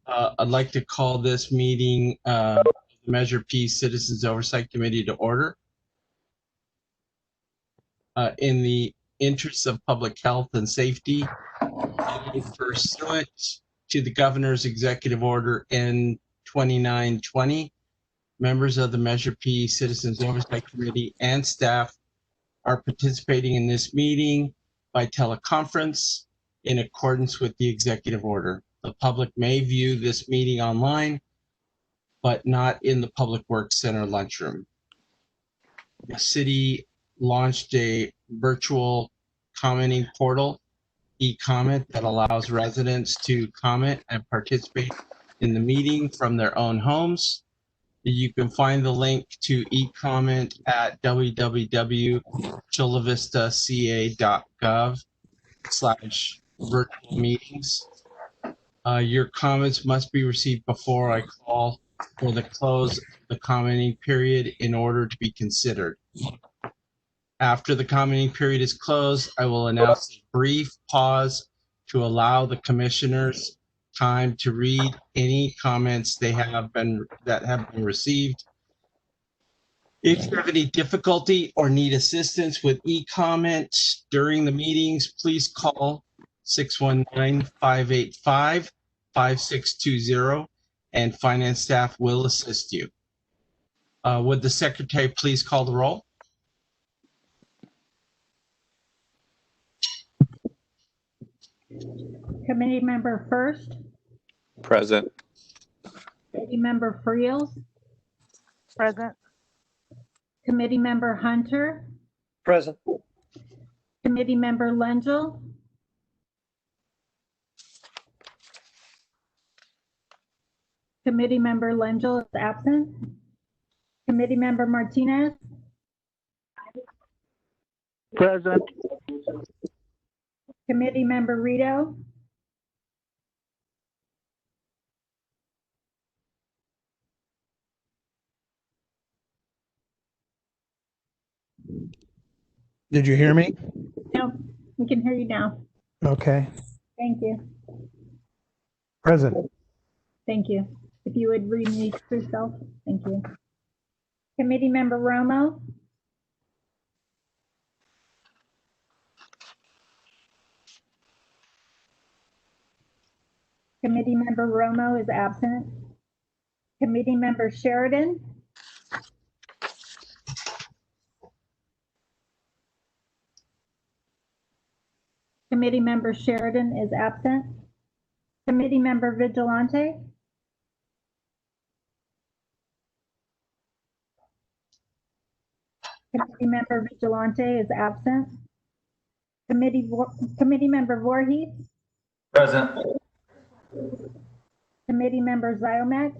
I'd like to call this meeting the Measure P Citizens Oversight Committee to order. In the interests of public health and safety, pursuant to the Governor's Executive Order N 2920, members of the Measure P Citizens Oversight Committee and staff are participating in this meeting by teleconference in accordance with the executive order. The public may view this meeting online, but not in the Public Works Center lunchroom. The city launched a virtual commenting portal, e-comment, that allows residents to comment and participate in the meeting from their own homes. You can find the link to e-comment at www.chulavistaca.gov/virtual meetings. Your comments must be received before I call for the close of the commenting period in order to be considered. After the commenting period is closed, I will announce a brief pause to allow the commissioners time to read any comments that have been received. If you have any difficulty or need assistance with e-comment during the meetings, please call 619-585-5620 and finance staff will assist you. Would the secretary please call the roll? Committee member First. Present. Committee member Friels. Present. Committee member Hunter. Present. Committee member Lengel. Committee member Lengel is absent. Committee member Martinez. Present. Committee member Rito. Did you hear me? No, we can hear you now. Okay. Thank you. Present. Thank you. If you would remute yourself, thank you. Committee member Romo. Committee member Romo is absent. Committee member Sheridan. Committee member Sheridan is absent. Committee member Vigilante. Committee member Vigilante is absent. Committee member Voorhees. Present. Committee member Ziomek.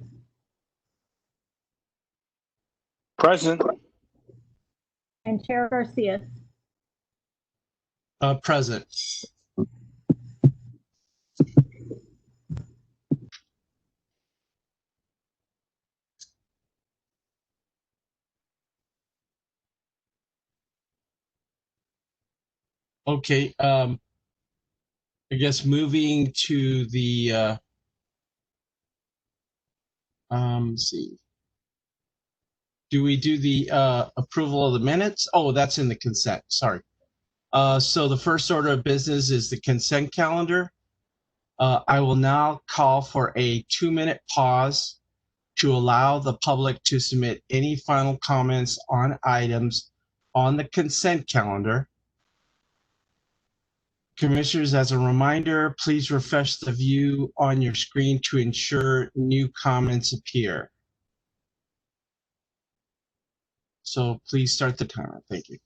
Present. And Chair Garcia. Present. Okay, I guess moving to the, let's see. Do we do the approval of the minutes? Oh, that's in the consent, sorry. So the first order of business is the consent calendar. I will now call for a 2-minute pause to allow the public to submit any final comments on items on the consent calendar. Commissioners, as a reminder, please refresh the view on your screen to ensure new comments appear. So please start the timer. Thank you.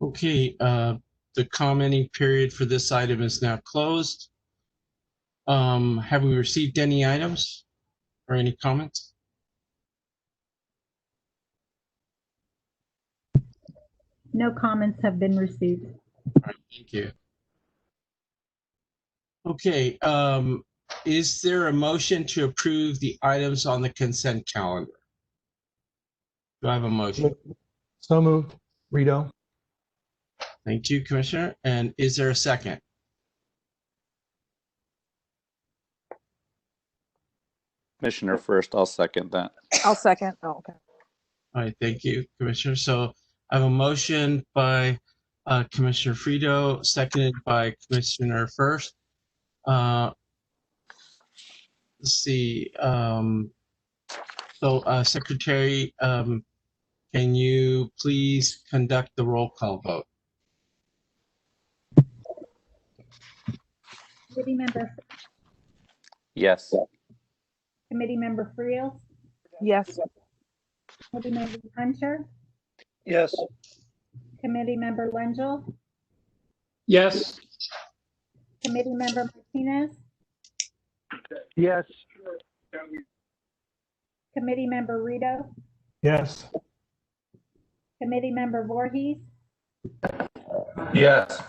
Okay, the commenting period for this item is now closed. Have we received any items or any comments? No comments have been received. Thank you. Okay, is there a motion to approve the items on the consent calendar? Do I have a motion? So moved. Rito. Thank you, Commissioner. And is there a second? Commissioner first, I'll second that. I'll second. Oh, okay. All right, thank you, Commissioner. So I have a motion by Commissioner Frito, seconded by Commissioner First. Let's see. Secretary, can you please conduct the roll call vote? Committee member, Yes. committee member Friel, Yes. committee member Hunter, Yes. committee member Lengyel, Yes. committee member Martinez, Yes. committee member Rito, Yes. committee member Voorhees, Yes.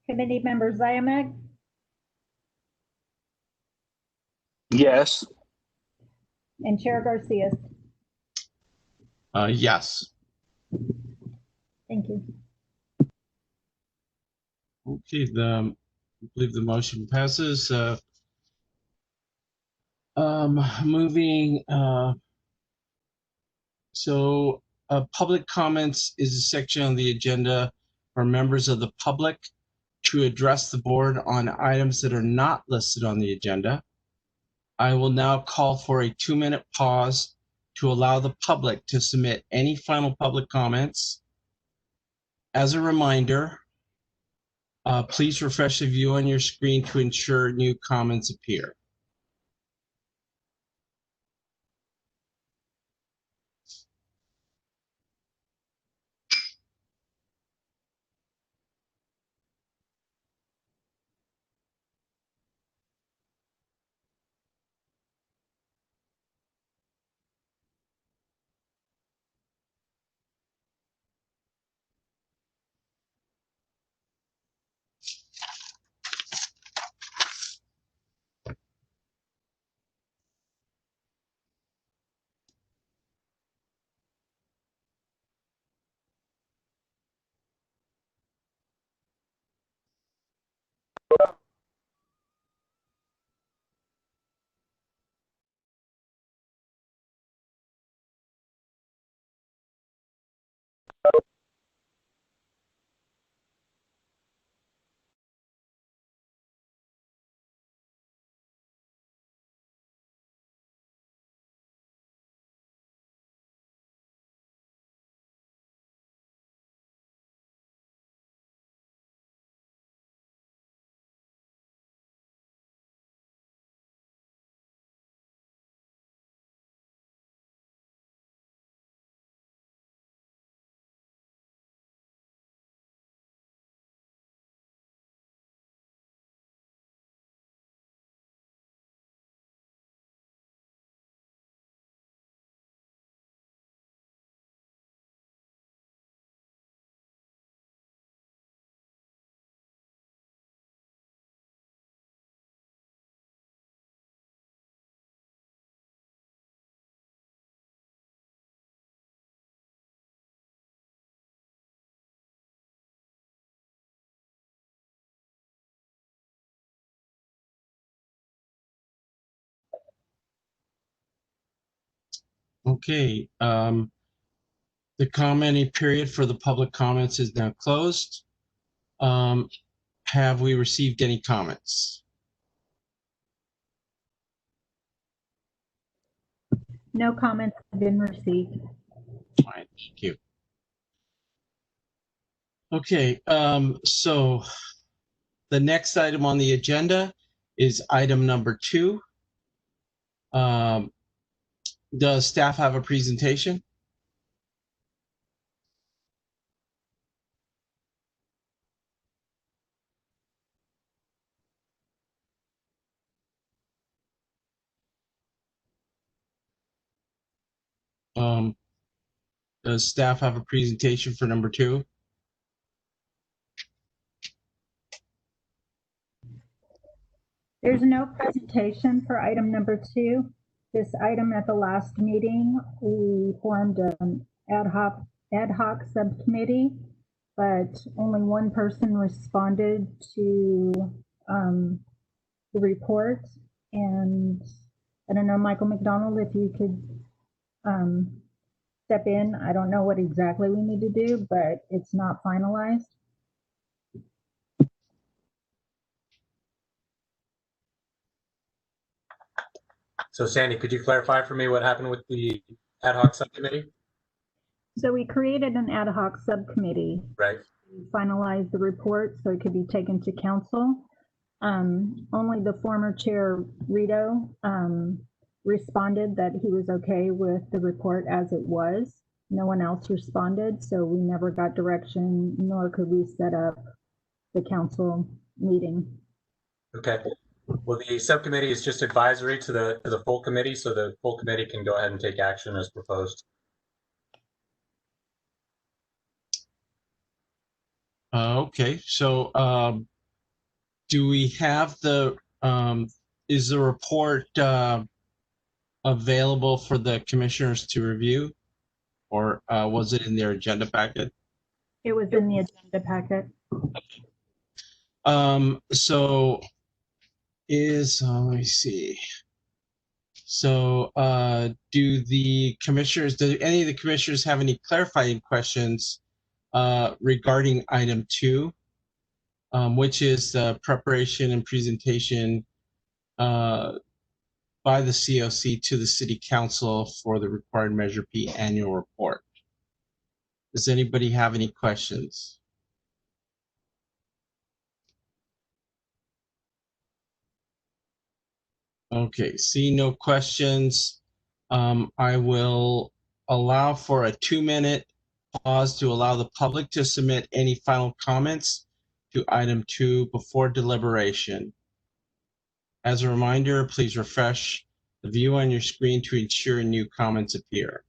committee member Ziamek, Yes. and Chair Garcia. Yes. Thank you. Okay, I believe the motion passes. Moving, public comments is a section on the agenda for members of the public to address the board on items that are not listed on the agenda. I will now call for a 2-minute pause to allow the public to submit any final public comments. As a reminder, please refresh the view on your screen to ensure new comments appear. Okay, the commenting period for the public comments is now closed. Have we received any comments? No comments have been received. Fine, thank you. Okay, so the next item on the agenda is item number 2. Does staff have a presentation? Does staff have a presentation for number 2? There's no presentation for item number 2. This item at the last meeting, we formed an ad hoc subcommittee, but only one person responded to the report. And I don't know, Michael McDonald, if you could step in. I don't know what exactly we need to do, but it's not finalized. So Sandy, could you clarify for me what happened with the ad hoc subcommittee? So we created an ad hoc subcommittee Right. to finalize the report so it could be taken to council. Only the former chair, Rito, responded that he was okay with the report as it was. No one else responded, so we never got direction, nor could we set up the council meeting. Okay. Well, the subcommittee is just advisory to the full committee, so the full committee can go ahead and take action as proposed. Okay, so do we have is the report available for the commissioners to review, or was it in their agenda packet? It was in the agenda packet. So let me see. So do any of the commissioners have any clarifying questions regarding item 2, which is preparation and presentation by the COC to the City Council for the required Measure P annual report? Does anybody have any questions? Okay, see no questions. I will allow for a 2-minute pause to allow the public to submit any final comments to item 2 before deliberation. As a reminder, please refresh the view on your screen to ensure new comments appear.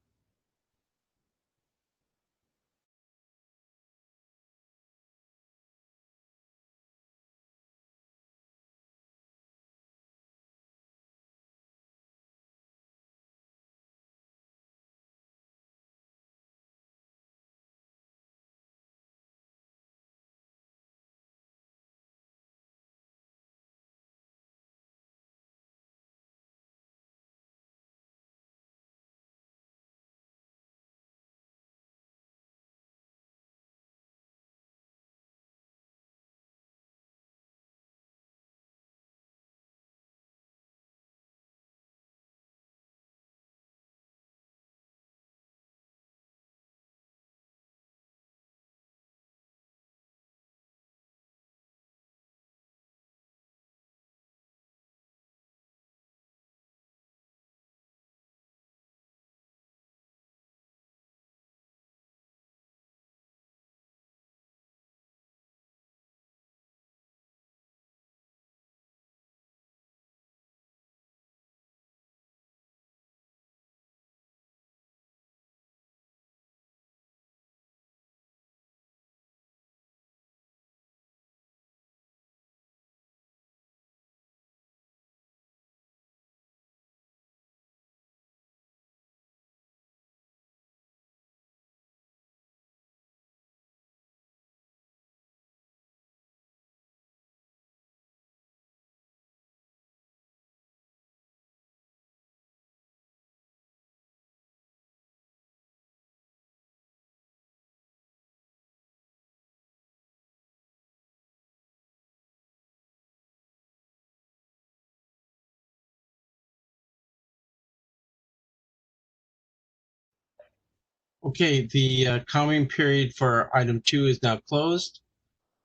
Okay, the comment period for item 2 is now closed.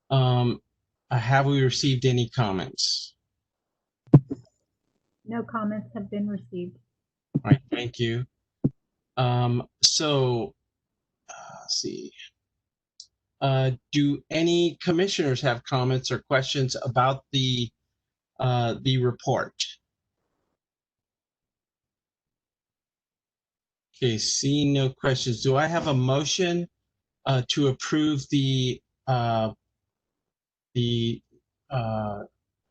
Have we received any comments? No comments have been received. All right, thank you. Let's see. Do any commissioners have comments or questions about the report? Okay, seeing no questions, do I have a motion to approve the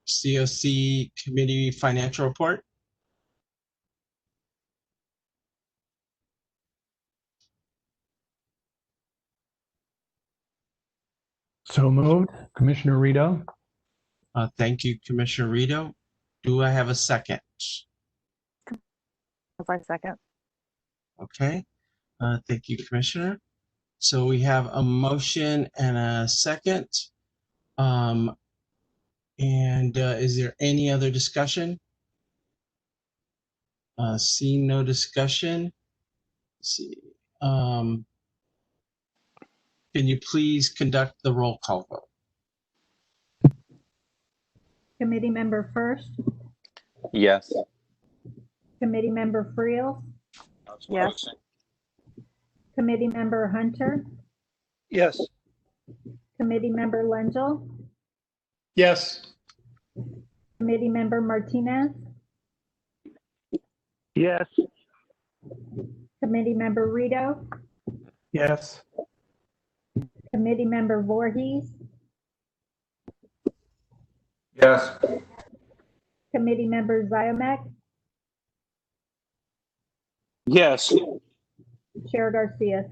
COC committee financial report? So moved. Commissioner Rito. Thank you, Commissioner Rito. Do I have a second? If I second. Okay. Thank you, Commissioner. So we have a motion and a second. Is there any other discussion? Seeing no discussion. Let's see. Can you please conduct the roll call vote? Committee member First, Yes. committee member Friel, Yes. committee member Hunter, Yes. committee member Lengyel, Yes. committee member Martinez, Yes. committee member Rito, Yes. committee member Voorhees, Yes. committee member Ziomek, Yes. Chair Garcia.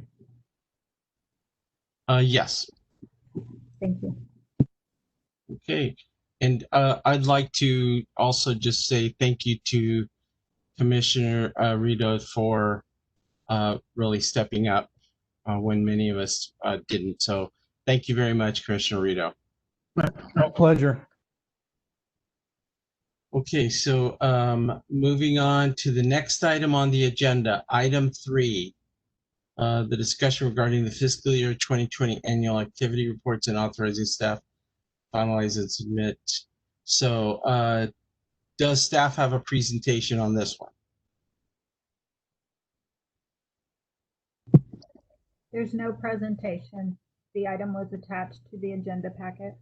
Yes. Thank you. Okay. And I'd like to also just say thank you to Commissioner Rito for really stepping up when many of us didn't. So thank you very much, Commissioner Rito. My pleasure. Okay, so moving on to the next item on the agenda, item 3, the discussion regarding the fiscal year 2020 annual activity reports and authorizing staff finalize and submit. So does staff have a presentation on this one? There's no presentation. The item was attached to the agenda packet.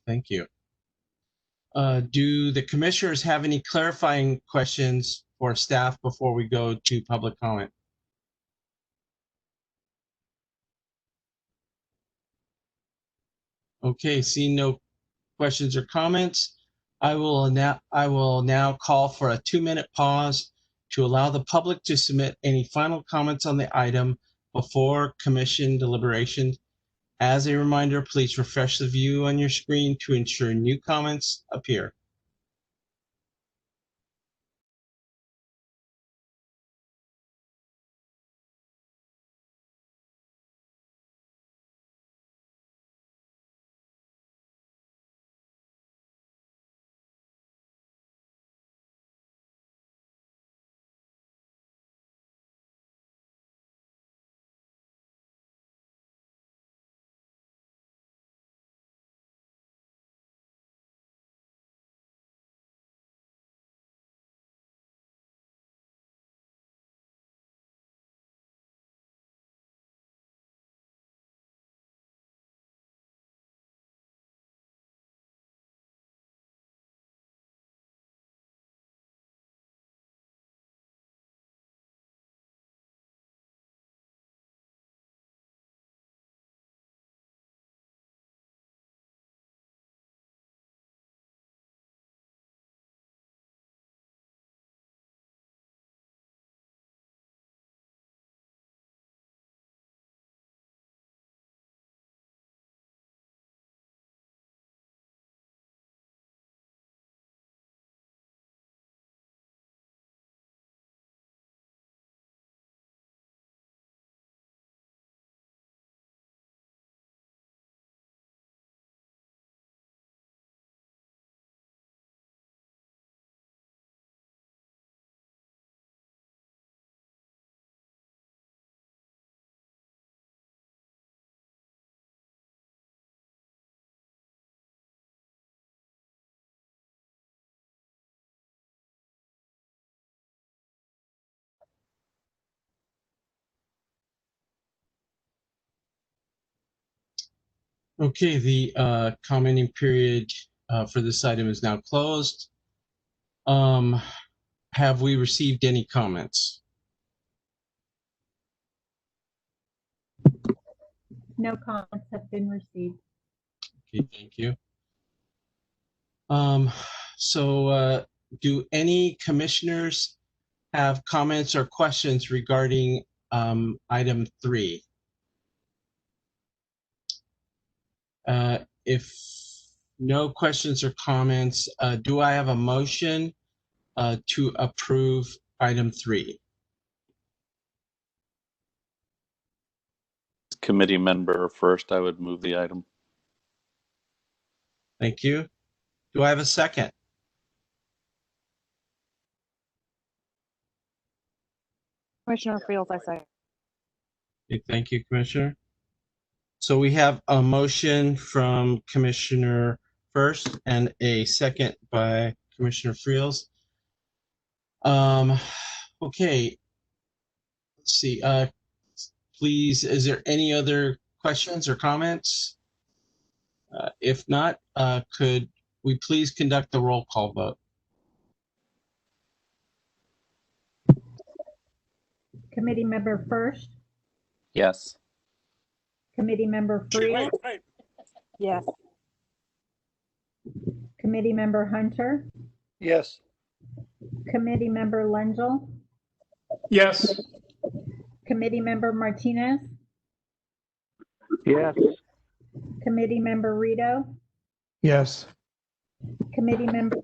Thank you. Do the commissioners have any clarifying questions for staff before we go to public comment? Okay, seeing no questions or comments, I will now call for a 2-minute pause to allow the public to submit any final comments on the item before commission deliberation. As a reminder, please refresh the view on your screen to ensure new comments appear. Okay, the commenting period for this item is now closed. Have we received any comments? No comments have been received. Okay, thank you. So do any commissioners have comments or questions regarding item 3? If no questions or comments, do I have a motion to approve item 3? Committee member first, I would move the item. Thank you. Do I have a second? Commissioner Fields, I say. Okay, thank you, Commissioner. So we have a motion from Commissioner First and a second by Commissioner Friels. Okay, let's see. Please, is there any other questions or comments? If not, could we please conduct the roll call vote? Committee member First, Yes. committee member Friel, Yes. committee member Hunter, Yes. committee member Lengel, Yes. committee member Martinez, Yes. committee member Rito, Yes. committee member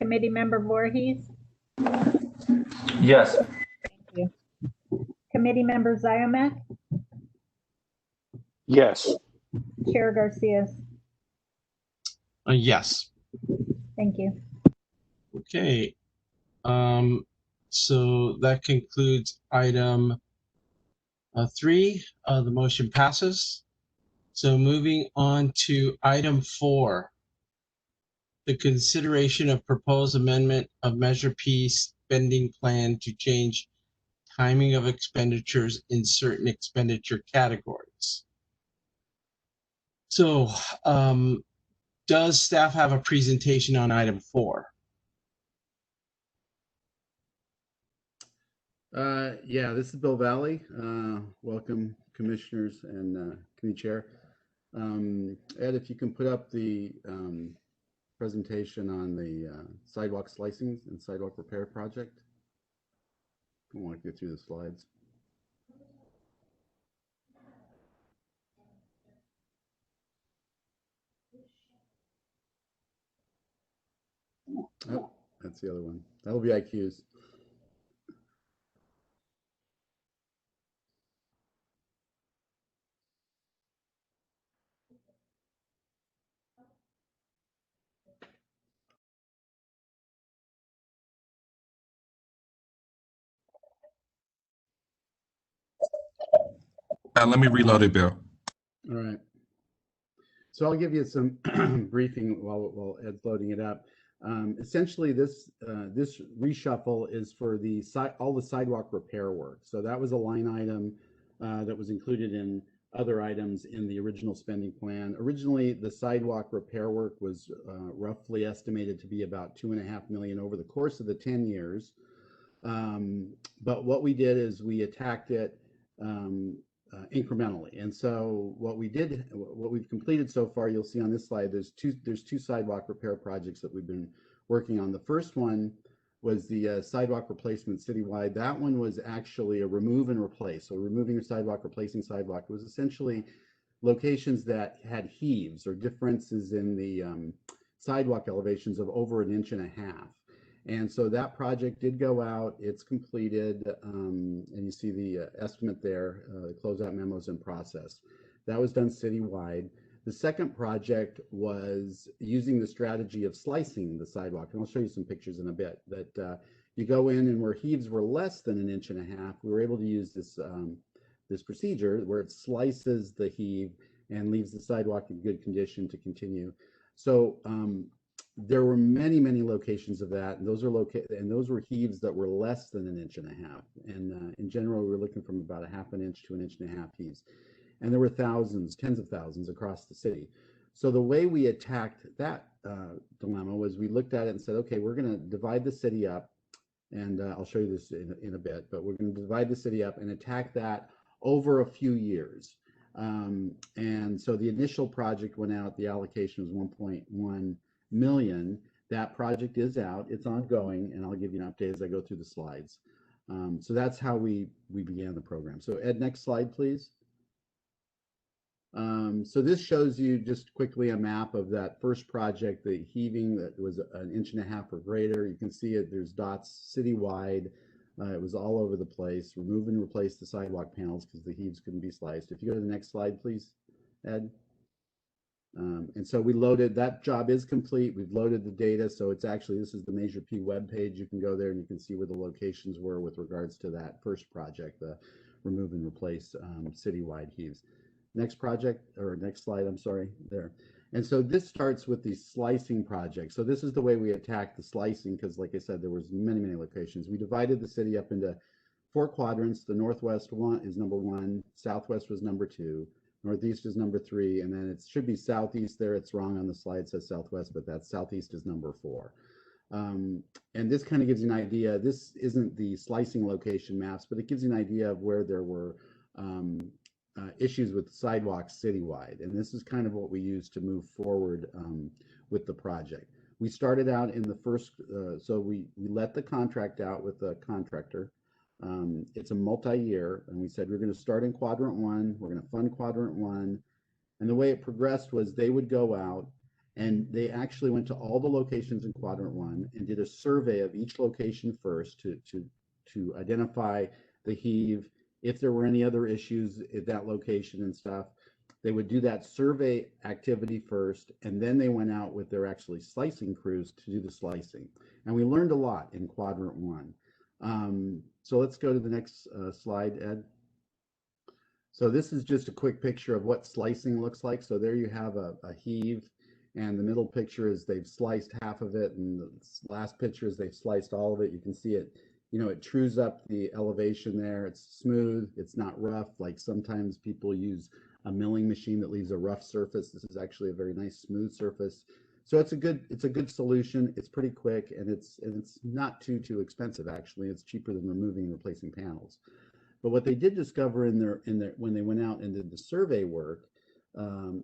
committee member Voorhees, Yes. thank you. Committee member Ziomek, Yes. Chair Garcia, Yes. thank you. Okay. So that concludes item 3. The motion passes. So moving on to item 4, the consideration of proposed amendment of Measure P spending plan to change timing of expenditures in certain expenditure categories. So does staff have a presentation on item 4? Yeah, this is Bill Valley. Welcome, commissioners and committee chair. Ed, if you can put up the presentation on the sidewalk slicing and sidewalk repair project. I don't want to go through the slides. Oh, that's the other one. That'll be IQs. Let me reload it, Bill. All right. So I'll give you some briefing while Ed's loading it up. Essentially, this reshuffle is for all the sidewalk repair work. So that was a line item that was included in other items in the original spending plan. Originally, the sidewalk repair work was roughly estimated to be about $2.5 million over the course of the 10 years. But what we did is we attacked it incrementally. And so what we've completed so far, you'll see on this slide, there's two sidewalk repair projects that we've been working on. The first one was the sidewalk replacement citywide. That one was actually a remove and replace. So removing a sidewalk, replacing sidewalk. It was essentially locations that had heaves or differences in the sidewalk elevations of over 1.5 inches. And so that project did go out, it's completed, and you see the estimate there, the closeout memos in process. That was done citywide. The second project was using the strategy of slicing the sidewalk, and I'll show you some pictures in a bit, that you go in and where heaves were less than 1.5 inches, we were able to use this, this procedure where it slices the heave and leaves the sidewalk in good condition to continue. So there were many locations of that, and those were heaves that were less than 1.5 inches. And in general, we were looking from about 1/2 inch to 1.5 inch heaves. And there were thousands, tens of thousands across the city. So the way we attacked that dilemma was we looked at it and said, okay, we're going to divide the city up, and I'll show you this in a bit, but we're going to divide the city up and attack that over a few years. And so the initial project went out, the allocation was 1.1 million. That project is out, it's ongoing, and I'll give you an update as I go through the slides. So that's how we began the program. So Ed, next slide, please. So this shows you just quickly a map of that first project, the heaving that was 1.5 inches or greater. You can see it, there's dots citywide. It was all over the place. Remove and replace the sidewalk panels because the heaves couldn't be sliced. If you go to the next slide, please, Ed. And so we loaded, that job is complete. We've loaded the data. So it's actually, this is the Measure P webpage. You can go there and you can see where the locations were with regards to that first project, the remove and replace citywide heaves. Next project, or next slide, I'm sorry, there. And so this starts with the slicing project. So this is the way we attacked the slicing because, like I said, there was many locations. We divided the city up into 4 quadrants. The northwest one is number 1, southwest was number 2, northeast is number 3, and then it should be southeast there. It's wrong on the slide, it says southwest, but that's southeast is number 4. And this kind of gives you an idea. This isn't the slicing location maps, but it gives you an idea of where there were issues with sidewalks citywide. And this is kind of what we used to move forward with the project. We started out in the first, so we let the contract out with the contractor. It's a multi-year, and we said we're going to start in quadrant 1, we're going to fund quadrant 1. And the way it progressed was they would go out and they actually went to all the locations in quadrant 1 and did a survey of each location first to identify the heave, if there were any other issues at that location and stuff. They would do that survey activity first, and then they went out with their actually slicing crews to do the slicing. And we learned a lot in quadrant 1. So let's go to the next slide, Ed. So this is just a quick picture of what slicing looks like. So there you have a heave, and the middle picture is they've sliced half of it, and the last picture is they've sliced all of it. You can see it, you know, it trues up the elevation there. It's smooth, it's not rough. Like sometimes people use a milling machine that leaves a rough surface. This is actually a very nice smooth surface. So it's a good solution. It's pretty quick, and it's not too expensive actually. It's cheaper than removing and replacing panels. But what they did discover in their when they went out and did the survey work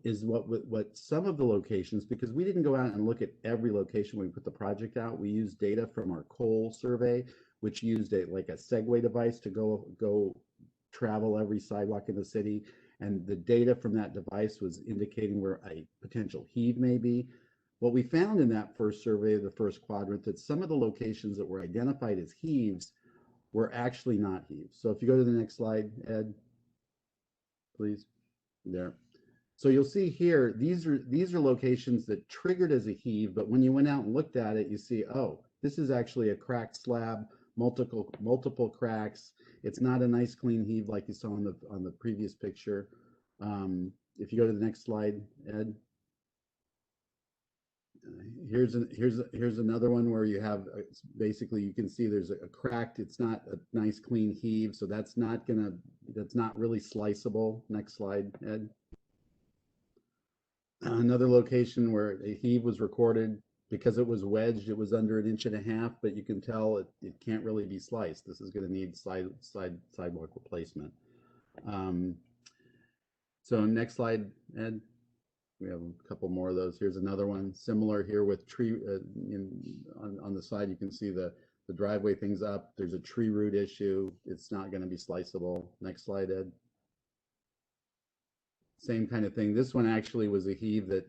is what some of the locations, because we didn't go out and look at every location when we put the project out. We used data from our coal survey, which used like a Segway device to go travel every sidewalk in the city. And the data from that device was indicating where a potential heave may be. What we found in that first survey of the first quadrant, that some of the locations that were identified as heaves were actually not heaves. So if you go to the next slide, Ed, please, there. So you'll see here, these are locations that triggered as a heave, but when you went out and looked at it, you see, oh, this is actually a cracked slab, multiple cracks. It's not a nice clean heave like you saw on the previous picture. If you go to the next slide, Ed. Here's another one where you have basically, you can see there's a cracked, it's not a nice clean heave, so that's not really sliceable. Next slide, Ed. Another location where a heave was recorded because it was wedged, it was under 1.5 inches, but you can tell it can't really be sliced. This is going to need sidewalk replacement. So next slide, Ed. We have a couple more of those. Here's another one similar here with tree on the side. You can see the driveway things up. There's a tree root issue. It's not going to be sliceable. Next slide, Ed. Same kind of thing. This one actually was a heave that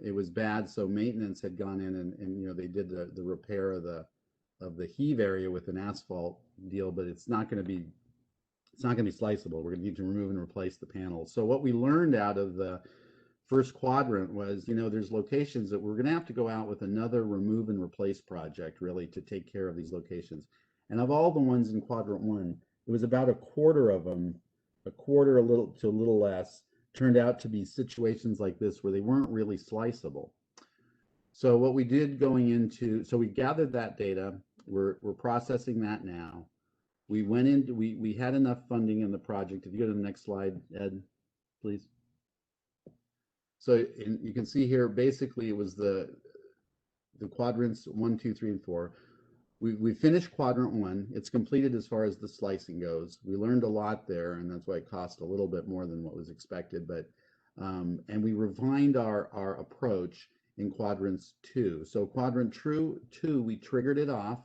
it was bad, so maintenance had gone in and you know, they did the repair of the heave area with an asphalt deal, but it's not going to be sliceable. We're going to need to remove and replace the panels. So what we learned out of the first quadrant was, you know, there's locations that we're going to have to go out with another remove and replace project really to take care of these locations. And of all the ones in quadrant 1, it was about a quarter of them, a little less, turned out to be situations like this where they weren't really sliceable. So what we did going into, so we gathered that data, we're processing that now. We went into, we had enough funding in the project. If you go to the next slide, Ed, please. So you can see here, basically it was the quadrants 1, 2, 3, and 4. We finished quadrant 1. It's completed as far as the slicing goes. We learned a lot there, and that's why it cost a little bit more than what was expected. But and we refined our approach in quadrants 2. So quadrant 2, we triggered it off.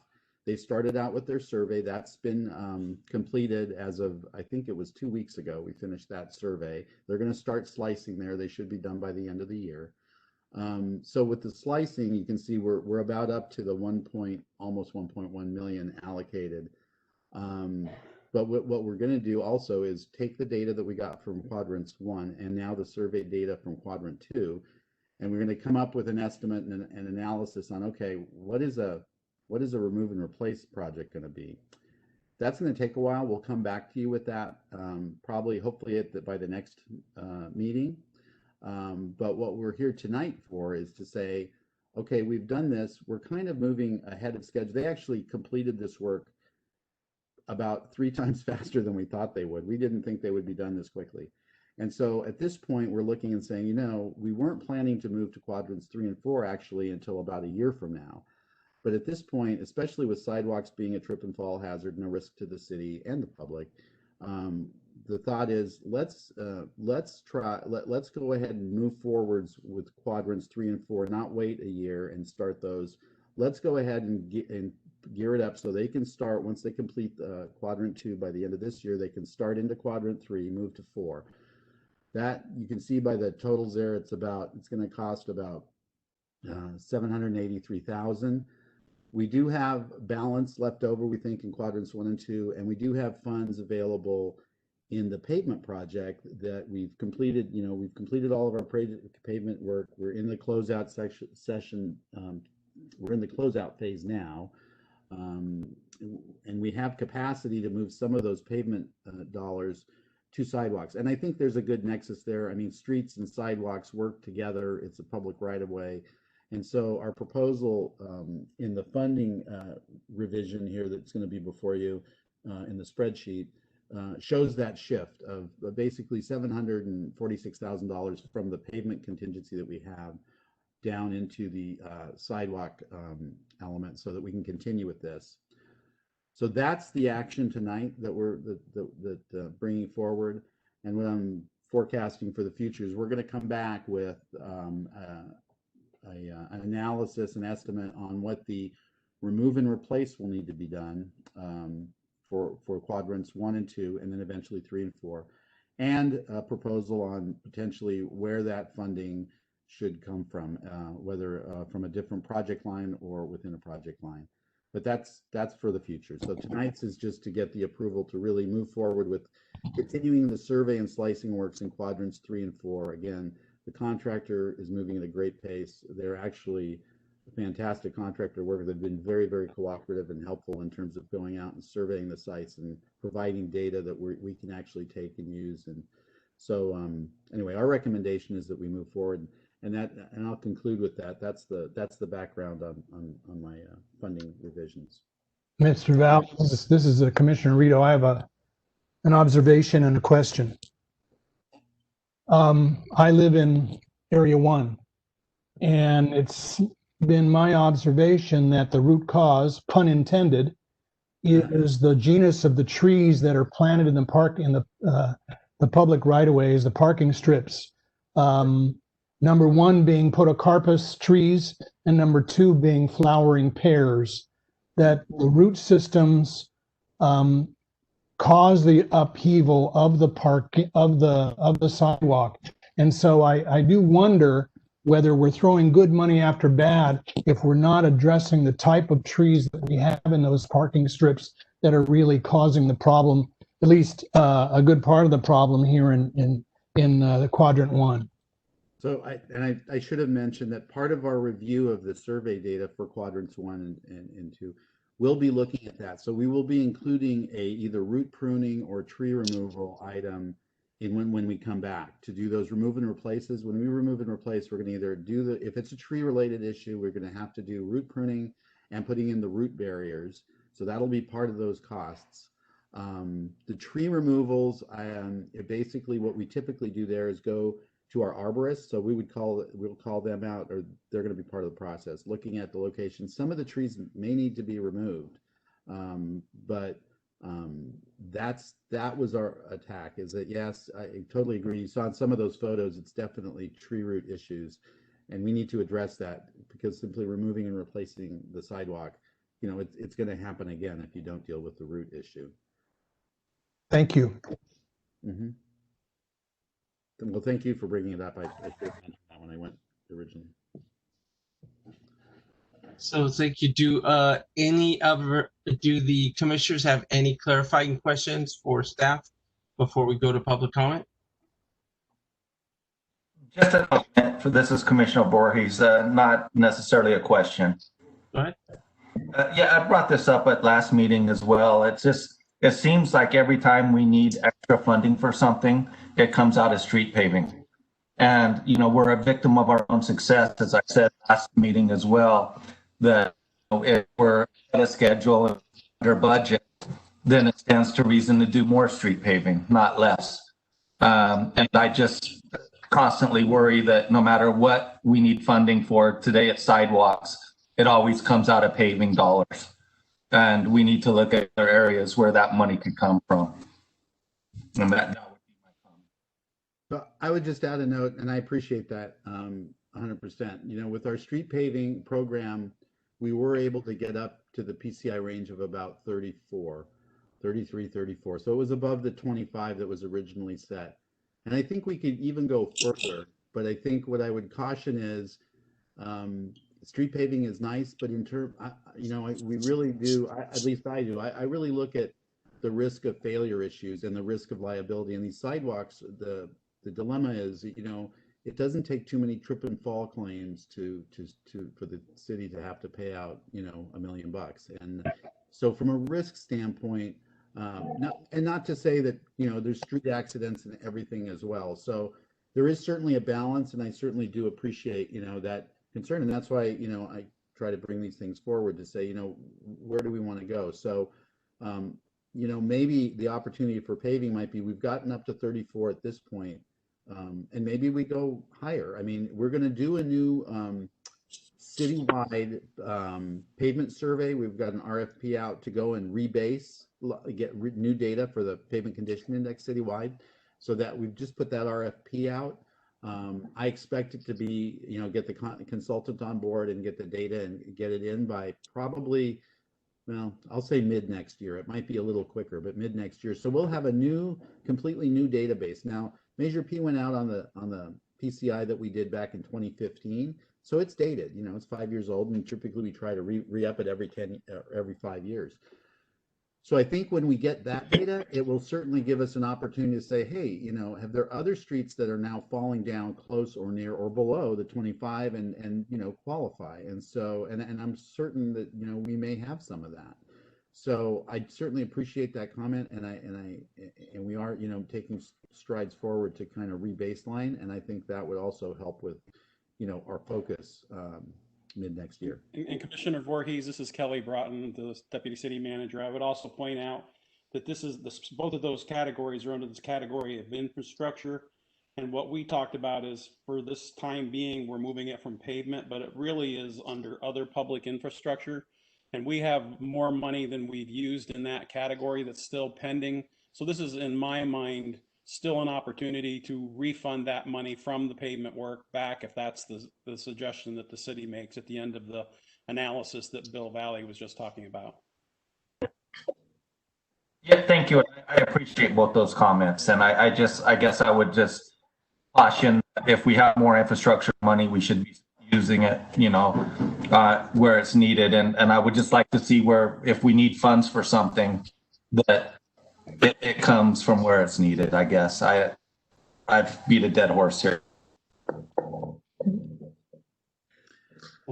They started out with their survey. That's been completed as of, I think it was 2 weeks ago. We finished that survey. They're going to start slicing there. They should be done by the end of the year. So with the slicing, you can see we're about up to the almost 1.1 million allocated. But what we're going to do also is take the data that we got from quadrants 1 and now the survey data from quadrant 2, and we're going to come up with an estimate and an analysis on, okay, what is a remove and replace project going to be? That's going to take a while. We'll come back to you with that, probably, hopefully by the next meeting. But what we're here tonight for is to say, okay, we've done this. We're kind of moving ahead of schedule. They actually completed this work about 3 times faster than we thought they would. We didn't think they would be done this quickly. And so at this point, we're looking and saying, you know, we weren't planning to move to quadrants 3 and 4 actually until about a year from now. But at this point, especially with sidewalks being a trip and fall hazard and a risk to the city and the public, the thought is let's go ahead and move forwards with quadrants 3 and 4, not wait a year and start those. Let's go ahead and gear it up so they can start, once they complete quadrant 2 by the end of this year, they can start into quadrant 3, move to 4. That you can see by the totals there, it's going to cost about $783,000. We do have balance left over, we think, in quadrants 1 and 2, and we do have funds available in the pavement project that we've completed. You know, we've completed all of our pavement work. We're in the closeout session. We're in the closeout phase now, and we have capacity to move some of those pavement dollars to sidewalks. And I think there's a good nexus there. I mean, streets and sidewalks work together. It's a public right-of-way. And so our proposal in the funding revision here that's going to be before you in the spreadsheet shows that shift of basically $746,000 from the pavement contingency that we have down into the sidewalk element so that we can continue with this. So that's the action tonight that we're bringing forward. And what I'm forecasting for the future is we're going to come back with an analysis and estimate on what the remove and replace will need to be done for quadrants 1 and 2, and then eventually 3 and 4, and a proposal on potentially where that funding should come from, whether from a different project line or within a project line. But that's for the future. So tonight's is just to get the approval to really move forward with continuing the survey and slicing works in quadrants 3 and 4. Again, the contractor is moving at a great pace. They're actually a fantastic contractor worker. They've been very, very cooperative and helpful in terms of going out and surveying the sites and providing data that we can actually take and use. And so anyway, our recommendation is that we move forward, and I'll conclude with that. That's the background on my funding revisions. Mr. Val, this is Commissioner Rito. I have an observation and a question. I live in Area 1, and it's been my observation that the root cause, pun intended, is the genus of the trees that are planted in the park, in the public right-of-ways, the parking strips. Number 1 being podocarpus trees, and number 2 being flowering pears. That the root systems cause the upheaval of the park, of the sidewalk. And so I do wonder whether we're throwing good money after bad if we're not addressing the type of trees that we have in those parking strips that are really causing the problem, at least a good part of the problem here in the quadrant 1. So I should have mentioned that part of our review of the survey data for quadrants 1 and 2, we'll be looking at that. So we will be including either root pruning or tree removal item when we come back to do those remove and replaces. When we remove and replace, we're going to either do if it's a tree related issue, we're going to have to do root pruning and putting in the root barriers. So that'll be part of those costs. The tree removals, basically what we typically do there is go to our arborists. So we'll call them out, or they're going to be part of the process, looking at the location. Some of the trees may need to be removed, but that was our attack, is that, yes, I totally agree. You saw in some of those photos, it's definitely tree root issues, and we need to address that, because simply removing and replacing the sidewalk, it's going to happen again if you don't deal with the root issue. Thank you. Mm-hmm. Well, thank you for bringing it up. I should have mentioned that when I went originally. So thank you. Do the commissioners have any clarifying questions for staff before we go to public comment? Just a comment. This is Commissioner Voorhees, not necessarily a question. Go ahead. Yeah, I brought this up at last meeting as well. It seems like every time we need extra funding for something, it comes out of street paving. And, we're a victim of our own success, as I said last meeting as well, that if we're at a schedule and under budget, then it stands to reason to do more street paving, not less. And I just constantly worry that no matter what we need funding for, today it's sidewalks, it always comes out of paving dollars. And we need to look at other areas where that money could come from. And that would be my comment. So I would just add a note, and I appreciate that 100%. With our street paving program, we were able to get up to the PCI range of about 33, 34. So it was above the 25 that was originally set. And I think we could even go further. But I think what I would caution is, street paving is nice, but in terms, we really do, at least I do, I really look at the risk of failure issues and the risk of liability. And these sidewalks, the dilemma is, it doesn't take too many trip and fall claims for the city to have to pay out, $1 million. And so from a risk standpoint, not to say that, there's street accidents and everything as well. So there is certainly a balance, and I certainly do appreciate, that concern. And that's why, I try to bring these things forward to say, where do we want to go? So, maybe the opportunity for paving might be, we've gotten up to 34 at this point, and maybe we go higher. I mean, we're going to do a new citywide pavement survey. We've got an RFP out to go and rebase, get new data for the pavement condition index citywide. So that we've just put that RFP out. I expect it to be, get the consultant on board and get the data and get it in by probably, well, I'll say mid next year. It might be a little quicker, but mid next year. So we'll have a completely new database. Now, Measure P went out on the PCI that we did back in 2015. So it's dated, it's 5 years old, and typically we try to re-up it every 5 years. So I think when we get that data, it will certainly give us an opportunity to say, hey, have there other streets that are now falling down close or near or below the 25 and qualify? And so, and I'm certain that, we may have some of that. So I certainly appreciate that comment, and we are, taking strides forward to kind of re-baseline. And I think that would also help with, our focus mid next year. And Commissioner Voorhees, this is Kelly Broughton, the Deputy City Manager. I would also point out that both of those categories are under this category of infrastructure. And what we talked about is, for this time being, we're moving it from pavement, but it really is under other public infrastructure. And we have more money than we've used in that category that's still pending. So this is, in my mind, still an opportunity to refund that money from the pavement work back, if that's the suggestion that the city makes at the end of the analysis that Bill Valley was just talking about. Yeah, thank you. I appreciate both those comments. And I guess I would just caution, if we have more infrastructure money, we should be using it, where it's needed. And I would just like to see where, if we need funds for something, that it comes from where it's needed. I guess I've beat a dead horse here.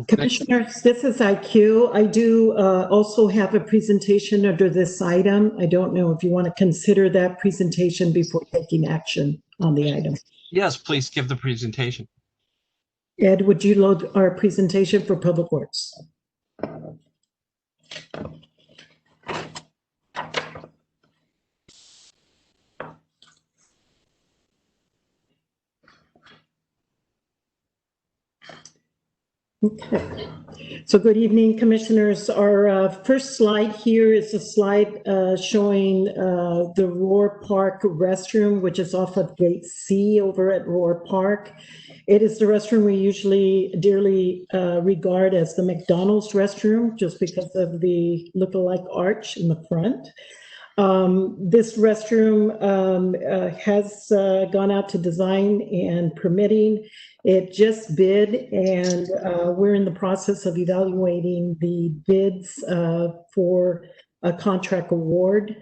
Commissioners, this is IQ. I do also have a presentation under this item. I don't know if you want to consider that presentation before taking action on the item. Yes, please give the presentation. Ed, would you load our presentation for Public Works? Okay. So good evening, Commissioners. Our first slide here is a slide showing the Roar Park restroom, which is off of Gate C over at Roar Park. It is the restroom we usually dearly regard as the McDonald's restroom, just because of the look-alike arch in the front. This restroom has gone out to design and permitting. It just bid, and we're in the process of evaluating the bids for a contract award.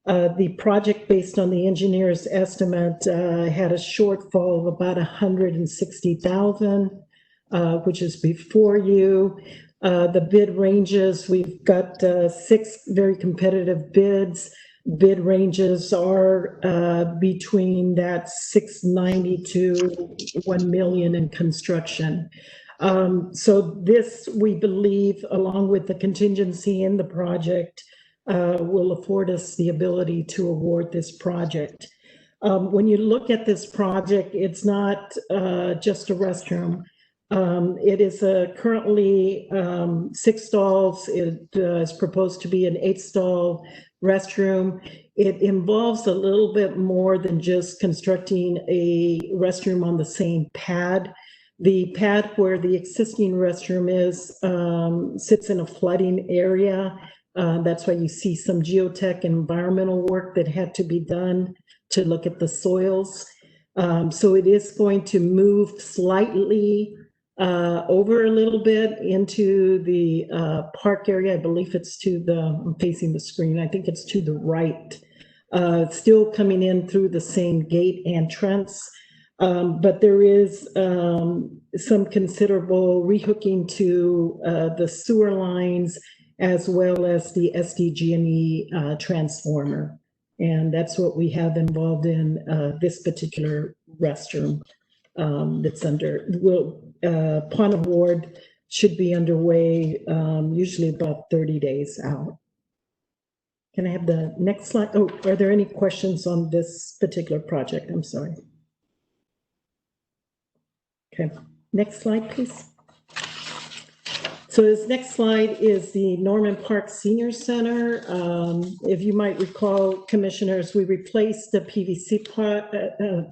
The project, based on the engineer's estimate, had a shortfall of about $160,000, which is before you. The bid ranges, we've got 6 very competitive bids. Bid ranges are between that $690,000 to $1 million in construction. So this, we believe, along with the contingency in the project, will afford us the ability to award this project. When you look at this project, it's not just a restroom. It is currently 6 stalls. It is proposed to be an 8-stall restroom. It involves a little bit more than just constructing a restroom on the same pad. The pad where the existing restroom is sits in a flooding area. That's why you see some geotech and environmental work that had to be done to look at the soils. So it is going to move slightly over a little bit into the park area. I believe it's to the, I'm facing the screen, I think it's to the right. Still coming in through the same gate entrance, but there is some considerable rehooking to the sewer lines as well as the SDG&E transformer. And that's what we have involved in this particular restroom that's under, upon award, should be underway usually about 30 days out. Can I have the next slide? Oh, are there any questions on this particular project? I'm sorry. Okay, next slide, please. So this next slide is the Norman Park Senior Center. If you might recall, Commissioners, we replaced the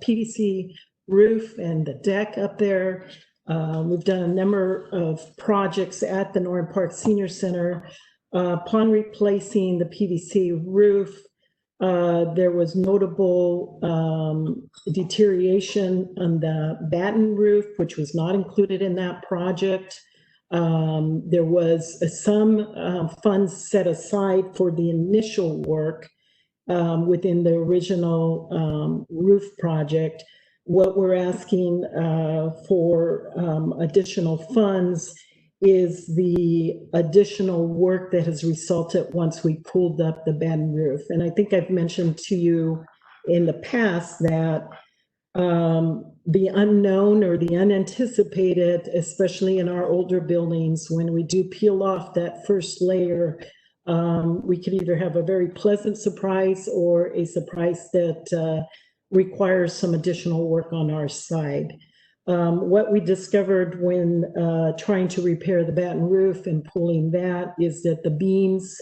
PVC roof and the deck up there. We've done a number of projects at the Norman Park Senior Center. Upon replacing the PVC roof, there was notable deterioration on the batten roof, which was not included in that project. There was some funds set aside for the initial work within the original roof project. What we're asking for additional funds is the additional work that has resulted once we pulled up the batten roof. And I think I've mentioned to you in the past that the unknown or the unanticipated, especially in our older buildings, when we do peel off that first layer, we could either have a very pleasant surprise or a surprise that requires some additional work on our side. What we discovered when trying to repair the batten roof and pulling that is that the beams,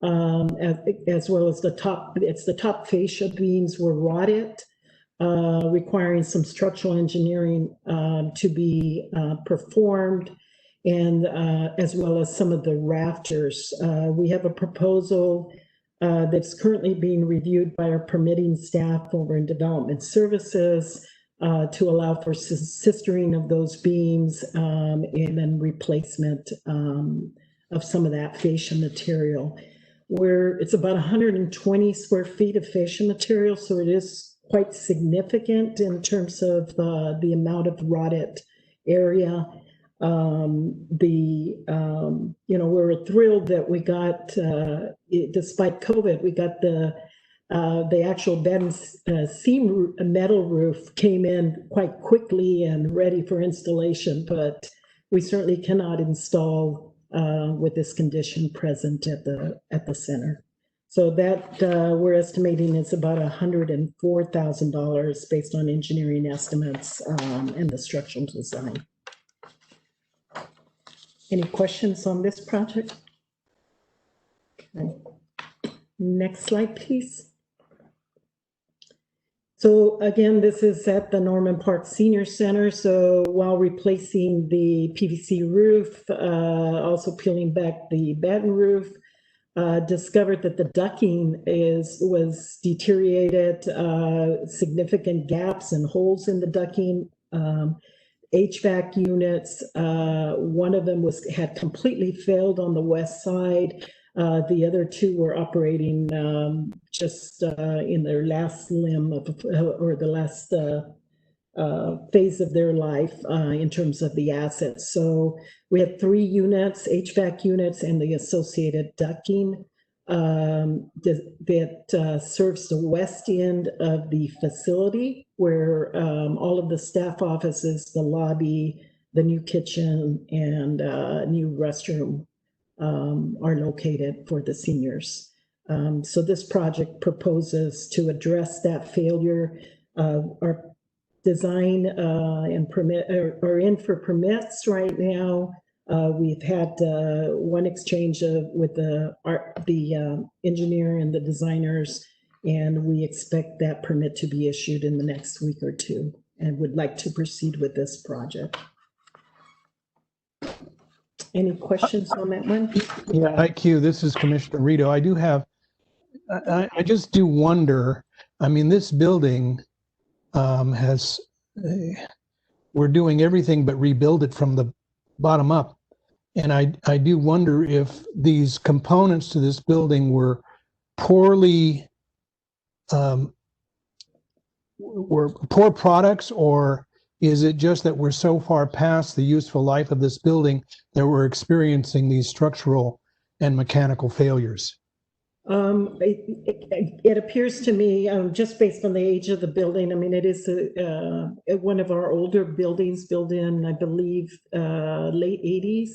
as well as the top fascia beams, were rotted, requiring some structural engineering to be performed, and as well as some of the rafters. We have a proposal that's currently being reviewed by our permitting staff over in Development Services to allow for sistering of those beams and then replacement of some of that fascia material. It's about 120 square feet of fascia material, so it is quite significant in terms of the amount of rotted area. We're thrilled that we got, despite COVID, we got the actual bed and seam metal roof came in quite quickly and ready for installation, but we certainly cannot install with this condition present at the center. So that we're estimating is about $104,000 based on engineering estimates and the structural design. Any questions on this project? Okay. Next slide, please. So again, this is at the Norman Park Senior Center. So while replacing the PVC roof, also peeling back the batten roof, discovered that the ducting was deteriorated, significant gaps and holes in the ducting. HVAC units, one of them had completely failed on the west side. The other two were operating just in their last limb or the last phase of their life in terms of the assets. So we had 3 units, HVAC units, and the associated ducting that serves the west end of the facility, where all of the staff offices, the lobby, the new kitchen, and new restroom are located for the seniors. So this project proposes to address that failure. Our design and permit are in for permits right now. We've had one exchange with the engineer and the designers, and we expect that permit to be issued in the next week or two, and would like to proceed with this project. Any questions on that one? Yeah, IQ, this is Commissioner Rito. I just do wonder, I mean, this building we're doing everything but rebuild it from the bottom up. And I do wonder if these components to this building were poor products, or is it just that we're so far past the useful life of this building that we're experiencing these structural and mechanical failures? It appears to me, just based on the age of the building, I mean, it is one of our older buildings, built in, I believe, late 80s.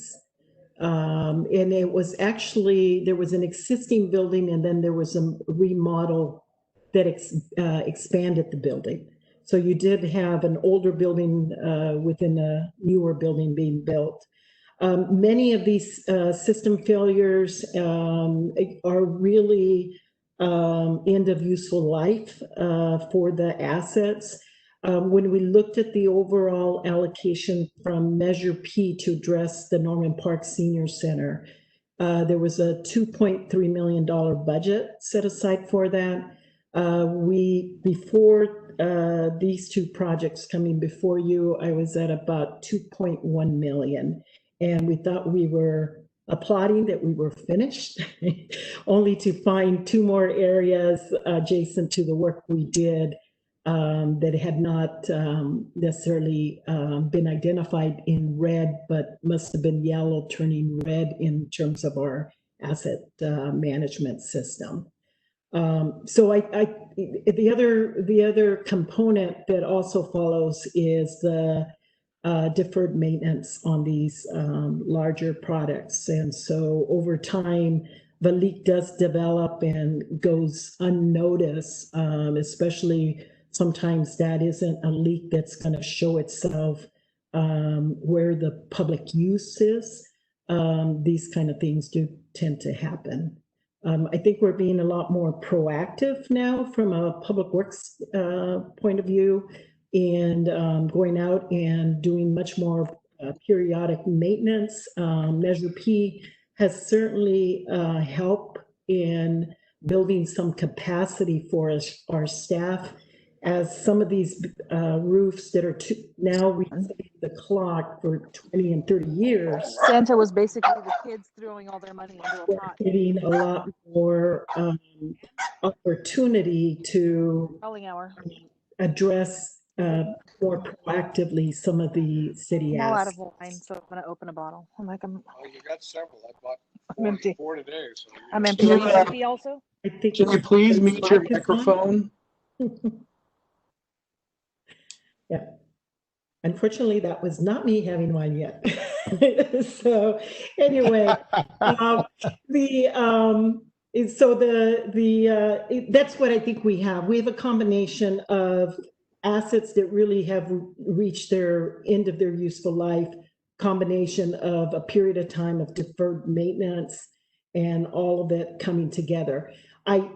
And it was actually, there was an existing building, and then there was a remodel that expanded the building. So you did have an older building within a newer building being built. Many of these system failures are really end of useful life for the assets. When we looked at the overall allocation from Measure P to address the Norman Park Senior Center, there was a $2.3 million budget set aside for that. Before these 2 projects coming before you, I was at about 2.1 million. And we thought we were applauding that we were finished, only to find 2 more areas adjacent to the work we did that had not necessarily been identified in red, but must have been yellow turning red in terms of our asset management system. So the other component that also follows is the deferred maintenance on these larger products. And so over time, the leak does develop and goes unnoticed, especially sometimes that isn't a leak that's going to show itself where the public use is. These kind of things do tend to happen. I think we're being a lot more proactive now from a public works point of view, and going out and doing much more periodic maintenance. Measure P has certainly helped in building some capacity for our staff, as some of these roofs that are now resetting the clock for 20 and 30 years. Santa was basically the kids throwing all their money into a pot. Getting a lot more opportunity to Calling hour. address more proactively some of the city I'm all out asks. of wine, so I'm gonna open a bottle. I'm like, Oh, you got several. I bought I'm empty. four today. So I'm empty. Are you empty also? I think Can you it's- please mute your it's on. microphone? Yeah. Unfortunately, that was not me having wine yet. So anyway, that's what I think we have. We have a combination of assets that really have reached their end of their useful life, combination of a period of time of deferred maintenance and all of it coming together. I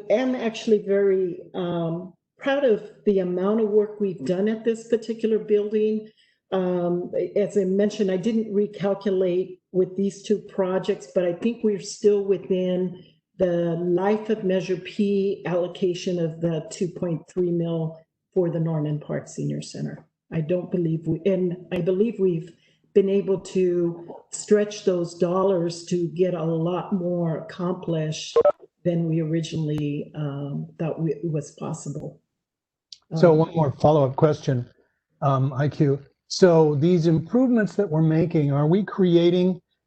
am actually very proud of the amount of work we've done at this particular building. As I mentioned, I didn't recalculate with these two projects, but I think we're still within the life of Measure P allocation of the 2.3 mil for the Norman Park Senior Center. I believe we've been able to stretch those dollars to get a lot more accomplished than we originally thought was possible. So one more follow-up question, IQ. So these improvements that we're making,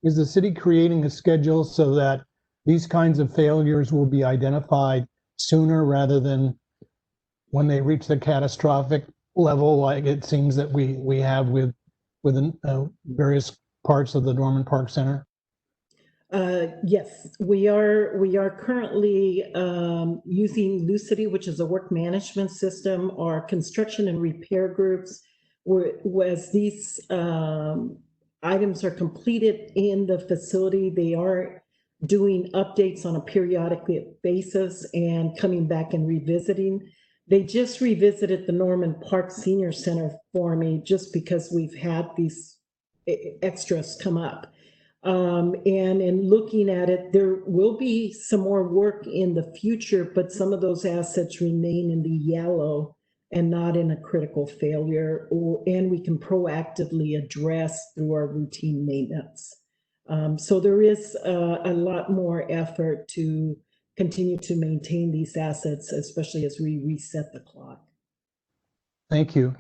is the city creating a schedule so that these kinds of failures will be identified sooner rather than when they reach the catastrophic level, like it seems that we have with various parts of the Norman Park Center? Yes, we are currently using Lucity, which is a work management system. Our construction and repair groups, as these items are completed in the facility, they are doing updates on a periodic basis and coming back and revisiting. They just revisited the Norman Park Senior Center for me just because we've had these extras come up. And in looking at it, there will be some more work in the future, but some of those assets remain in the yellow and not in a critical failure, and we can proactively address through our routine maintenance. So there is a lot more effort to continue to maintain these assets, especially as we reset the clock. Thank you.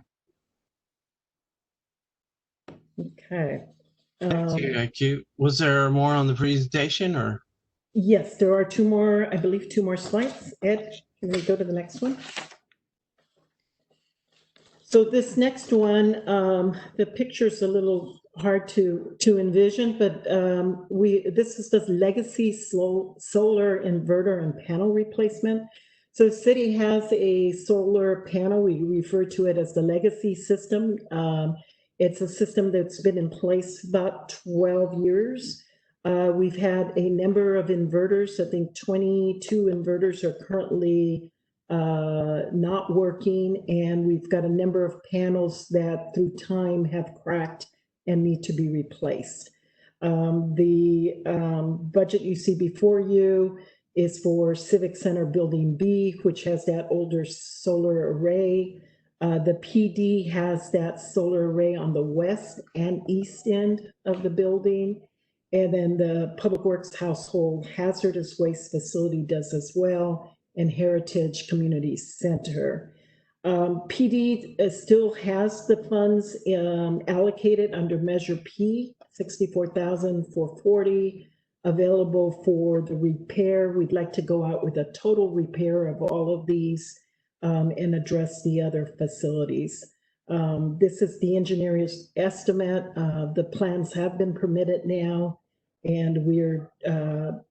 Okay. Thank you, IQ. Was there more on the presentation or? Yes, there are two more, I believe, two more slides. Ed, can we go to the next one? So this next one, the picture's a little hard to envision, but this is the legacy solar inverter and panel replacement. So the city has a solar panel. We refer to it as the legacy system. It's a system that's been in place about 12 years. We've had a number of inverters. I think 22 inverters are currently not working, and we've got a number of panels that through time have cracked and need to be replaced. The budget you see before you is for Civic Center Building B, which has that older solar array. The PD has that solar array on the west and east end of the building. And then the Public Works Household Hazardous Waste Facility does as well, and Heritage Community Center. PD still has the funds allocated under Measure P, $64,440 available for the repair. We'd like to go out with a total repair of all of these and address the other facilities. This is the engineer's estimate. The plans have been permitted now, and we're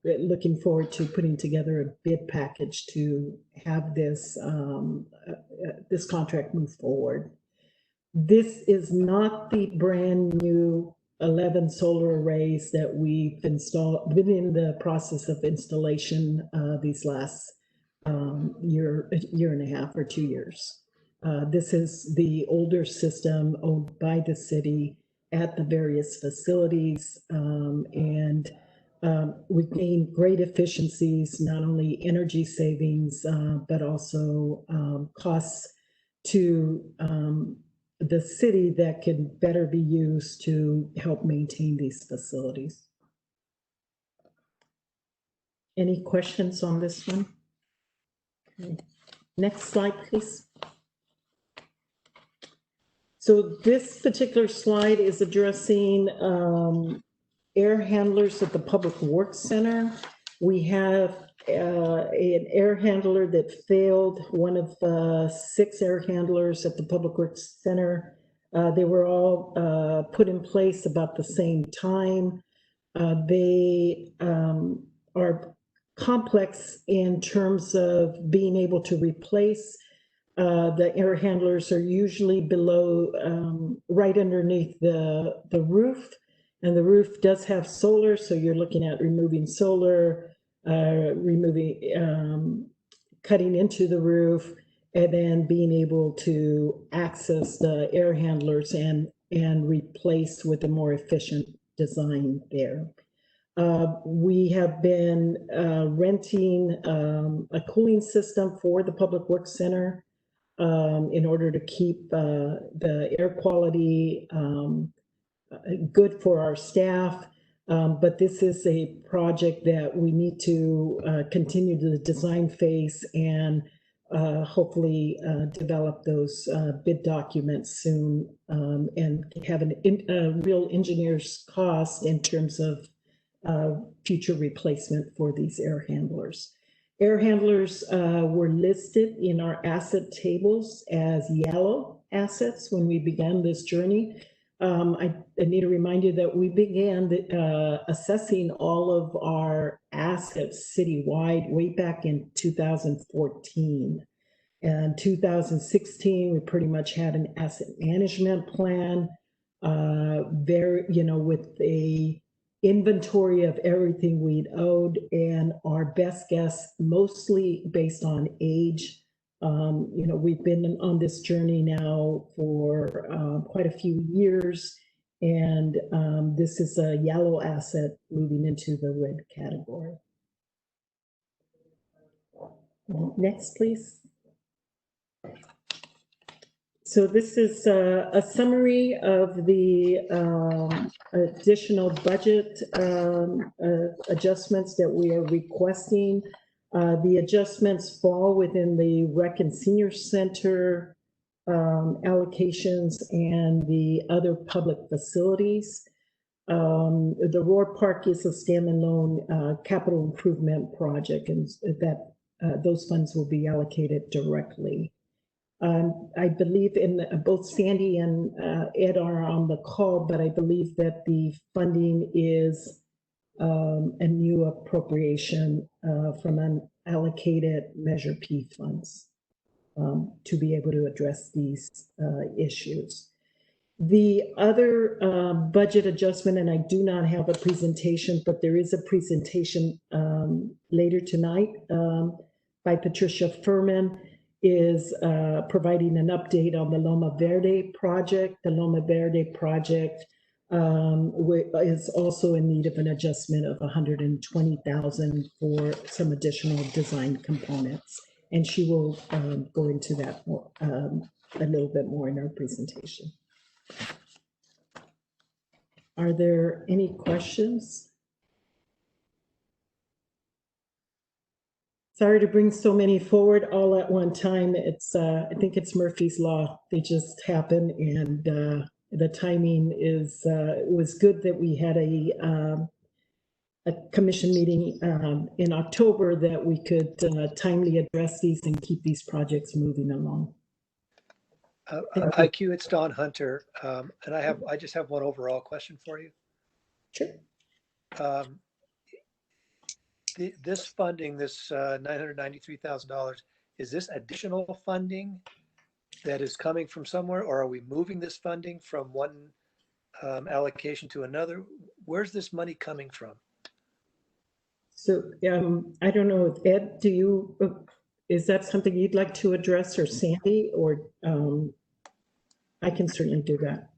looking forward to putting together a bid package to have this, this contract move forward. This is not the brand new 11 solar arrays that we've been in the process of installation these last year and a half or 2 years. This is the older system owned by the city at the various facilities, and we've gained great efficiencies, not only energy savings, but also costs to the city that can better be used to help maintain these facilities. Any questions on this one? Okay. Next slide, please. So this particular slide is addressing air handlers at the Public Works Center. We have an air handler that failed, one of 6 air handlers at the Public Works Center. They were all put in place about the same time. They are complex in terms of being able to replace. The air handlers are usually below, right underneath the roof, and the roof does have solar, so you're looking at removing solar, cutting into the roof, and then being able to access the air handlers and replace with a more efficient design there. We have been renting a cooling system for the Public Works Center in order to keep the air quality good for our staff. But this is a project that we need to continue the design phase and hopefully develop those bid documents soon and have a real engineer's cost in terms of future replacement for these air handlers. Air handlers were listed in our asset tables as yellow assets when we began this journey. I need to remind you that we began assessing all of our assets citywide way back in 2014. And 2016, we pretty much had an asset management plan, with a inventory of everything we'd owed, and our best guess, mostly based on age. We've been on this journey now for quite a few years, and this is a yellow asset moving into the red category. Next, please. So this is a summary of the additional budget adjustments that we are requesting. The adjustments fall within the Rec and Senior Center allocations and the other public facilities. The Roar Park is a standalone capital improvement project, and that those funds will be allocated directly. I believe both Sandy and Ed are on the call, but I believe that the funding is a new appropriation from unallocated Measure P funds to be able to address these issues. The other budget adjustment, and I do not have a presentation, but there is a presentation later tonight by Patricia Furman, is providing an update on the Loma Verde project. The Loma Verde project is also in need of an adjustment of $120,000 for some additional design components. And she will go into that more, a little bit more in her presentation. Are there any questions? Sorry to bring so many forward all at one time. It's I think it's Murphy's Law. They just happen, and the timing is it was good that we had a commission meeting in October that we could timely address these and keep these projects moving along. IQ, it's Don Hunter, and I just have one overall question for you. Sure. This funding, this $993,000, is this additional funding that is coming from somewhere, or are we moving this funding from one allocation to another? Where's this money coming from? So I don't know, Ed, do you, is that something you'd like to address, or Sandy, or I can certainly do that.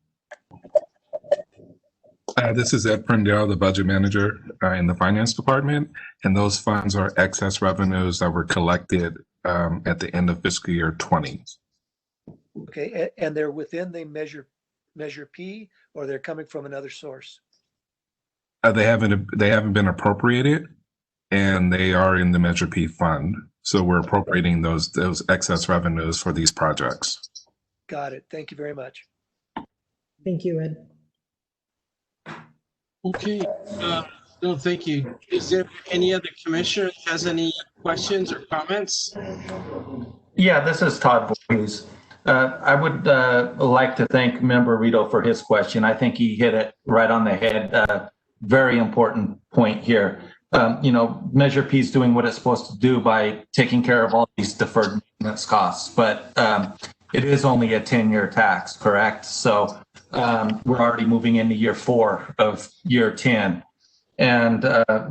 This is Ed Prindale, the budget manager in the finance department, and those funds are excess revenues that were collected at the end of fiscal year 20. Okay, and they're within the measure P, or they're coming from another source? They haven't been appropriated, and they are in the Measure P fund. So we're appropriating those excess revenues for these projects. Got it. Thank you very much. Thank you, Ed. Okay, no, thank you. Is there any other commissioner that has any questions or comments? Yeah, this is Todd Voorhees. I would like to thank Member Rito for his question. I think he hit it right on the head. Very important point here. Measure P is doing what it's supposed to do by taking care of all these deferred maintenance costs, but it is only a 10-year tax, correct? So we're already moving into year 4 of year 10. And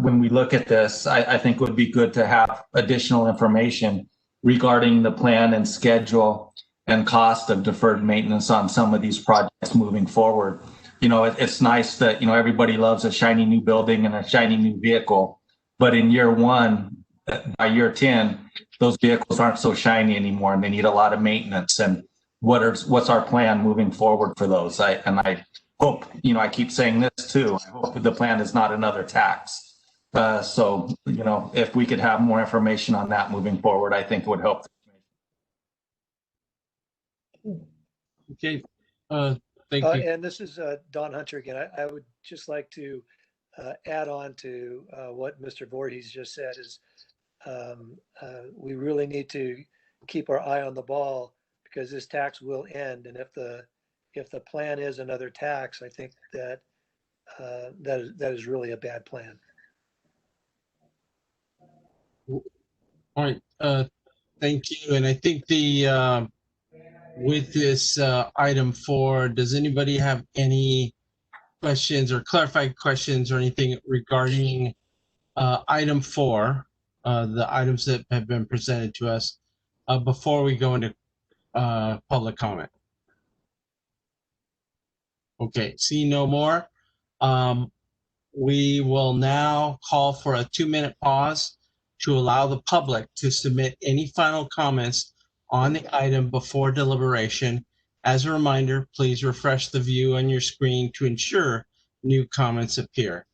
when we look at this, I think it would be good to have additional information regarding the plan and schedule and cost of deferred maintenance on some of these projects moving forward. It's nice that, everybody loves a shiny new building and a shiny new vehicle, but in year 1, by year 10, those vehicles aren't so shiny anymore and they need a lot of maintenance. And what's our plan moving forward for those? I hope, I keep saying this too, I hope the plan is not another tax. So, if we could have more information on that moving forward, I think it would help. Okay, thank you. And this is Don Hunter again. I would just like to add on to what Mr. Voorhees just said is we really need to keep our eye on the ball because this tax will end. And if the plan is another tax, I think that that is really a bad plan. All right, thank you. And I think with this item 4, does anybody have any questions or clarified questions or anything regarding item 4, the items that have been presented to us before we go into public comment? Okay, see no more. We will now call for a 2-minute pause to allow the public to submit any final comments on the item before deliberation. As a reminder, please refresh the view on your screen to ensure new comments appear.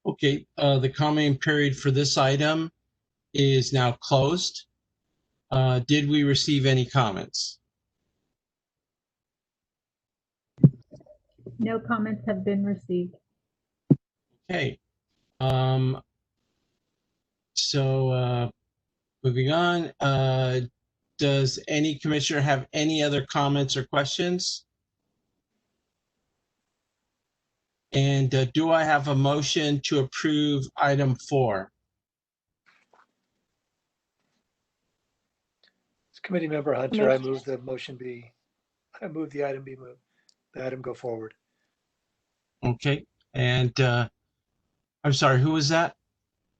Okay, the comment period for this item is now closed. Did we receive any comments? No comments have been received. Okay. So moving on, does any commissioner have any other comments or questions? And do I have a motion to approve item 4? Committee Member Hunter, I move the item be moved, the item go forward. Okay, and I'm sorry, who was that?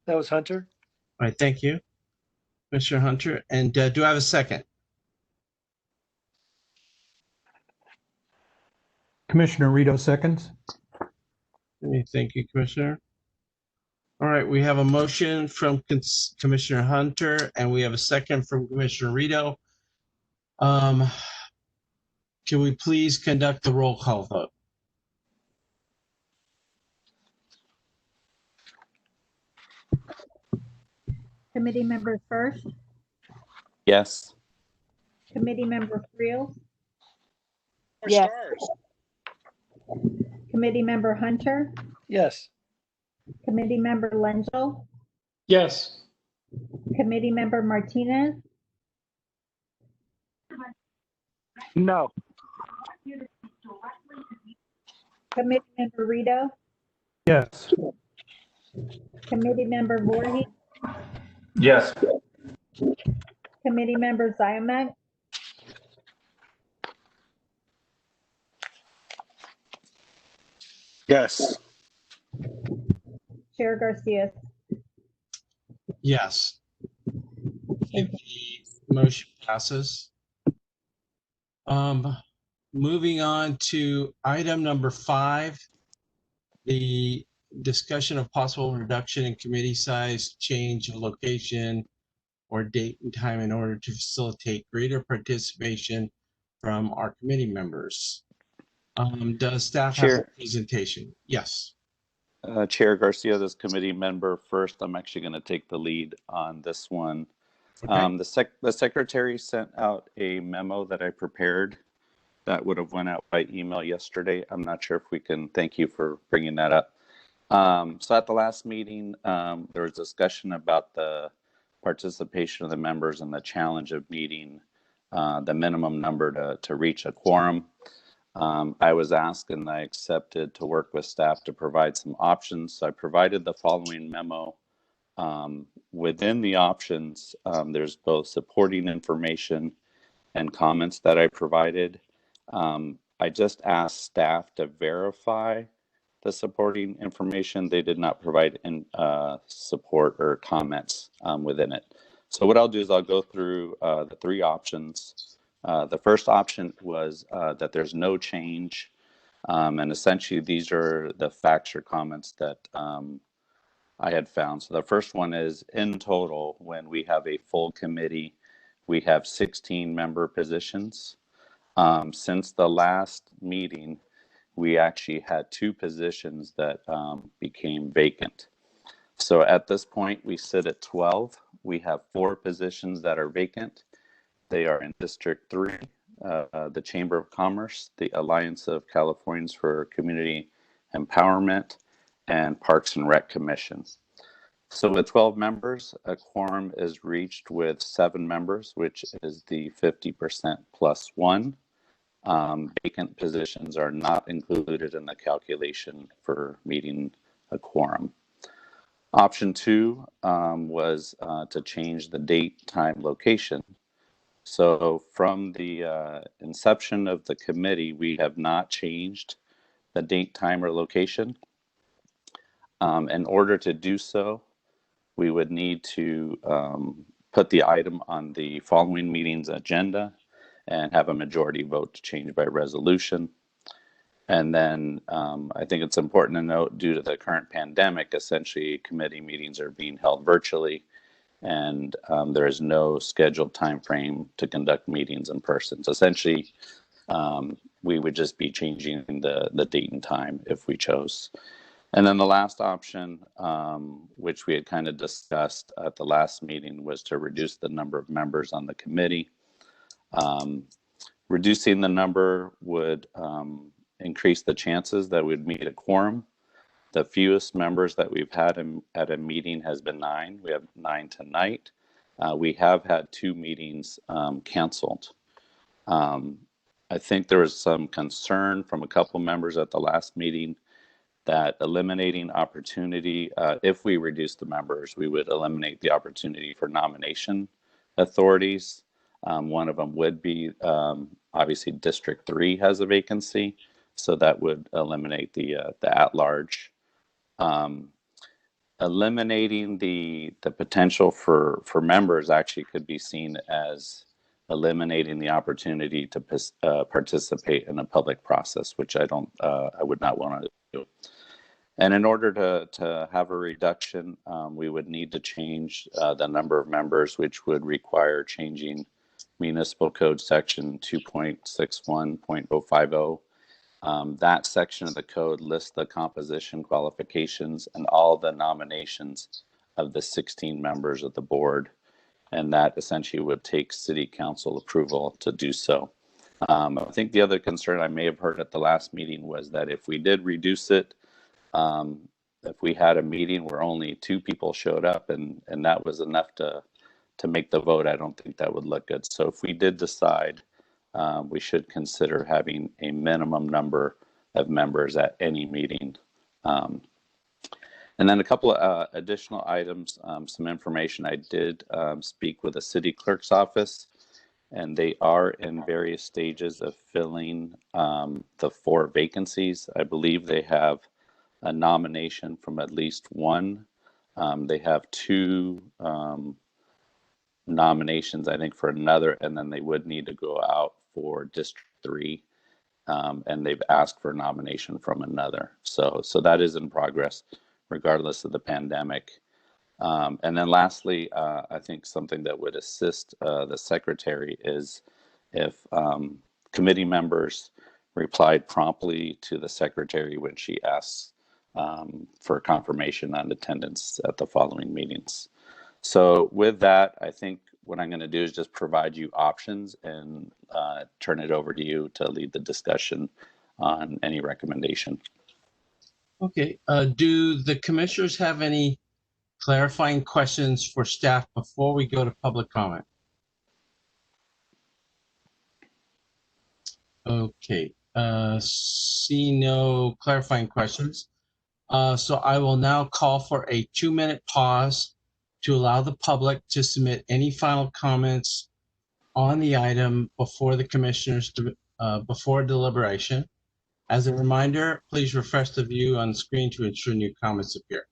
That was Hunter. All right, thank you, Mr. Hunter. And do I have a second? Commissioner Rito seconds. Thank you, Commissioner. All right, we have a motion from Commissioner Hunter, and we have a second from Commissioner Rito. Can we please conduct the roll call vote? Committee member First, Yes. committee member Creel, Yes. committee member Hunter, Yes. committee member Lengyel, Yes. committee member Martinez, No. committee member Rito, Yes. committee member Voorhees, Yes. committee member Ziamek, Yes. Chair Garcia. Yes. The motion passes. Moving on to item number 5, the discussion of possible reduction in committee size, change of location, or date and time in order to facilitate greater participation from our committee members. Does staff have a Chair. presentation? Yes. Chair Garcia, this committee member First, I'm actually going to take the lead on this one. Okay. The secretary sent out a memo that I prepared that would have went out by email yesterday. I'm not sure if we can, thank you for bringing that up. So at the last meeting, there was discussion about the participation of the members and the challenge of meeting the minimum number to reach a quorum. I was asked and I accepted to work with staff to provide some options. So I provided the following memo. Within the options, there's both supporting information and comments that I provided. I just asked staff to verify the supporting information. They did not provide support or comments within it. So what I'll do is I'll go through the 3 options. The first option was that there's no change. And essentially, these are the facts or comments that I had found. So the first one is, in total, when we have a full committee, we have 16 member positions. Since the last meeting, we actually had 2 positions that became vacant. So at this point, we sit at 12. We have 4 positions that are vacant. They are in District 3, the Chamber of Commerce, the Alliance of Californians for Community Empowerment, and Parks and Rec Commission. So with 12 members, a quorum is reached with 7 members, which is the 50% plus 1. Vacant positions are not included in the calculation for meeting a quorum. Option 2 was to change the date, time, location. So from the inception of the committee, we have not changed the date, time, or location. In order to do so, we would need to put the item on the following meeting's agenda and have a majority vote to change by resolution. And then I think it's important to note, due to the current pandemic, essentially committee meetings are being held virtually, and there is no scheduled time frame to conduct meetings in person. So essentially, we would just be changing the date and time if we chose. And then the last option, which we had kind of discussed at the last meeting, was to reduce the number of members on the committee. Reducing the number would increase the chances that we'd meet a quorum. The fewest members that we've had at a meeting has been 9. We have 9 tonight. We have had 2 meetings canceled. I think there was some concern from a couple members at the last meeting that eliminating opportunity, if we reduce the members, we would eliminate the opportunity for nomination authorities. One of them would be, obviously, District 3 has a vacancy, so that would eliminate the at-large. eliminating the potential for members actually could be seen as eliminating the opportunity to participate in a public process, which I would not want to do. And in order to have a reduction, we would need to change the number of members, which would require changing Municipal Code Section 2.61.050. That section of the code lists the composition, qualifications, and all the nominations of the 16 members of the board. And that essentially would take city council approval to do so. I think the other concern I may have heard at the last meeting was that if we did reduce it, if we had a meeting where only 2 people showed up and that was enough to make the vote, I don't think that would look good. So if we did decide, we should consider having a minimum number of members at any meeting. And then a couple of additional items, some information. I did speak with the city clerk's office, and they are in various stages of filling the 4 vacancies. I believe they have a nomination from at least 1. They have 2 nominations, I think, for another, and then they would need to go out for District 3, and they've asked for a nomination from another. So that is in progress, regardless of the pandemic. And then lastly, I think something that would assist the secretary is if committee members replied promptly to the secretary when she asks for confirmation on attendance at the following meetings. So with that, I think what I'm going to do is just provide you options and turn it over to you to lead the discussion on any recommendation. Okay. Do the commissioners have any clarifying questions for staff before we go to public comment? Okay. See no clarifying questions. So I will now call for a 2-minute pause to allow the public to submit any final comments on the item before the commissioners before deliberation. As a reminder, please refresh the view on the screen to ensure new comments appear.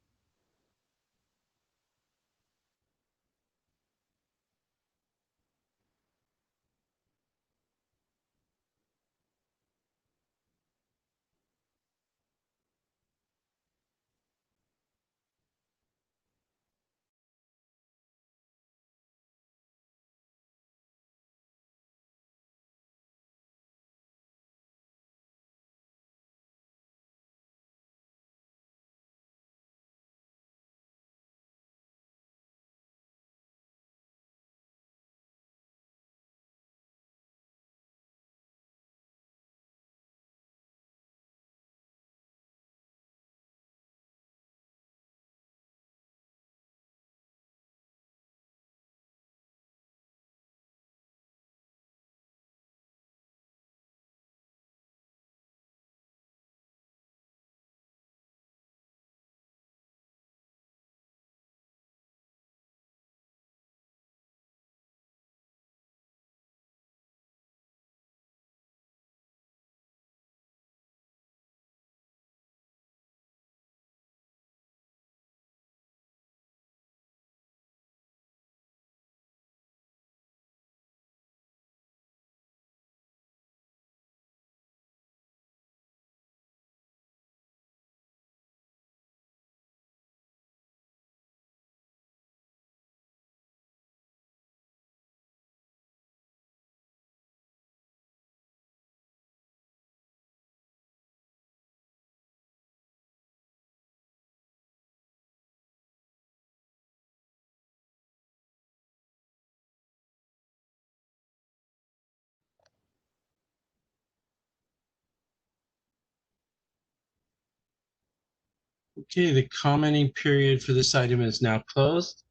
Okay, the commenting period for this item is now closed.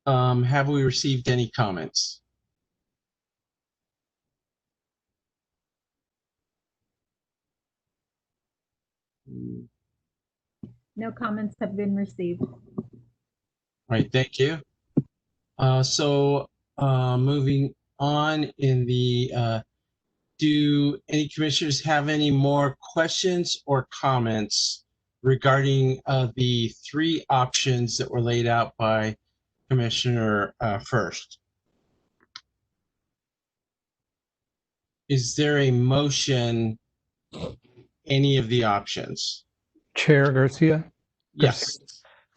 Have we received any comments? No comments have been received. All right, thank you. Moving on in the, do any commissioners have any more questions or comments regarding the three options that were laid out by Commissioner First. Is there a motion, any of the options? Chair Garcia? Yes.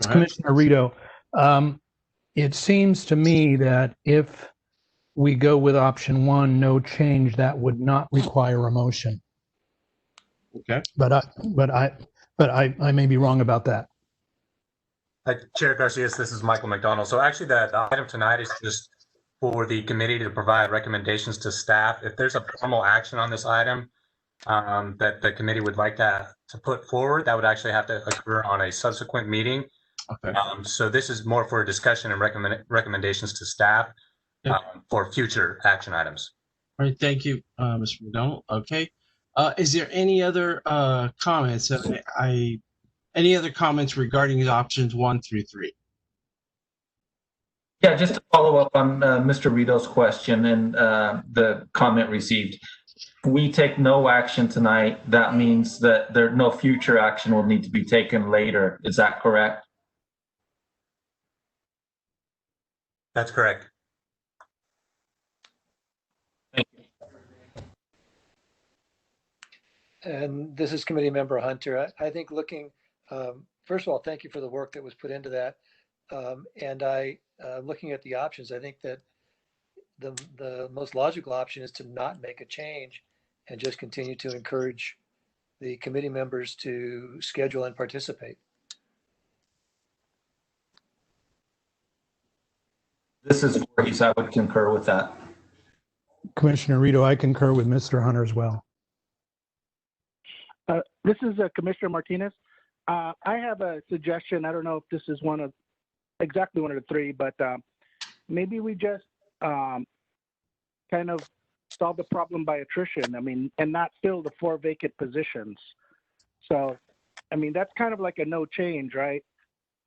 Go ahead. Commissioner Rito, it seems to me that if we go with option one, no change, that would not require a motion. Okay. But I may be wrong about that. Chair Garcia, this is Michael McDonald. So actually the item tonight is just for the committee to provide recommendations to staff. If there's a formal action on this item that the committee would like to put forward, that would actually have to occur on a subsequent meeting. Okay. So this is more for discussion and recommendations to staff for future action items. All right. Thank you, Mr. McDonald. Okay. Is there any other comments? Any other comments regarding options 1 through 3? Yeah, just to follow up on Mr. Rito's question and the comment received. If we take no action tonight, that means that no future action will need to be taken later. Is that correct? That's correct. Thank you. And this is Committee Member Hunter. I think looking, first of all, thank you for the work that was put into that. And looking at the options, I think that the most logical option is to not make a change and just continue to encourage the committee members to schedule and participate. This is Voorhees. I would concur with that. Commissioner Rito, I concur with Mr. Hunter as well. This is Commissioner Martinez. I have a suggestion. I don't know if this is exactly one of the three, but maybe we just kind of solve the problem by attrition. I mean, and not fill the 4 vacant positions. So, I mean, that's kind of like a no change, right?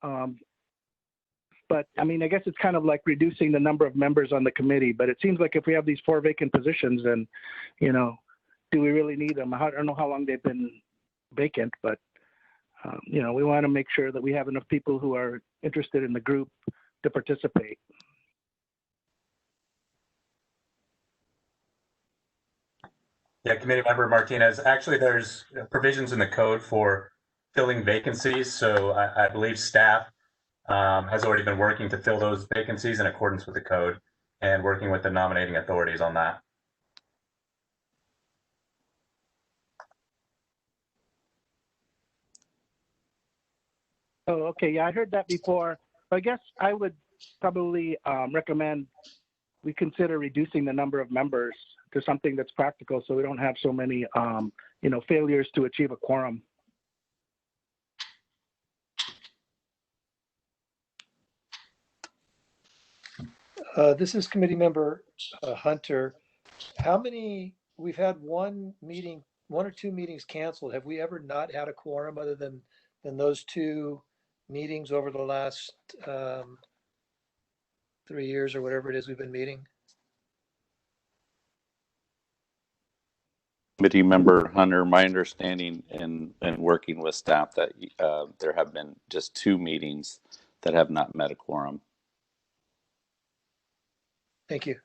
But I mean, I guess it's kind of like reducing the number of members on the committee. But it seems like if we have these 4 vacant positions, then, you know, do we really need them? I don't know how long they've been vacant, but you know, we want to make sure that we have enough people who are interested in the group to participate. Yeah, Committee Member Martinez, actually there's provisions in the code for filling vacancies. So I believe staff has already been working to fill those vacancies in accordance with the code and working with the nominating authorities on that. Oh, okay. Yeah, I heard that before. I guess I would probably recommend we consider reducing the number of members to something that's practical, so we don't have so many, you know, failures to achieve a quorum. This is Committee Member Hunter. We've had one or two meetings canceled. Have we ever not had a quorum other than those 2 meetings over the last 3 years or whatever it is we've been meeting? Committee Member Hunter, my understanding in working with staff that there have been just 2 meetings that have not met a quorum. Thank you.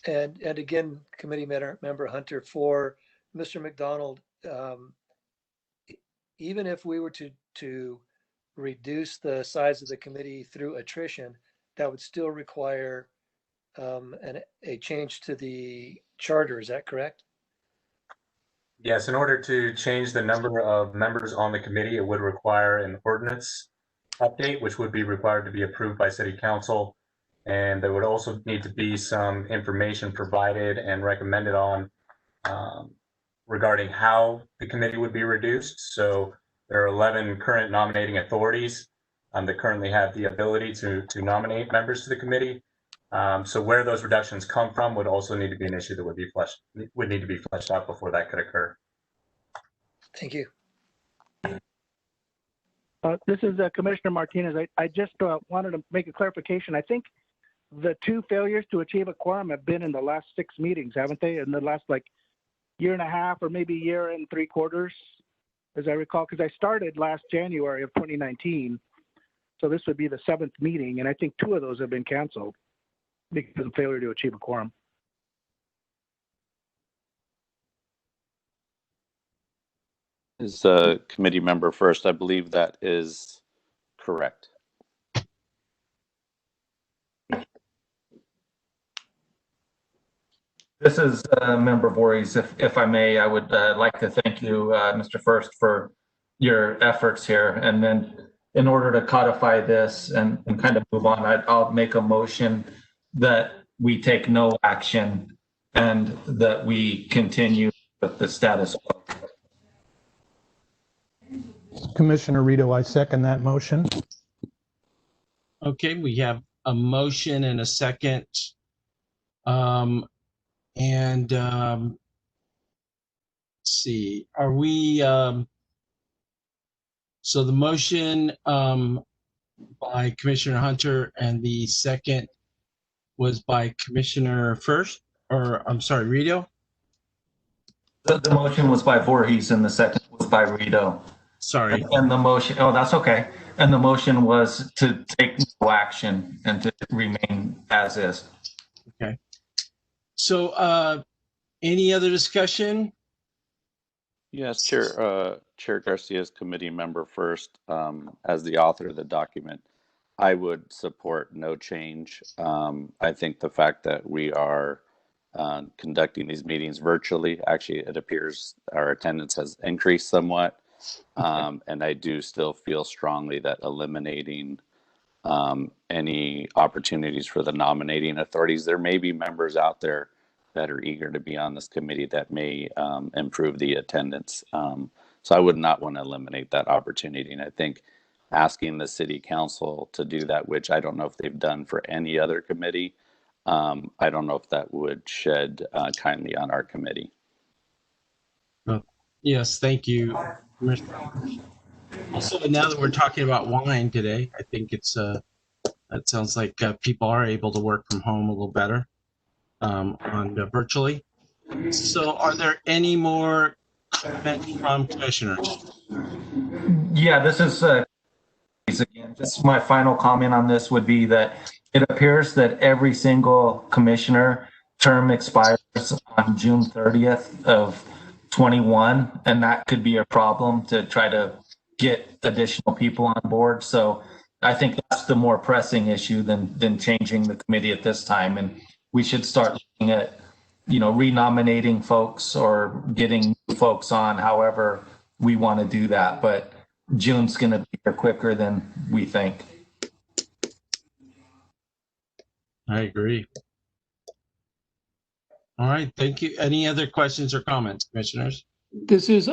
And again, Committee Member Hunter, for Mr. McDonald, even if we were to reduce the size of the committee through attrition, that would still require a change to the charter. Is that correct? Yes, in order to change the number of members on the committee, it would require an ordinance update, which would be required to be approved by City Council. And there would also need to be some information provided and recommended on regarding how the committee would be reduced. So there are 11 current nominating authorities that currently have the ability to nominate members to the committee. So where those reductions come from would also need to be an issue that would need to be fleshed out before that could occur. Thank you. This is Commissioner Martinez. I just wanted to make a clarification. I think the 2 failures to achieve a quorum have been in the last 6 meetings, haven't they? In the last year and a half or maybe year and 3/4, as I recall, because I started last January of 2019. So this would be the 7th meeting, and I think 2 of those have been canceled because of failure to achieve a quorum. Is committee member first? I believe that is correct. This is Member Voorhees. If I may, I would like to thank you, Mr. First, for your efforts here. And then in order to codify this and kind of move on, I'll make a motion that we take no action and that we continue with the status quo. Commissioner Rito, I second that motion. Okay, we have a motion and a second. Let's see, are we, so the motion by Commissioner Hunter and the second was by Commissioner First, or I'm sorry, Rito? The motion was by Voorhees and the second was by Rito. Sorry. And the motion, oh, that's okay. And the motion was to take no action and to remain as is. Okay. So, any other discussion? Yes, Chair Garcia's committee member first. As the author of the document, I would support no change. I think the fact that we are conducting these meetings virtually, actually, it appears our attendance has increased somewhat. And I do still feel strongly that eliminating any opportunities for the nominating authorities, there may be members out there that are eager to be on this committee that may improve the attendance. So I would not want to eliminate that opportunity. And I think asking the city council to do that, which I don't know if they've done for any other committee, I don't know if that would shed kindly on our committee. Yes, thank you, Commissioner. Also, now that we're talking about wine today, I think it's that sounds like people are able to work from home a little better on virtually. So, are there any more comments from commissioners? Yeah, this is again, just my final comment on this would be that it appears that every single commissioner term expires on June 30th of 21, and that could be a problem to try to get additional people on board. So I think that's the more pressing issue than changing the committee at this time. And we should start looking at, renominating folks or getting folks on, however we want to do that. But June's going to be here quicker than we think. I agree. All right, thank you. Any other questions or comments, commissioners? This is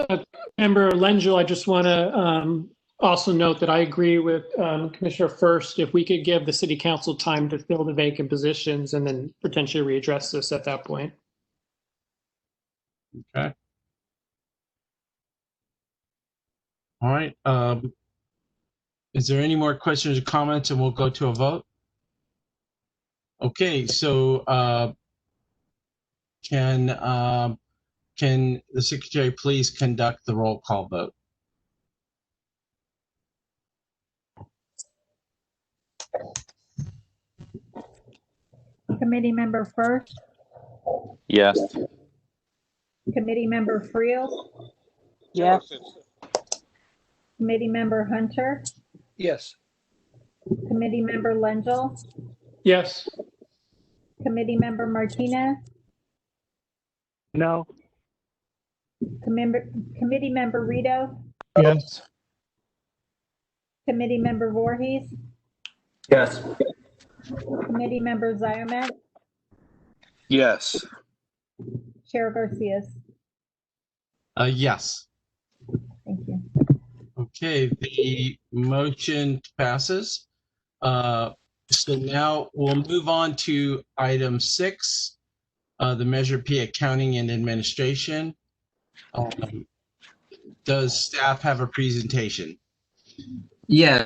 Member Lengel. I just want to also note that I agree with Commissioner First. If we could give the city council time to fill the vacant positions and then potentially readdress this at that point. Okay. All right. Is there any more questions or comments, and we'll go to a vote? Okay, so can the secretary please conduct the roll call vote? Committee member First, Yes. committee member Friel, Yes. committee member Hunter, Yes. committee member Lengel, Yes. committee member Martinez, No. committee member Rito, Yes. committee member Voorhees, Yes. committee member Ziomet, Yes. Chair Garcia. Yes. Thank you. Okay, the motion passes. So now we'll move on to item 6, the Measure P accounting and administration. Does staff have a presentation? Yeah.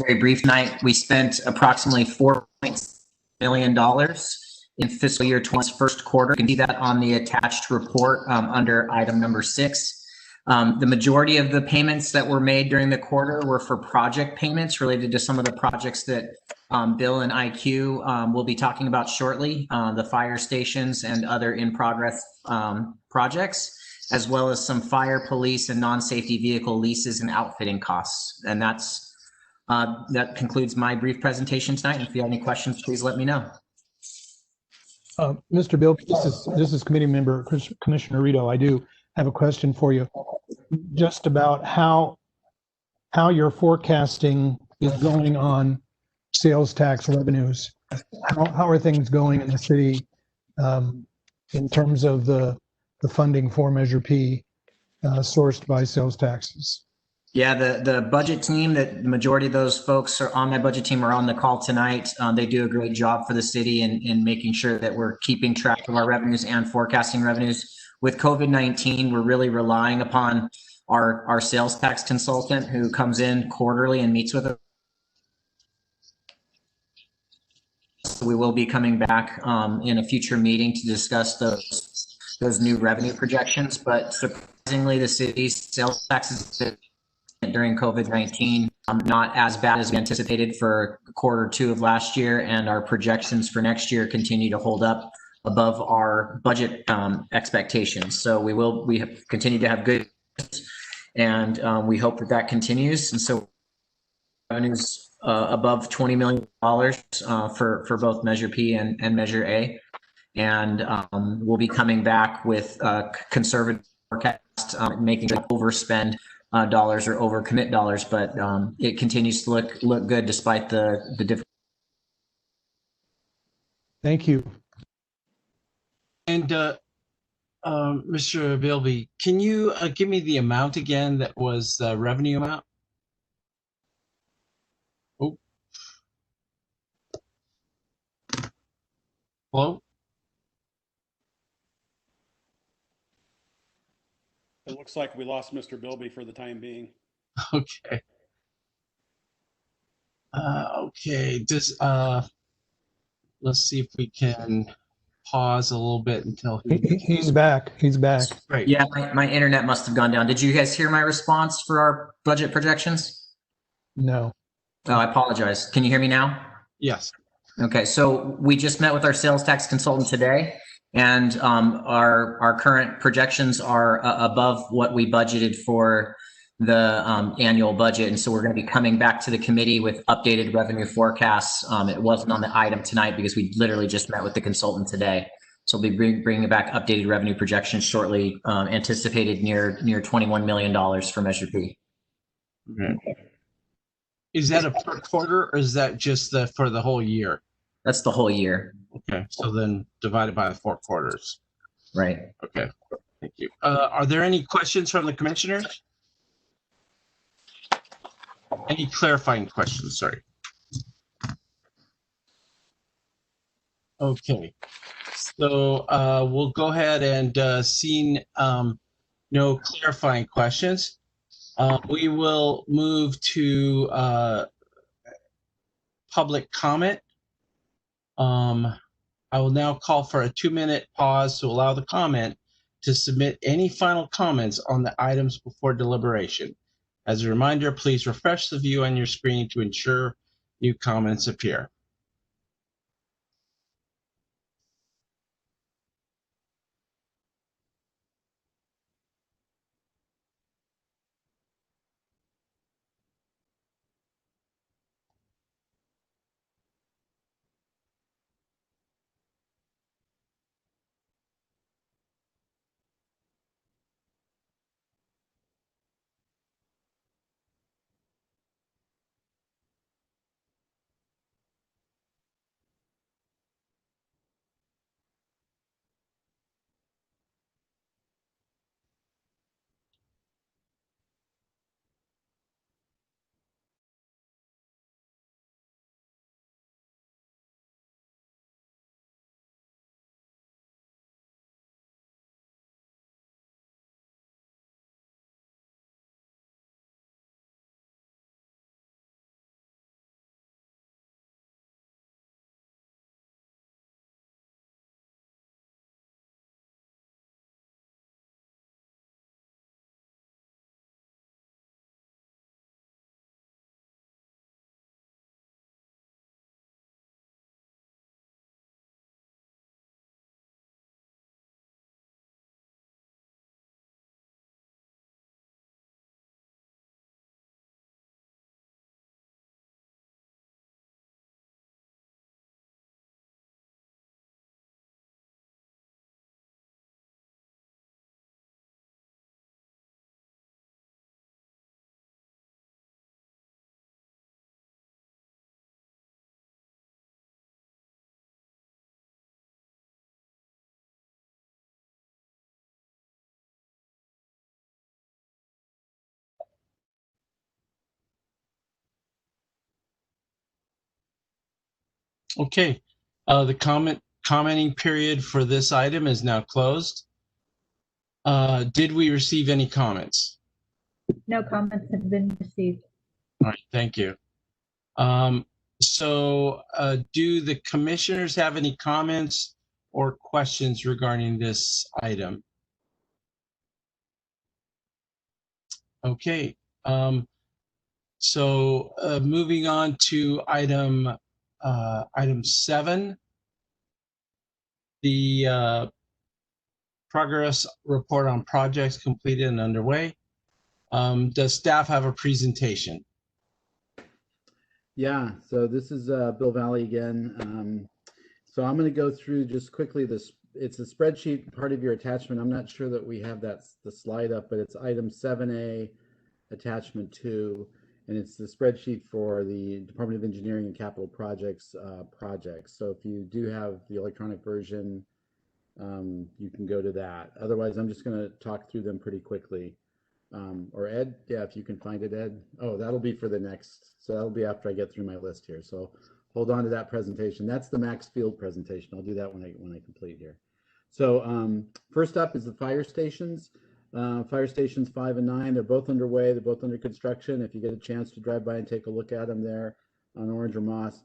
Very brief night. We spent approximately 4.6 million in fiscal year 20's first quarter. You can see that on the attached report under item number 6. The majority of the payments that were made during the quarter were for project payments related to some of the projects that Bill and IQ will be talking about shortly, the fire stations and other in-progress projects, as well as some fire, police, and non-safety vehicle leases and outfitting costs. And that concludes my brief presentation tonight. And if you have any questions, please let me know. Mr. Bill, this is Committee Member Commissioner Rito. I do have a question for you, just about how your forecasting is going on sales tax revenues. How are things going in the city in terms of the funding for Measure P sourced by sales taxes? Yeah, the budget team, that the majority of those folks are on my budget team are on the call tonight. They do a great job for the city in making sure that we're keeping track of our revenues and forecasting revenues. With COVID-19, we're really relying upon our sales tax consultant who comes in quarterly and meets with us. So we will be coming back in a future meeting to discuss those new revenue projections. But surprisingly, the city's sales taxes during COVID-19, not as bad as we anticipated for quarter 2 of last year, and our projections for next year continue to hold up above our budget expectations. So we have continued to have good, and we hope that continues. And so revenues above $20 million for both Measure P and Measure A. And we'll be coming back with conservative forecasts, making sure we overspend dollars or overcommit dollars, but it continues to look good despite the different. Thank you. And Mr. Bilby, can you give me the amount again that was the revenue amount? Oh. Hello? It looks like we lost Mr. Bilby for the time being. Okay. Okay. Let's see if we can pause a little bit until he's back. He's back. Right. Yeah, my internet must have gone down. Did you guys hear my response for our budget projections? No. Oh, I apologize. Can you hear me now? Yes. Okay, so we just met with our sales tax consultant today, and our current projections are above what we budgeted for the annual budget. And so we're going to be coming back to the committee with updated revenue forecasts. It wasn't on the item tonight because we literally just met with the consultant today. So we'll be bringing back updated revenue projections shortly, anticipated near $21 million for Measure P. Okay. Is that a per quarter, or is that just for the whole year? That's the whole year. Okay, so then divided by the 4 quarters. Right. Okay, thank you. Are there any questions from the commissioners? Any clarifying questions? Sorry. Okay, so we'll go ahead and seeing no clarifying questions, we will move to public comment. I will now call for a 2-minute pause to allow the comment to submit any final comments on the items before deliberation. As a reminder, please refresh the view on your screen to ensure new comments appear. Okay, the commenting period for this item is now closed. Did we receive any comments? No comments have been received. All right, thank you. Do the commissioners have any comments or questions regarding this item? Okay, moving on to item 7, the progress report on projects completed and underway. Does staff have a presentation? Yeah, so this is Bill Valley again. So I'm going to go through just quickly this. It's a spreadsheet, part of your attachment. I'm not sure that we have the slide up, but it's item 7A, attachment 2, and it's the spreadsheet for the Department of Engineering and Capital Projects projects. So if you do have the electronic version, you can go to that. Otherwise, I'm just going to talk through them pretty quickly. Or Ed, yeah, if you can find it, Ed. Oh, that'll be for the next. So that'll be after I get through my list here. So hold on to that presentation. That's the Maxfield presentation. I'll do that when I complete here. So first up is the fire stations. Fire stations 5 and 9. They're both underway. They're both under construction. If you get a chance to drive by and take a look at them there on Orange or Moss,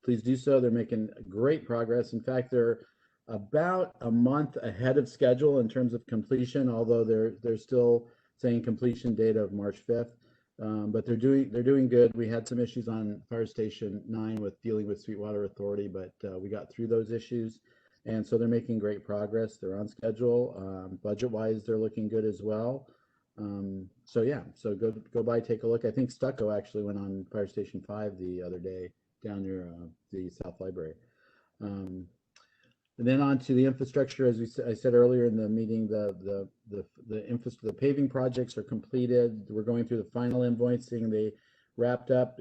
please do so. They're making great progress. In fact, they're about a month ahead of schedule in terms of completion, although they're still saying completion date of March 5th. But they're doing good. We had some issues on Fire Station 9 with dealing with Sweetwater Authority, but we got through those issues. And so they're making great progress. They're on schedule. Budget-wise, they're looking good as well. So yeah, so go by, take a look. I think Stucco actually went on Fire Station 5 the other day down near the South Library. And then on to the infrastructure, as I said earlier in the meeting, the paving projects are completed. We're going through the final invoicing. They wrapped up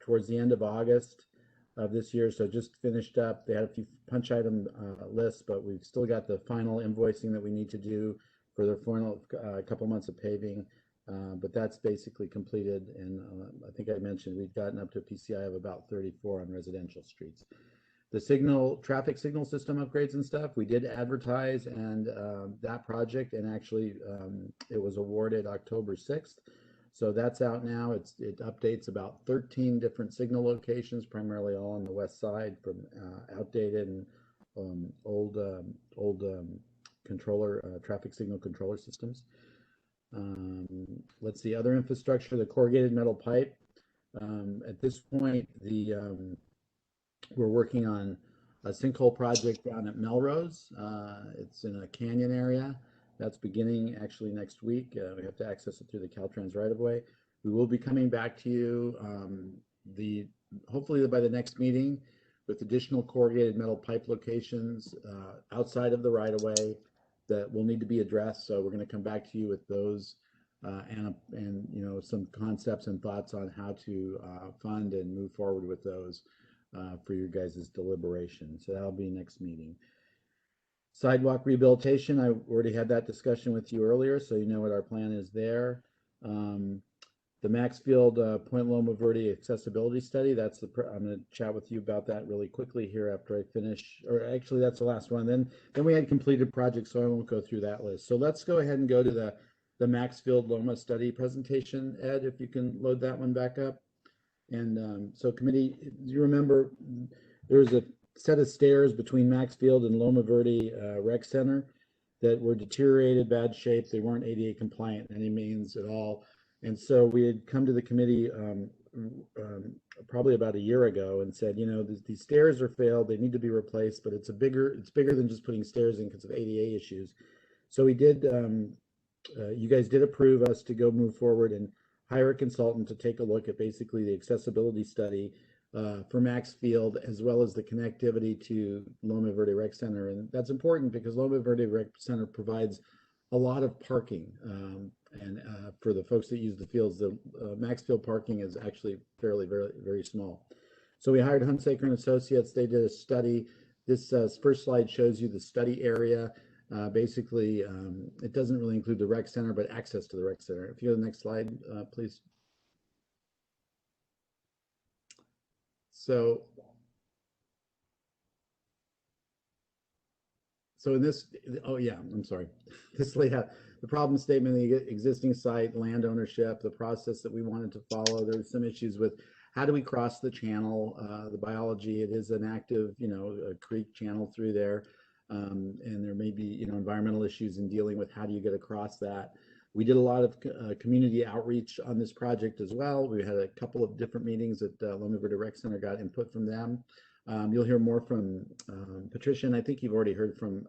towards the end of August of this year, so just finished up. They had a few punch item lists, but we've still got the final invoicing that we need to do for the final couple months of paving. But that's basically completed, and I think I mentioned we've gotten up to a PCI of about 34 on residential streets. The traffic signal system upgrades and stuff, we did advertise and that project, and actually it was awarded October 6th. So that's out now. It updates about 13 different signal locations, primarily all on the west side, from outdated and old traffic signal controller systems. Let's see, other infrastructure, the corrugated metal pipe. At this point, we're working on a sinkhole project down at Melrose. It's in a canyon area. That's beginning actually next week. We have to access it through the Caltrans right-of-way. We will be coming back to you hopefully by the next meeting with additional corrugated metal pipe locations outside of the right-of-way that will need to be addressed. So we're going to come back to you with those and some concepts and thoughts on how to fund and move forward with those for your guys' deliberation. So that'll be next meeting. Sidewalk rehabilitation, I already had that discussion with you earlier, so you know what our plan is there. The Maxfield Point Loma Verde accessibility study, I'm going to chat with you about that really quickly here after I finish, or actually that's the last one. Then we had completed projects, so I won't go through that list. So let's go ahead and go to the Maxfield Loma study presentation. Ed, if you can load that one back up. And so committee, you remember there was a set of stairs between Maxfield and Loma Verde Rec Center that were deteriorated, bad shape. They weren't ADA compliant in any means at all. And so we had come to the committee probably about a year ago and said, these stairs are failed. They need to be replaced, but it's bigger than just putting stairs in because of ADA issues. So we did, you guys did approve us to go move forward and hire a consultant to take a look at basically the accessibility study for Maxfield, as well as the connectivity to Loma Verde Rec Center. And that's important because Loma Verde Rec Center provides a lot of parking. And for the folks that use the fields, the Maxfield parking is actually fairly, very, very small. So we hired Hunsaker and Associates. They did a study. This first slide shows you the study area. Basically, it doesn't really include the rec center, but access to the rec center. If you go to the next slide, please. So So in this, oh yeah, I'm sorry. This layout, the problem statement, the existing site, land ownership, the process that we wanted to follow. There's some issues with how do we cross the channel, the biology. It is an active, a creek channel through there. And there may be, environmental issues in dealing with how do you get across that. We did a lot of community outreach on this project as well. We had a couple of different meetings at Loma Verde Rec Center, got input from them. You'll hear more from Patricia, and I think you've already heard from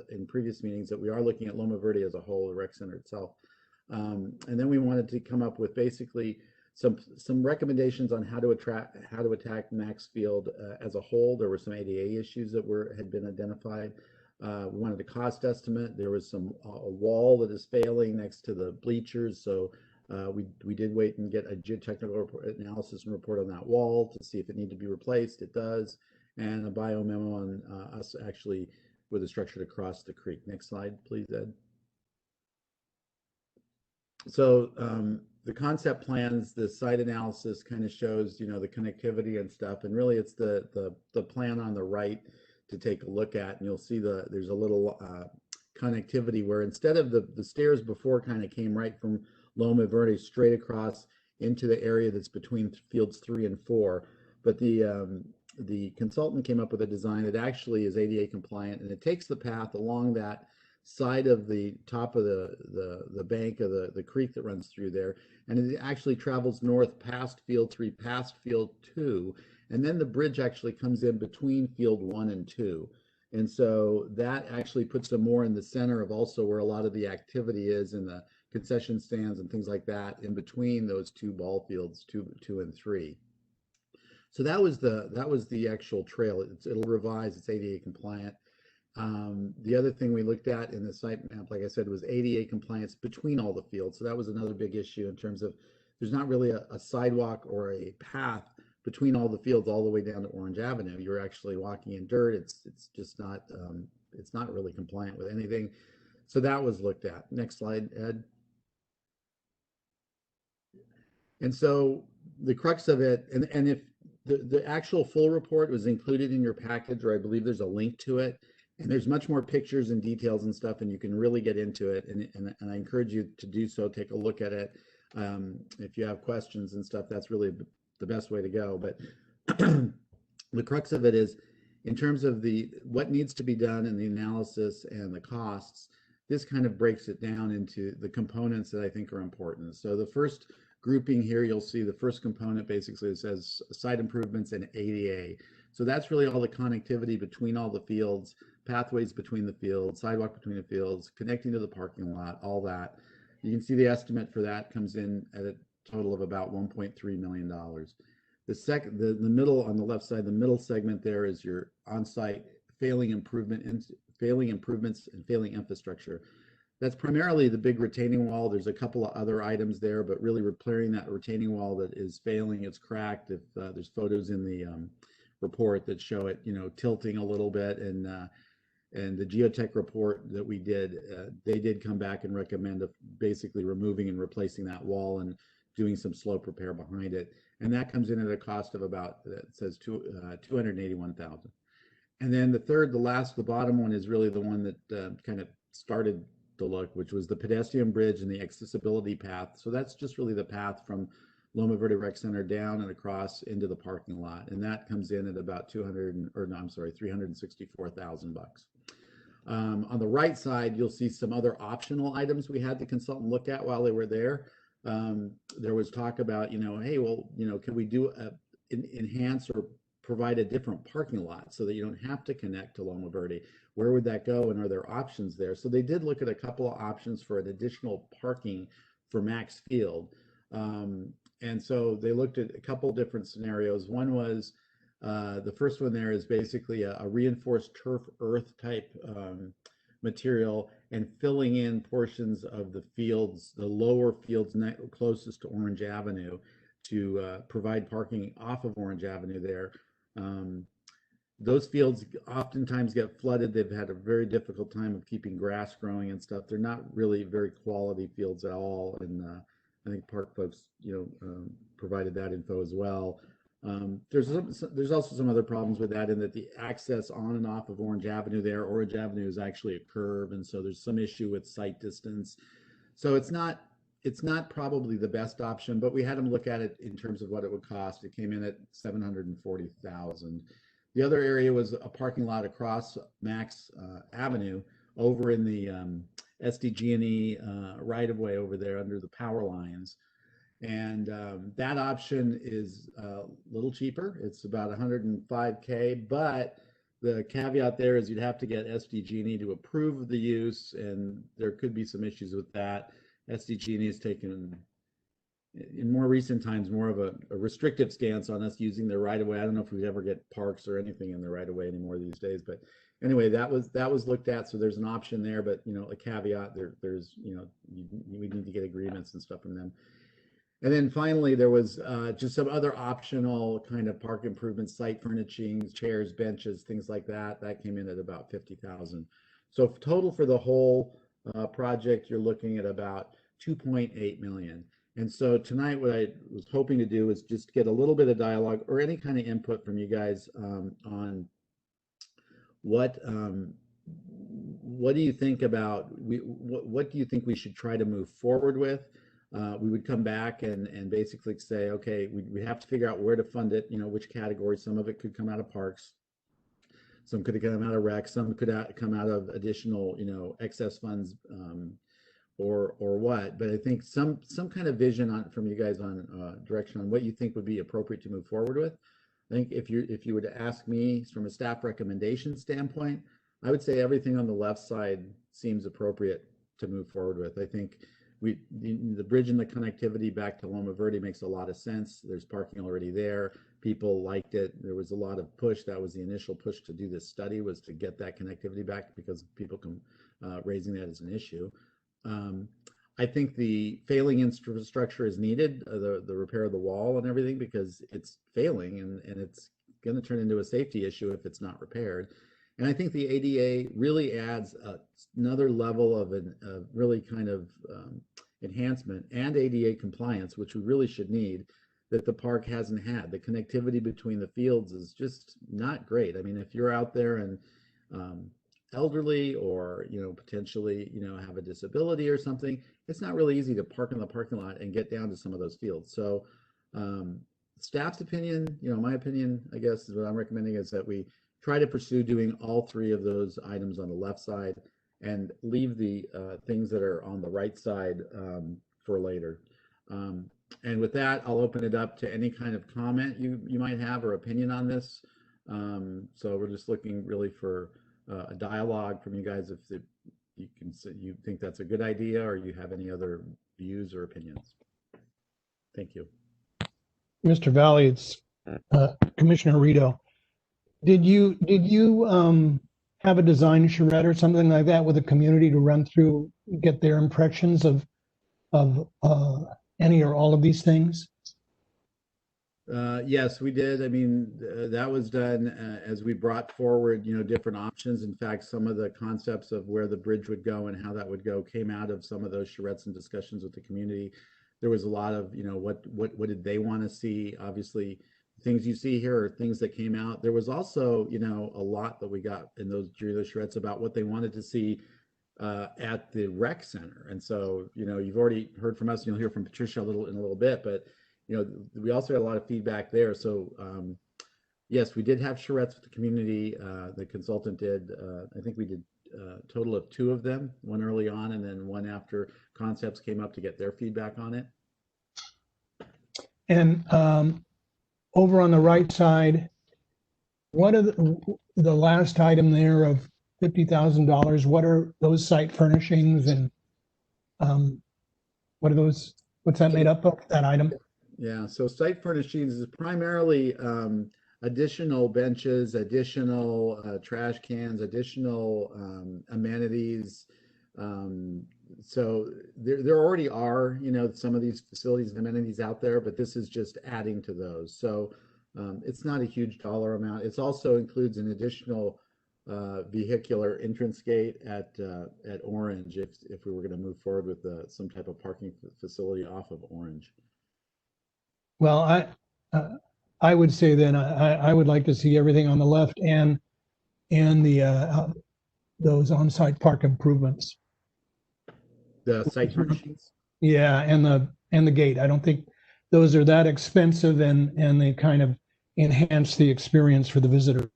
in previous meetings that we are looking at Loma Verde as a whole, the rec center itself. And then we wanted to come up with basically some recommendations on how to attack Maxfield as a whole. There were some ADA issues that had been identified. We wanted a cost estimate. There was a wall that is failing next to the bleachers, so we did wait and get a geotechnical analysis and report on that wall to see if it needed to be replaced. It does, and a bio memo on us actually with a structure to cross the creek. Next slide, please, Ed. So the concept plans, the site analysis kind of shows, the connectivity and stuff, and really it's the plan on the right to take a look at, and you'll see there's a little connectivity where instead of the stairs before kind of came right from Loma Verde straight across into the area that's between fields 3 and 4, but the consultant came up with a design that actually is ADA compliant, and it takes the path along that side of the top of the bank of the creek that runs through there, and it actually travels north past field 3, past field 2, and then the bridge actually comes in between field 1 and 2. And so that actually puts them more in the center of also where a lot of the activity is in the concession stands and things like that, in between those two ball fields, 2 and 3. So that was the actual trail. It'll revise. It's ADA compliant. The other thing we looked at in the site map, like I said, was ADA compliance between all the fields. So that was another big issue in terms of there's not really a sidewalk or a path between all the fields all the way down to Orange Avenue. You're actually walking in dirt. It's just not it's not really compliant with anything. So that was looked at. Next slide, Ed. And so the crux of it, and if the actual full report was included in your package, or I believe there's a link to it, and there's much more pictures and details and stuff, and you can really get into it. And I encourage you to do so. Take a look at it. If you have questions and stuff, that's really the best way to go. But the crux of it is, in terms of what needs to be done and the analysis and the costs, this kind of breaks it down into the components that I think are important. So the first grouping here, you'll see the first component basically says site improvements and ADA. So that's really all the connectivity between all the fields, pathways between the fields, sidewalk between the fields, connecting to the parking lot, all that. You can see the estimate for that comes in at a total of about $1.3 million. The middle on the left side, the middle segment there is your on-site failing improvements and failing infrastructure. That's primarily the big retaining wall. There's a couple of other items there, but really repairing that retaining wall that is failing, it's cracked. If there's photos in the report that show it, tilting a little bit, and the geotech report that we did, they did come back and recommend basically removing and replacing that wall and doing some slope repair behind it. And that comes in at a cost of about, it says $281,000. And then the bottom one is really the one that kind of started the look, which was the pedestrian bridge and the accessibility path. So that's just really the path from Loma Verde Rec Center down and across into the parking lot. And that comes in at about $364,000 bucks. On the right side, you'll see some other optional items we had the consultant look at while they were there. There was talk about, hey, well, can we do enhance or provide a different parking lot so that you don't have to connect to Loma Verde? Where would that go, and are there options there? So they did look at a couple of options for an additional parking for Max Field. And so they looked at a couple different scenarios. One was, the first one there is basically a reinforced turf earth type material, and filling in portions of the fields, the lower fields closest to Orange Avenue, to provide parking off of Orange Avenue there. Those fields oftentimes get flooded. They've had a very difficult time of keeping grass growing and stuff. They're not really very quality fields at all. And I think park folks, provided that info as well. There's also some other problems with that in that the access on and off of Orange Avenue there, Orange Avenue is actually a curve, and so there's some issue with sight distance. So it's not probably the best option, but we had them look at it in terms of what it would cost. It came in at $740,000. The other area was a parking lot across Max Avenue over in the SDG&E right of way over there under the power lines. And that option is a little cheaper. It's about $105K, but the caveat there is you'd have to get SDG&E to approve the use, and there could be some issues with that. SDG&E has taken, in more recent times, more of a restrictive stance on us using their right-of-way. I don't know if we ever get parks or anything in the right-of-way anymore these days, but anyway, that was looked at. So there's an option there, but a caveat there's we need to get agreements and stuff from them. And then finally, there was just some other optional kind of park improvements, site furnishings, chairs, benches, things like that. That came in at about $50,000. So total for the whole project, you're looking at about $2.8 million. And so tonight, what I was hoping to do is just get a little bit of dialogue or any kind of input from you guys on what do you think about, what do you think we should try to move forward with? We would come back and basically say, okay, we have to figure out where to fund it, which category. Some of it could come out of parks. Some could come out of rec. Some could come out of additional, excess funds or what. But I think some kind of vision from you guys on direction on what you think would be appropriate to move forward with. I think if you were to ask me from a staff recommendation standpoint, I would say everything on the left side seems appropriate to move forward with. I think the bridge and the connectivity back to Loma Verde makes a lot of sense. There's parking already there. People liked it. There was a lot of push. That was the initial push to do this study, was to get that connectivity back because people come raising that as an issue. I think the failing infrastructure is needed, the repair of the wall and everything, because it's failing and it's going to turn into a safety issue if it's not repaired. And I think the ADA really adds another level of really kind of enhancement and ADA compliance, which we really should need, that the park hasn't had. The connectivity between the fields is just not great. I mean, if you're out there and elderly or potentially have a disability or something, it's not really easy to park in the parking lot and get down to some of those fields. So staff's opinion, my opinion, I guess, is what I'm recommending is that we try to pursue doing all three of those items on the left side and leave the things that are on the right side for later. And with that, I'll open it up to any kind of comment you might have or opinion on this. So we're just looking really for a dialogue from you guys if you think that's a good idea or you have any other views or opinions. Thank you. Mr. Valley, it's Commissioner Rito. Did you have a design charrette or something like that with the community to run through, get their impressions of any or all of these things? Yes, we did. I mean, that was done as we brought forward, different options. In fact, some of the concepts of where the bridge would go and how that would go came out of some of those charrettes and discussions with the community. There was a lot of, what did they want to see? Obviously, things you see here are things that came out. There was also, a lot that we got in during those charrettes about what they wanted to see at the rec center. And so, you've already heard from us, and you'll hear from Patricia in a little bit, but we also had a lot of feedback there. So yes, we did have charrettes with the community. The consultant did, I think we did a total of 2 of them, one early on and then one after concepts came up to get their feedback on it. And over on the right side, what are the last item there of $50,000? What are those site furnishings and what are those? What's that made up of, that item? Yeah, so site furnishings is primarily additional benches, additional trash cans, additional amenities. So there already are, some of these facilities and amenities out there, but this is just adding to those. So it's not a huge dollar amount. It also includes an additional vehicular entrance gate at Orange if we were going to move forward with some type of parking facility off of Orange. Well, I would say then I would like to see everything on the left and the those on-site park improvements. The site furnishings? Yeah, and the gate. I don't think those are that expensive, and they kind of enhance the experience for the visitor.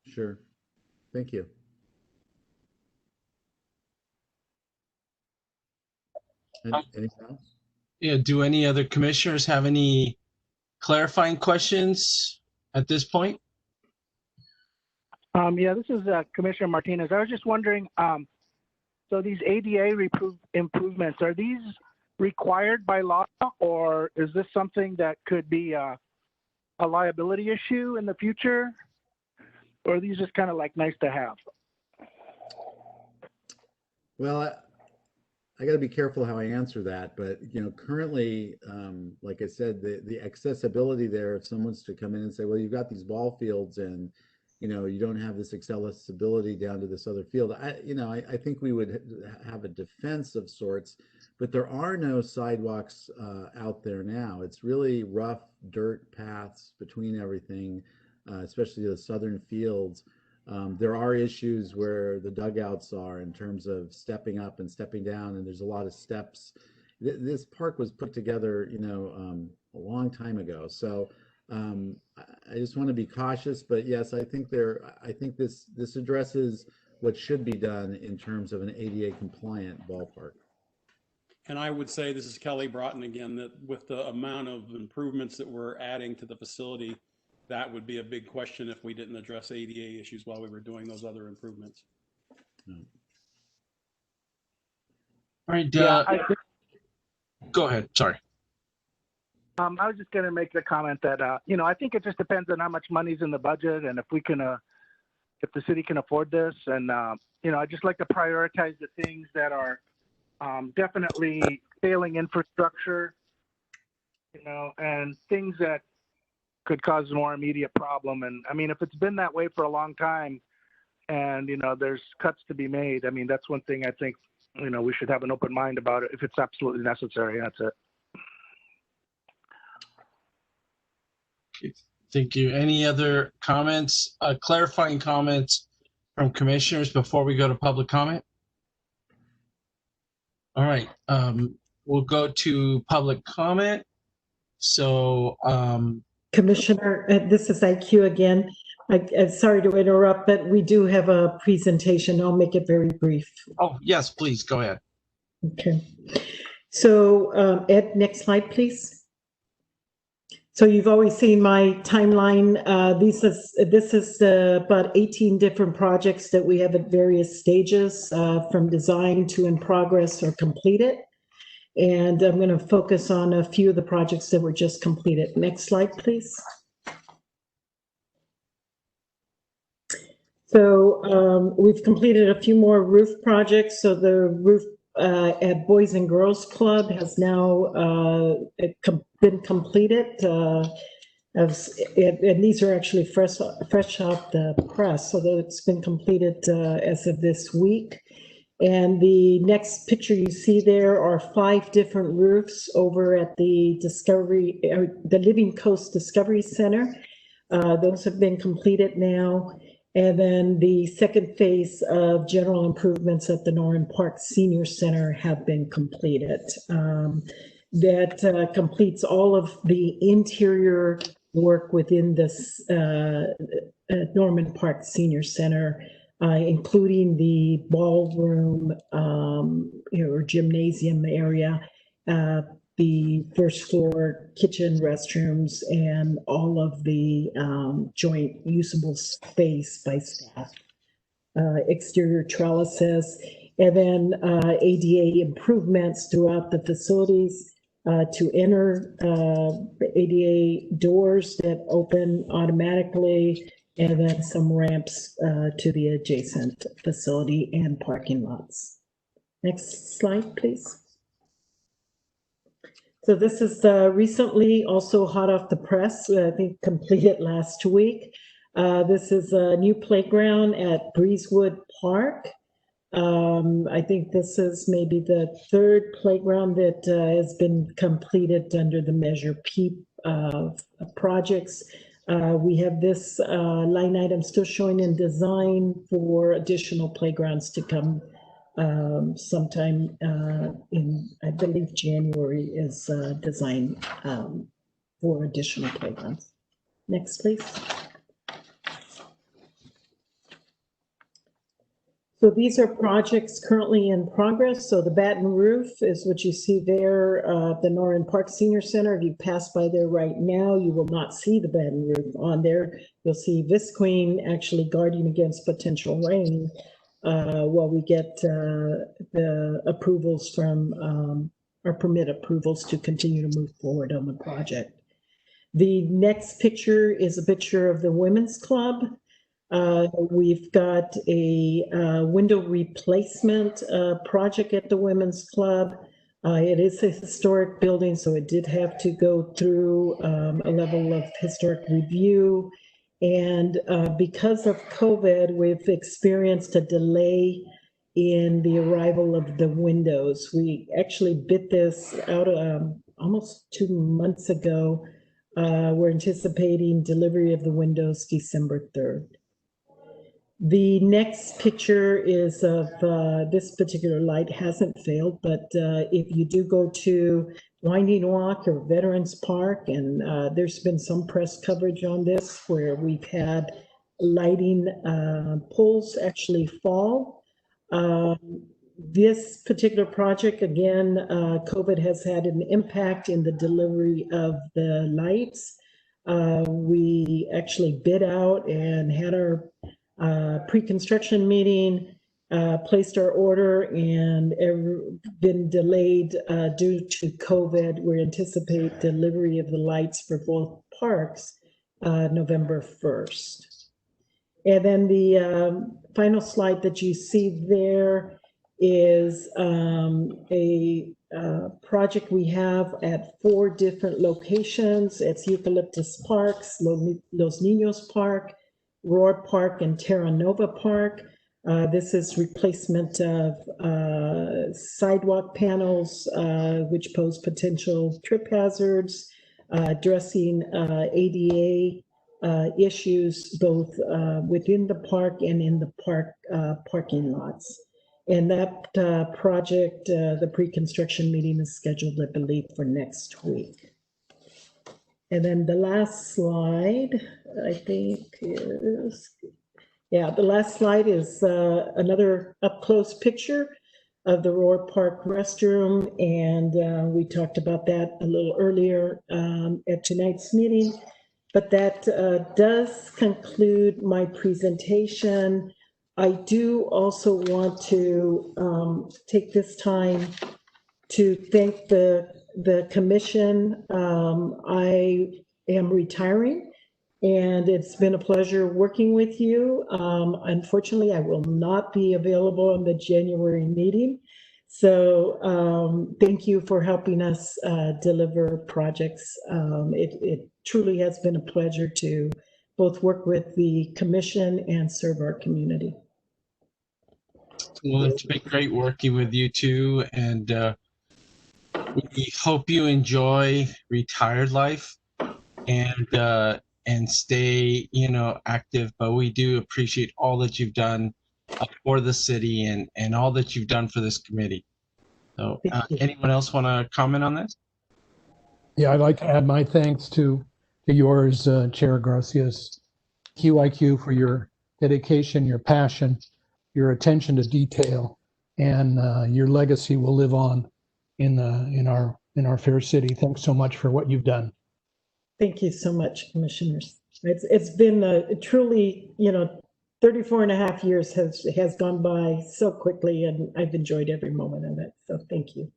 Sure. Thank you. Anything else? Yeah, do any other commissioners have any clarifying questions at this point? Yeah, this is Commissioner Martinez. I was just wondering, so these ADA improvements, are these required by law, or is this something that could be a liability issue in the future? Or are these just kind of like nice to have? Well, I got to be careful how I answer that, but currently, like I said, the accessibility there, if someone's to come in and say, well, you've got these ball fields and you don't have this accessibility down to this other field. I think we would have a defense of sorts, but there are no sidewalks out there now. It's really rough dirt paths between everything, especially the southern fields. There are issues where the dugouts are in terms of stepping up and stepping down, and there's a lot of steps. This park was put together, a long time ago. So I just want to be cautious, but yes, I think this addresses what should be done in terms of an ADA compliant ballpark. And I would say, this is Kelly Broughton again, that with the amount of improvements that we're adding to the facility, that would be a big question if we didn't address ADA issues while we were doing those other improvements. All right, go ahead. Sorry. I was just going to make the comment that, I think it just depends on how much money's in the budget and if we can, if the city can afford this. And, I just like to prioritize the things that are definitely failing infrastructure, and things that could cause more immediate problem. And I mean, if it's been that way for a long time and, there's cuts to be made, I mean, that's one thing I think, we should have an open mind about it if it's absolutely necessary. That's it. Thank you. Any other comments, clarifying comments from commissioners before we go to public comment? All right, we'll go to public comment. So, Commissioner, this is IQ again. I'm sorry to interrupt, but we do have a presentation. I'll make it very brief. Oh, yes, please go ahead. Okay. So, Ed, next slide, please. So you've always seen my timeline. This is about 18 different projects that we have at various stages, from design to in progress or completed. And I'm going to focus on a few of the projects that were just completed. Next slide, please. So we've completed a few more roof projects. So the roof at Boys and Girls Club has now been completed. And these are actually fresh off the press, so that it's been completed as of this week. And the next picture you see there are 5 different roofs over at the the Living Coast Discovery Center. Those have been completed now. And then the second phase of general improvements at the Norman Park Senior Center have been completed. That completes all of the interior work within this Norman Park Senior Center, including the ballroom or gymnasium area, the first floor kitchen, restrooms, and all of the joint usable space by staff, exterior trellises, and then ADA improvements throughout the facilities to enter ADA doors that open automatically, and then some ramps to the adjacent facility and parking lots. Next slide, please. So this is recently also hot off the press, I think completed last week. This is a new playground at Breezewood Park. I think this is maybe the 3rd playground that has been completed under the Measure P projects. We have this line item still showing in design for additional playgrounds to come sometime in, I believe, January is design for additional playgrounds. Next, please. So these are projects currently in progress. So the Baton Roof is what you see there, the Norrin Park Senior Center. If you pass by there right now, you will not see the Baton Roof on there. You'll see Visqueen actually guarding against potential rain while we get the approvals from, or permit approvals to continue to move forward on the project. The next picture is a picture of the Women's Club. We've got a window replacement project at the Women's Club. It is a historic building, so it did have to go through a level of historic review. And because of COVID, we've experienced a delay in the arrival of the windows. We actually bid this out almost 2 months ago. We're anticipating delivery of the windows December 3rd. The next picture is of this particular light hasn't failed, but if you do go to Winding Walk or Veterans Park, and there's been some press coverage on this where we've had lighting poles actually fall. This particular project, again, COVID has had an impact in the delivery of the lights. We actually bid out and had our pre-construction meeting, placed our order, and been delayed due to COVID. We anticipate delivery of the lights for both parks November 1st. And then the final slide that you see there is a project we have at 4 different locations. It's Eucalyptus Parks, Los Niños Park, Roar Park, and Terra Nova Park. This is replacement of sidewalk panels, which pose potential trip hazards, addressing ADA issues both within the park and in the park parking lots. And that project, the pre-construction meeting is scheduled, I believe, for next week. And then the last slide, I think is, yeah, the last slide is another up-close picture of the Roar Park restroom. And we talked about that a little earlier at tonight's meeting. But that does conclude my presentation. I do also want to take this time to thank the commission. I am retiring, and it's been a pleasure working with you. Unfortunately, I will not be available on the January meeting. So thank you for helping us deliver projects. It truly has been a pleasure to both work with the commission and serve our community. Well, it's been great working with you too, and we hope you enjoy retired life and stay, active. But we do appreciate all that you've done for the city and all that you've done for this committee. So, anyone else want to comment on this? Yeah, I'd like to add my thanks to yours, Chair Garcias. QIQ for your dedication, your passion, your attention to detail, and your legacy will live on in our fair city. Thanks so much for what you've done. Thank you so much, commissioners. It's been a truly, 34 and a half years has gone by so quickly, and I've enjoyed every moment of it. So thank you.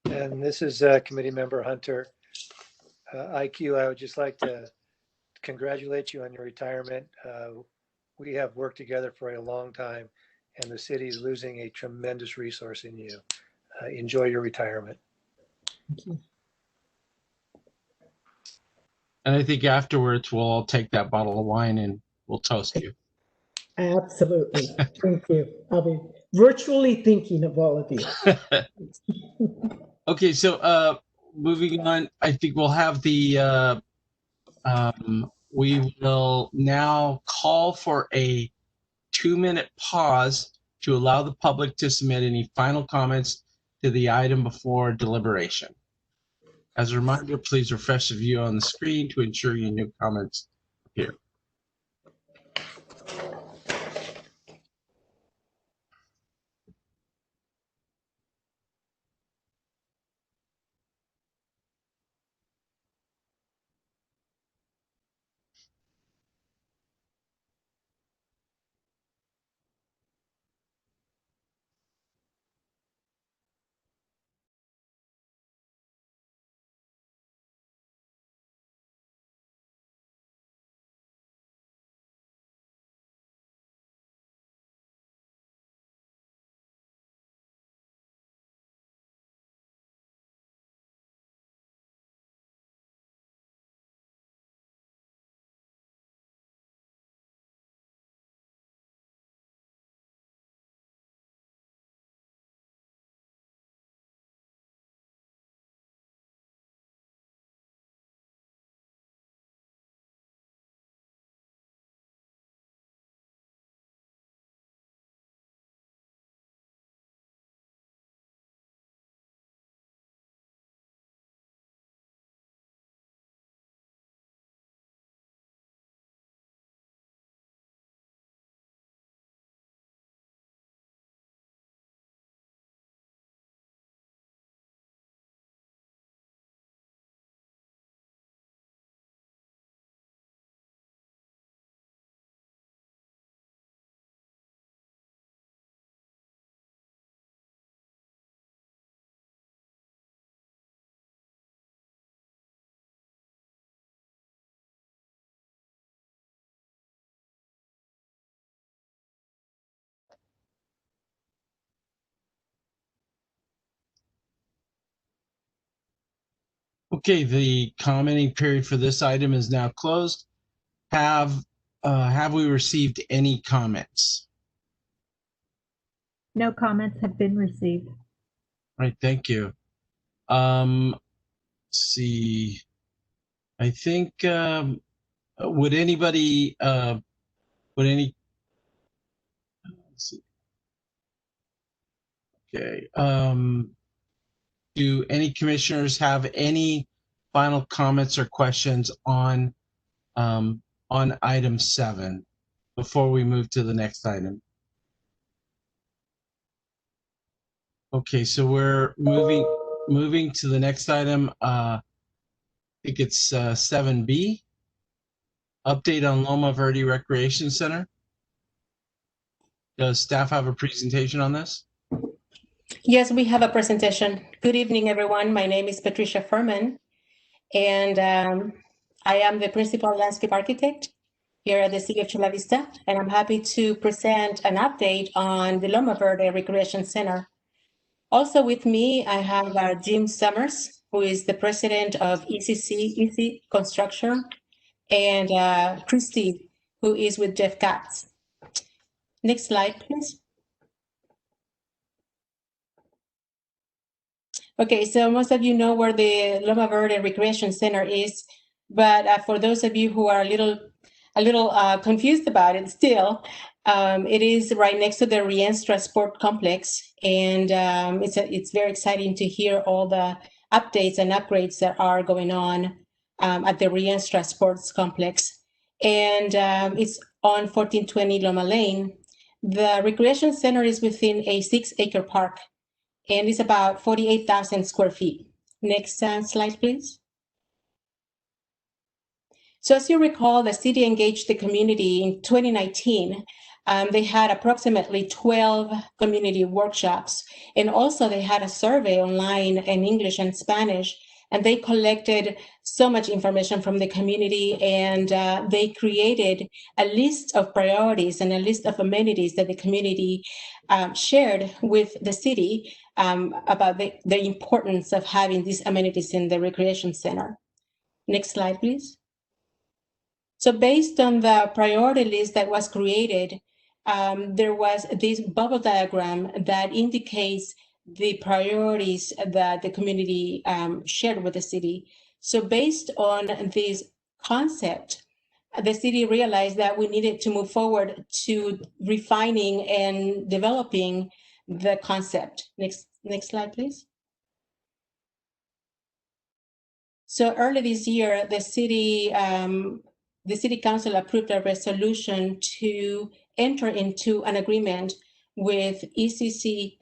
And this is Committee Member Hunter. IQ, I would just like to congratulate you on your retirement. We have worked together for a long time, and the city is losing a tremendous resource in you. Enjoy your retirement. Thank you. And I think afterwards we'll all take that bottle of wine and we'll toast you. Absolutely. Thank you. I'll be virtually thinking of all of you. Okay, so moving on, I think we'll have we will now call for a 2-minute pause to allow the public to submit any final comments to the item before deliberation. As a reminder, please refresh the view on the screen to ensure your new comments appear. Okay, the commenting period for this item is now closed. Have we received any comments? No comments have been received. All right, thank you. Let's see. I think would anybody let's see. Okay. Do any commissioners have any final comments or questions on item 7 before we move to the next item? Okay, so we're moving to the next item. I think it's 7B. Update on Loma Verde Recreation Center. Does staff have a presentation on this? Yes, we have a presentation. Good evening, everyone. My name is Patricia Furman, and I am the principal landscape architect here at the City of Chula Vista, and I'm happy to present an update on the Loma Verde Recreation Center. Also with me, I have Jim Summers, who is the president of Easy Construction, and Christy, who is with Jeff Katz. Next slide, please. Okay, so most of you know where the Loma Verde Recreation Center is, but for those of you who are a little confused about it still, it is right next to the Rienstra Sport Complex, and it's very exciting to hear all the updates and upgrades that are going on at the Rienstra Sports Complex. And it's on 1420 Loma Lane. The recreation center is within a 6-acre park, and it's about 48,000 square feet. Next slide, please. So as you recall, the city engaged the community in 2019. They had approximately 12 community workshops, and also they had a survey online in English and Spanish, and they collected so much information from the community, and they created a list of priorities and a list of amenities that the community shared with the city about the importance of having these amenities in the recreation center. Next slide, please. So based on the priority list that was created, there was this bubble diagram that indicates the priorities that the community shared with the city. So based on this concept, the city realized that we needed to move forward to refining and developing the concept. Next slide, please. So early this year, the city council approved a resolution to enter into an agreement with EC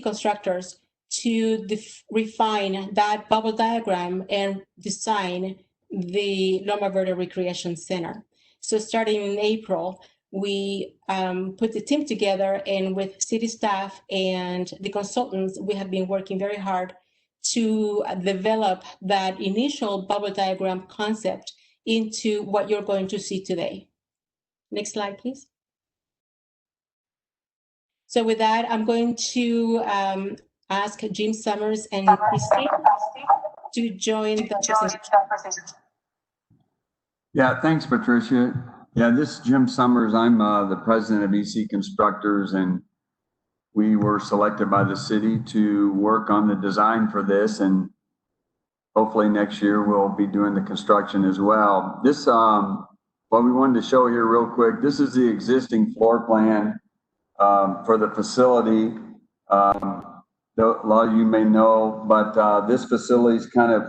Constructors to refine that bubble diagram and design the Loma Verde Recreation Center. So starting in April, we put the team together, and with city staff and the consultants, we have been working very hard to develop that initial bubble diagram concept into what you're going to see today. Next slide, please. So with that, I'm going to ask Jim Summers and Christine to join the presentation. Yeah, thanks, Patricia. Yeah, this is Jim Summers. I'm the president of EC Constructors, and we were selected by the city to work on the design for this, and hopefully next year we'll be doing the construction as well. This, what we wanted to show here real quick, this is the existing floor plan for the facility. A lot of you may know, but this facility is kind of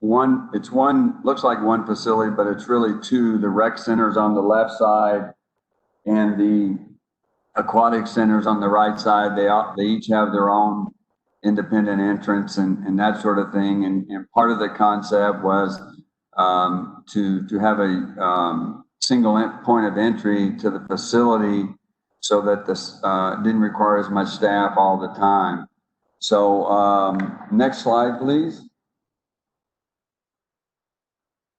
looks like one facility, but it's really two. The rec center's on the left side and the aquatic centers on the right side. They each have their own independent entrance and that sort of thing. And part of the concept was to have a single point of entry to the facility so that this didn't require as much staff all the time. So next slide, please.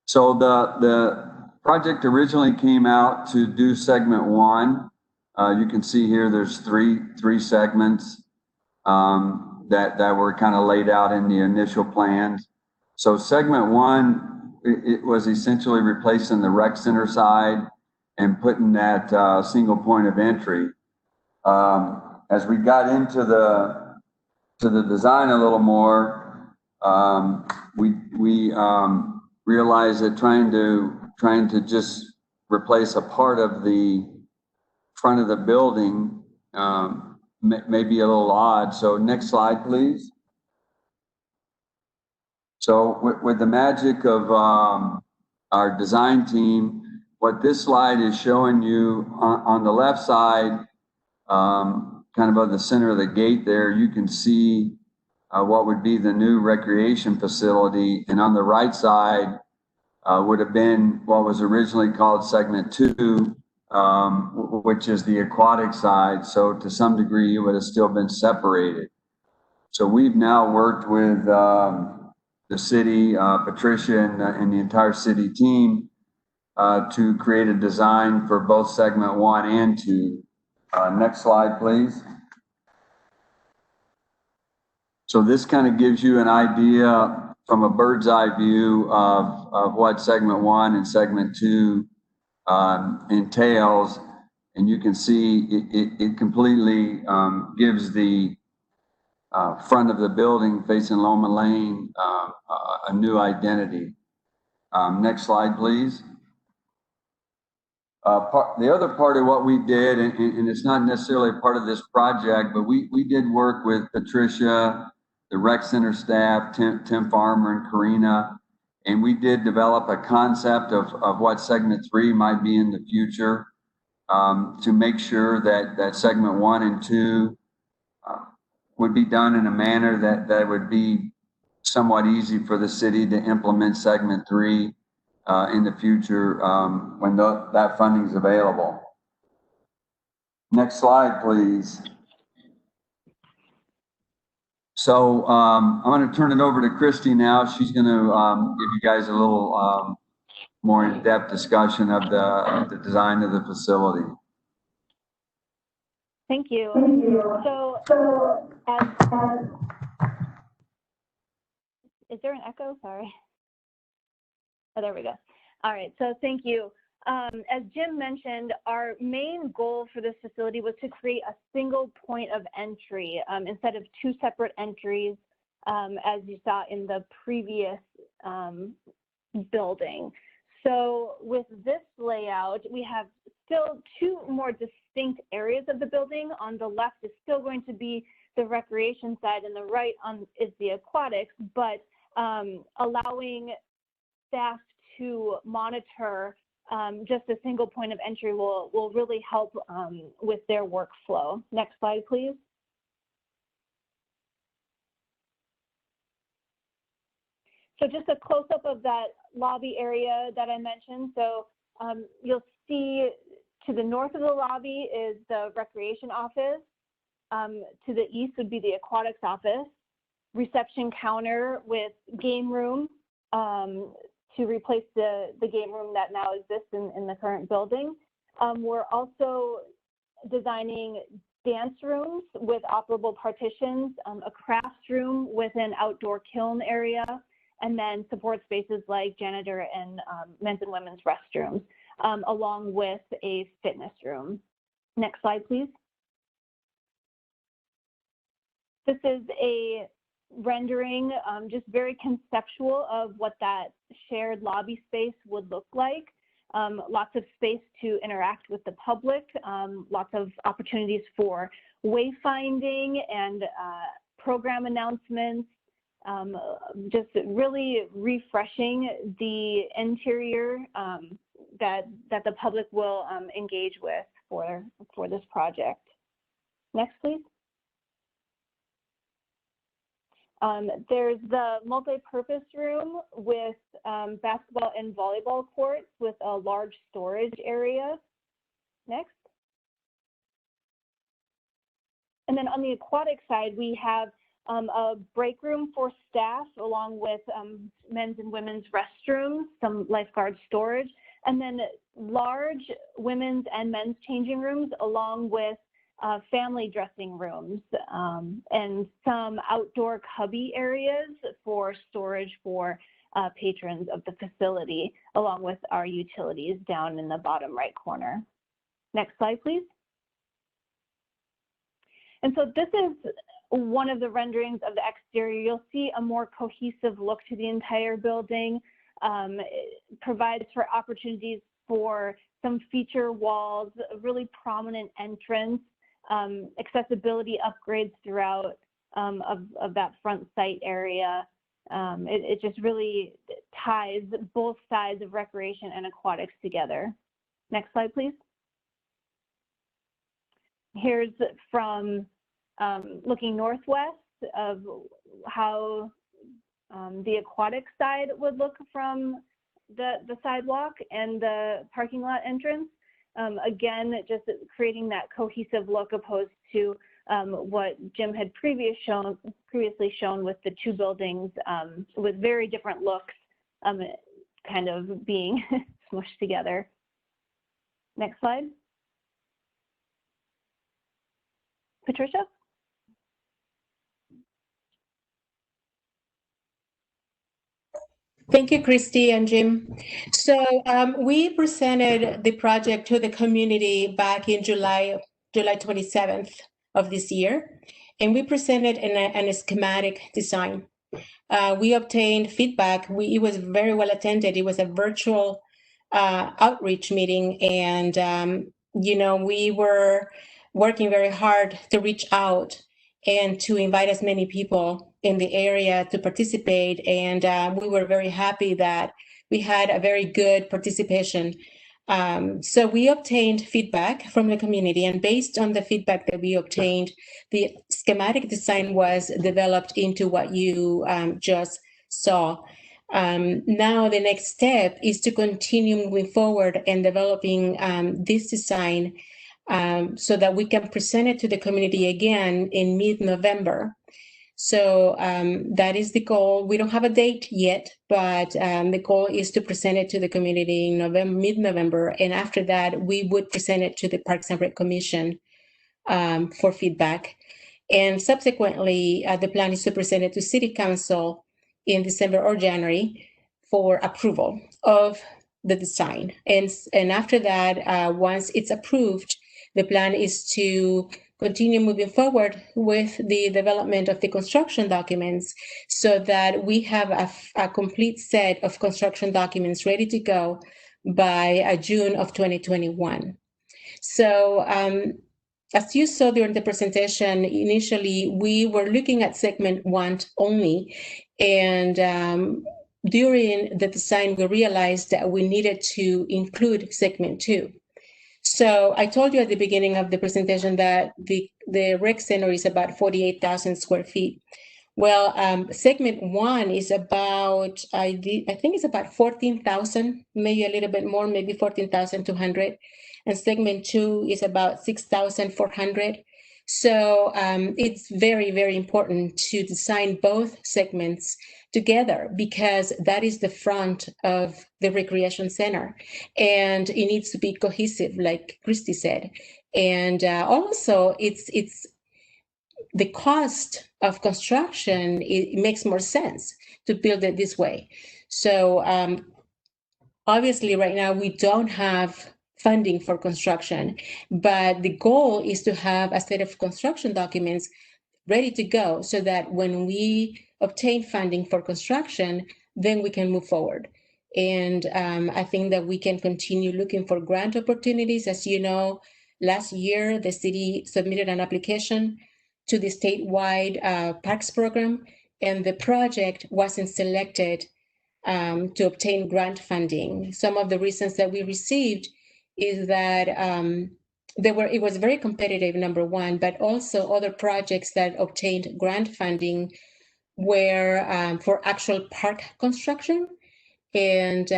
So the project originally came out to do segment one. You can see here there's three segments that were kind of laid out in the initial plans. So segment one, it was essentially replacing the rec center side and putting that single point of entry. As we got into the design a little more, we realized that trying to just replace a part of the front of the building may be a little odd. So next slide, please. So with the magic of our design team, what this slide is showing you on the left side, kind of at the center of the gate there, you can see what would be the new recreation facility. And on the right side would have been what was originally called segment two, which is the aquatic side. So to some degree, it would have still been separated. So we've now worked with the city, Patricia and the entire city team to create a design for both segment one and two. Next slide, please. So this kind of gives you an idea from a bird's eye view of what segment one and segment two entails. And you can see it completely gives the front of the building facing Loma Lane a new identity. Next slide, please. The other part of what we did, and it's not necessarily part of this project, but we did work with Patricia, the rec center staff, Tim Farmer and Karina, and we did develop a concept of what segment three might be in the future to make sure that segment one and two would be done in a manner that would be somewhat easy for the city to implement segment three in the future when that funding is available. Next slide, please. So I'm going to turn it over to Christy now. She's going to give you guys a little more in-depth discussion of the design of the facility. Thank you. So is there an echo? Sorry. Oh, there we go. All right. So thank you. as Jim mentioned, our main goal for this facility was to create a single point of entry instead of two separate entries, as you saw in the previous building. So with this layout, we have still two more distinct areas of the building. On the left is still going to be the recreation side, and the right is the aquatics, but allowing staff to monitor just a single point of entry will really help with their workflow. Next slide, please. So just a close-up of that lobby area that I mentioned. So you'll see to the north of the lobby is the recreation office. To the east would be the aquatics office, reception counter with game room to replace the game room that now exists in the current building. We're also designing dance rooms with operable partitions, a crafts room with an outdoor kiln area, and then support spaces like janitor and men's and women's restrooms, along with a fitness room. Next slide, please. This is a rendering, just very conceptual of what that shared lobby space would look like. Lots of space to interact with the public, lots of opportunities for wayfinding and program announcements, just really refreshing the interior that the public will engage with for this project. Next, please. There's the multi-purpose room with basketball and volleyball courts with a large storage area. Next. And then on the aquatic side, we have a break room for staff along with men's and women's restrooms, some lifeguard storage, and then large women's and men's changing rooms along with family dressing rooms and some outdoor cubby areas for storage for patrons of the facility, along with our utilities down in the bottom right corner. Next slide, please. And so this is one of the renderings of the exterior. You'll see a more cohesive look to the entire building. It provides for opportunities for some feature walls, a really prominent entrance, accessibility upgrades throughout of that front site area. It just really ties both sides of recreation and aquatics together. Next slide, please. Here's from looking northwest of how the aquatic side would look from the sidewalk and the parking lot entrance. Again, just creating that cohesive look opposed to what Jim had previously shown with the two buildings with very different looks kind of being smushed together. Next slide. Patricia? Thank you, Christy and Jim. So we presented the project to the community back in July 27th of this year, and we presented a schematic design. We obtained feedback. It was very well attended. It was a virtual outreach meeting, and we were working very hard to reach out and to invite as many people in the area to participate. And we were very happy that we had a very good participation. So we obtained feedback from the community, and based on the feedback that we obtained, the schematic design was developed into what you just saw. Now the next step is to continue moving forward and developing this design so that we can present it to the community again in mid-November. So that is the goal. We don't have a date yet, but the goal is to present it to the community in mid-November. And after that, we would present it to the Parks and Rec Commission for feedback. And subsequently, the plan is to present it to City Council in December or January for approval of the design. And after that, once it's approved, the plan is to continue moving forward with the development of the construction documents so that we have a complete set of construction documents ready to go by June of 2021. So as you saw during the presentation, initially we were looking at segment 1 only, and during the design we realized that we needed to include segment 2. So I told you at the beginning of the presentation that the rec center is about 48,000 square feet. Well, segment 1 is about, I think it's about 14,000, maybe a little bit more, maybe 14,200. And segment 2 is about 6,400. So it's very, very important to design both segments together because that is the front of the recreation center. And it needs to be cohesive, like Christy said. And also it's the cost of construction, it makes more sense to build it this way. So obviously right now we don't have funding for construction, but the goal is to have a set of construction documents ready to go so that when we obtain funding for construction, then we can move forward. And I think that we can continue looking for grant opportunities. As you know, last year, the city submitted an application to the statewide parks program, and the project wasn't selected to obtain grant funding. Some of the reasons that we received is that it was very competitive, number one, but also other projects that obtained grant funding were for actual park construction. And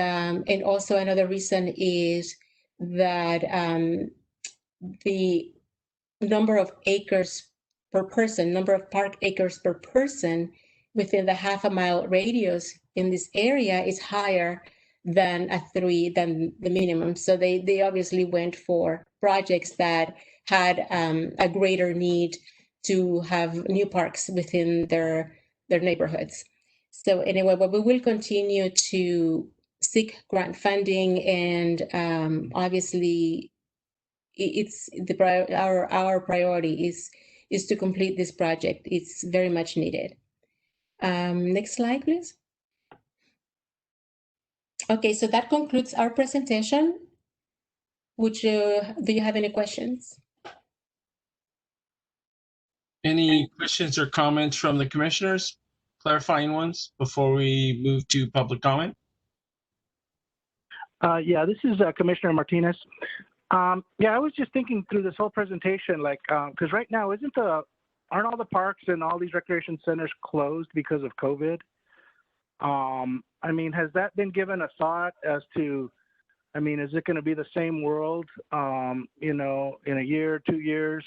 also another reason is that the number of acres per person, number of park acres per person within the half-a-mile radius in this area is higher than the minimum. So they obviously went for projects that had a greater need to have new parks within their neighborhoods. So anyway, but we will continue to seek grant funding, and obviously it's our priority is to complete this project. It's very much needed. Next slide, please. Okay, so that concludes our presentation. Do you have any questions? Any questions or comments from the commissioners? Clarifying ones before we move to public comment? Yeah, this is Commissioner Martinez. Yeah, I was just thinking through this whole presentation, like, because right now, aren't all the parks and all these recreation centers closed because of COVID? I mean, has that been given a thought as to, I mean, is it going to be the same world, you know, in a year, 2 years?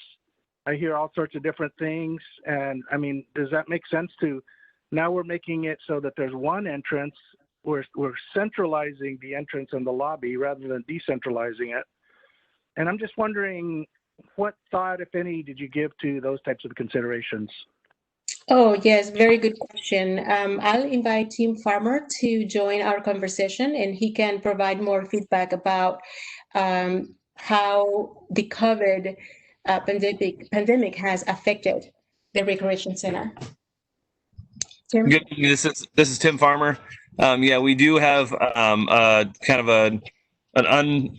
I hear all sorts of different things. And I mean, does that make sense to, now we're making it so that there's one entrance, we're centralizing the entrance and the lobby rather than decentralizing it. And I'm just wondering, what thought, if any, did you give to those types of considerations? Oh, yes, very good question. I'll invite Tim Farmer to join our conversation, and he can provide more feedback about how the COVID pandemic has affected the recreation center. Tim? Good evening. This is Tim Farmer. Yeah, we do have kind of an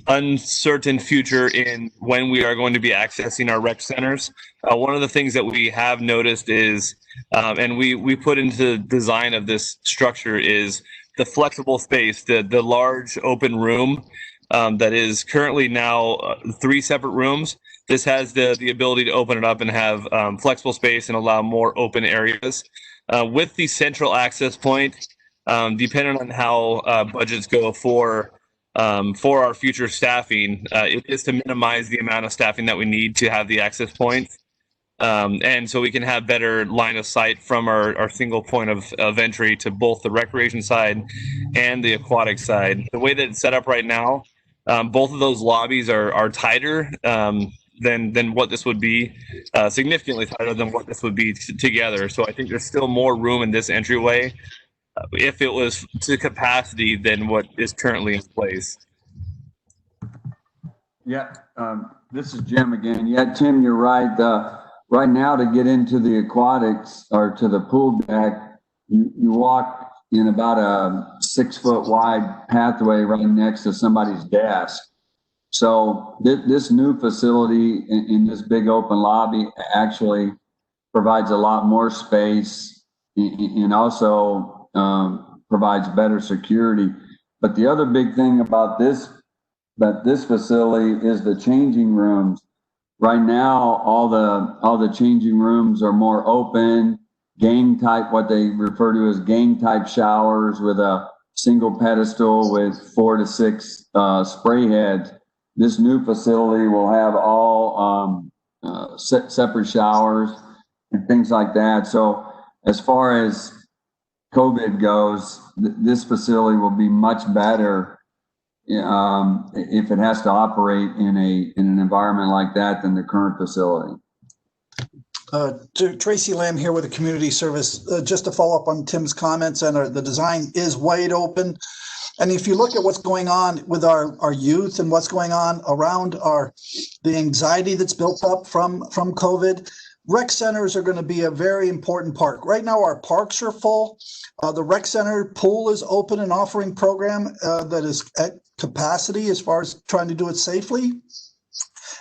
uncertain future in when we are going to be accessing our rec centers. One of the things that we have noticed is, and we put into the design of this structure, is the flexible space, the large open room that is currently now 3 separate rooms. This has the ability to open it up and have flexible space and allow more open areas. With the central access point, depending on how budgets go for our future staffing, it is to minimize the amount of staffing that we need to have the access points. And so we can have better line of sight from our single point of entry to both the recreation side and the aquatic side. The way that it's set up right now, both of those lobbies are tighter than what this would be, significantly tighter than what this would be together. So I think there's still more room in this entryway if it was to capacity than what is currently in place. Yeah, this is Jim again. Yeah, Tim, you're right. Right now, to get into the aquatics or to the pool deck, you walk in about a 6-foot wide pathway right next to somebody's desk. So this new facility in this big open lobby actually provides a lot more space and also provides better security. But the other big thing about this facility is the changing rooms. Right now, all the changing rooms are more open, gang type, what they refer to as gang type showers with a single pedestal with 4 to 6 spray heads. This new facility will have all separate showers and things like that. So as far as COVID goes, this facility will be much better if it has to operate in an environment like that than the current facility. Tracy Lamb here with the community service. Just to follow up on Tim's comments, and the design is wide open. And if you look at what's going on with our youth and what's going on around the anxiety that's built up from COVID, rec centers are going to be a very important part. Right now, our parks are full. The rec center pool is open and offering program that is at capacity as far as trying to do it safely.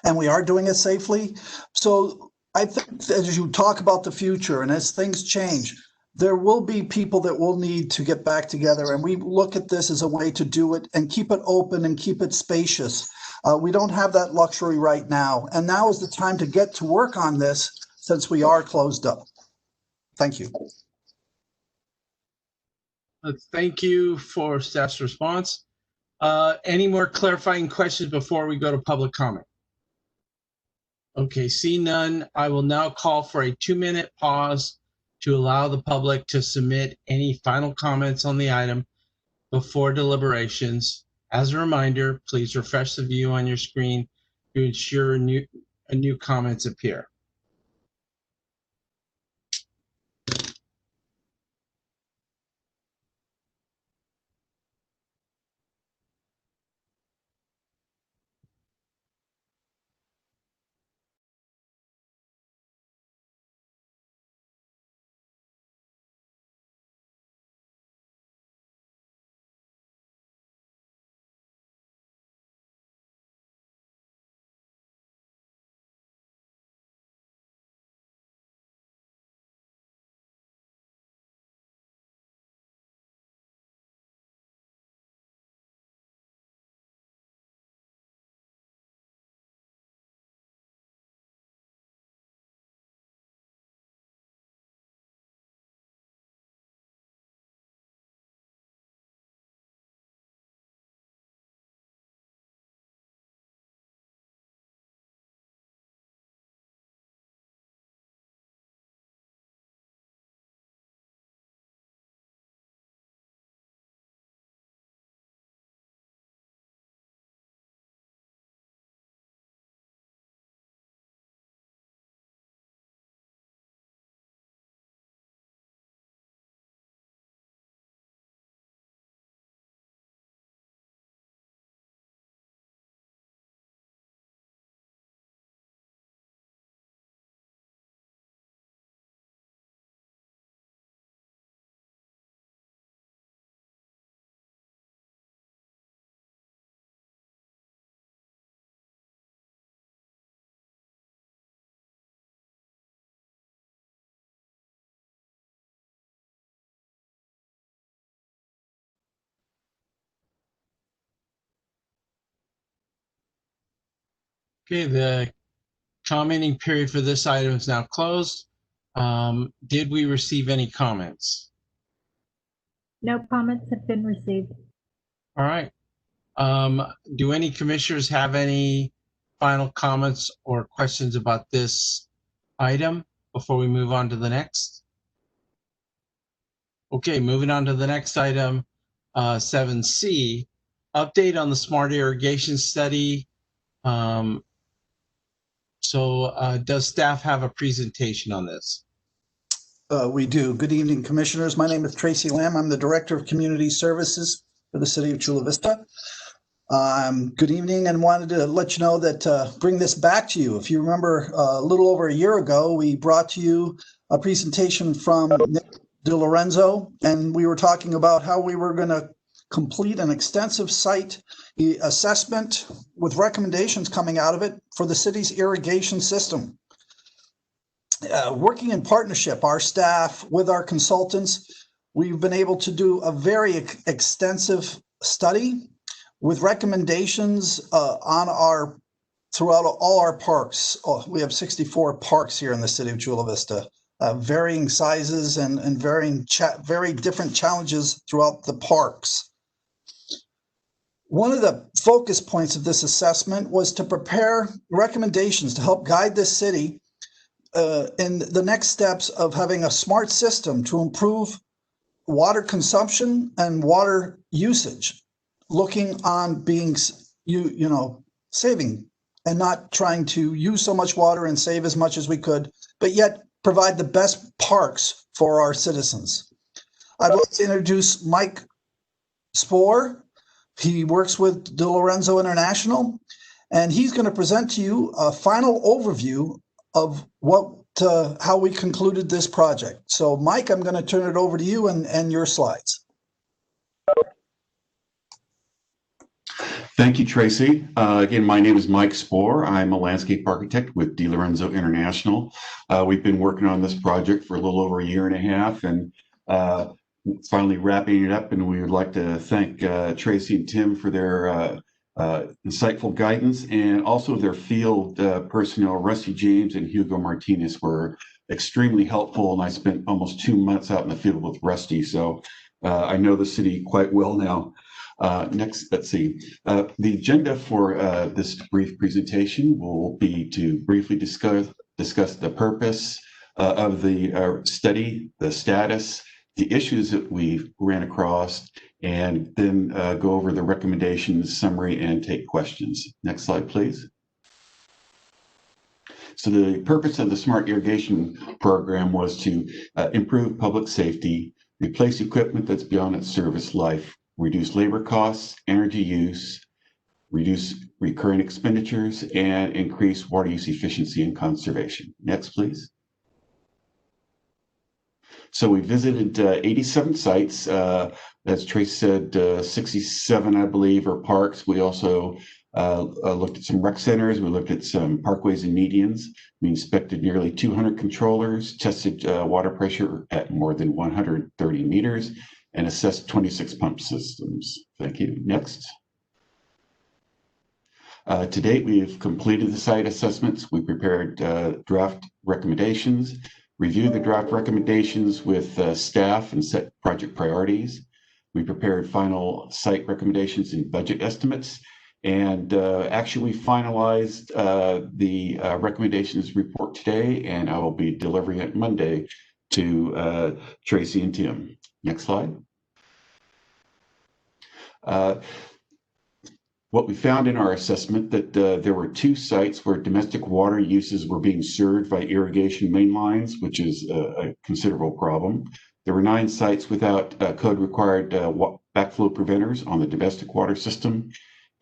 And we are doing it safely. So I think as you talk about the future and as things change, there will be people that will need to get back together. And we look at this as a way to do it and keep it open and keep it spacious. We don't have that luxury right now. And now is the time to get to work on this since we are closed up. Thank you. Thank you for staff's response. Any more clarifying questions before we go to public comment? Okay, see none. I will now call for a 2-minute pause to allow the public to submit any final comments on the item before deliberations. As a reminder, please refresh the view on your screen to ensure new comments appear. Okay, the commenting period for this item is now closed. Did we receive any comments? No comments have been received. All right. Do any commissioners have any final comments or questions about this item before we move on to the next? Okay, moving on to the next item, 7C, update on the smart irrigation study. So does staff have a presentation on this? We do. Good evening, Commissioners. My name is Tracy Lamb. I'm the Director of Community Services for the City of Chula Vista. Good evening, and wanted to let you know that bring this back to you. If you remember, a little over a year ago, we brought to you a presentation from Nick DiLorenzo, and we were talking about how we were going to complete an extensive site assessment with recommendations coming out of it for the city's irrigation system. Working in partnership, our staff with our consultants, we've been able to do a very extensive study with recommendations throughout all our parks. We have 64 parks here in the city of Chula Vista, varying sizes and very different challenges throughout the parks. One of the focus points of this assessment was to prepare recommendations to help guide the city in the next steps of having a smart system to improve water consumption and water usage, looking on being, saving and not trying to use so much water and save as much as we could, but yet provide the best parks for our citizens. I'd like to introduce Mike Spohr. He works with DiLorenzo International, and he's going to present to you a final overview of how we concluded this project. So, Mike, I'm going to turn it over to you and your slides. Thank you, Tracy. Again, my name is Mike Spohr. I'm a landscape architect with DiLorenzo International. We've been working on this project for a little over a year and a half, and finally wrapping it up. And we would like to thank Tracy and Tim for their insightful guidance, and also their field personnel. Rusty James and Hugo Martinez were extremely helpful, and I spent almost 2 months out in the field with Rusty, so I know the city quite well now. Next, let's see. The agenda for this brief presentation will be to briefly discuss the purpose of the study, the status, the issues that we ran across, and then go over the recommendations, summary, and take questions. Next slide, please. So the purpose of the Smart Irrigation Program was to improve public safety, replace equipment that's beyond its service life, reduce labor costs, energy use, reduce recurring expenditures, and increase water use efficiency and conservation. Next, please. So we visited 87 sites. As Trace said, 67, I believe, are parks. We also looked at some rec centers. We looked at some parkways and medians. We inspected nearly 200 controllers, tested water pressure at more than 130 meters, and assessed 26 pump systems. Thank you. Next. To date, we have completed the site assessments. We prepared draft recommendations, reviewed the draft recommendations with staff, and set project priorities. We prepared final site recommendations and budget estimates, and actually finalized the recommendations report today, and I will be delivering it Monday to Tracy and Tim. Next slide. What we found in our assessment that there were 2 sites where domestic water uses were being served by irrigation main lines, which is a considerable problem. There were 9 sites without code-required backflow preventers on the domestic water system,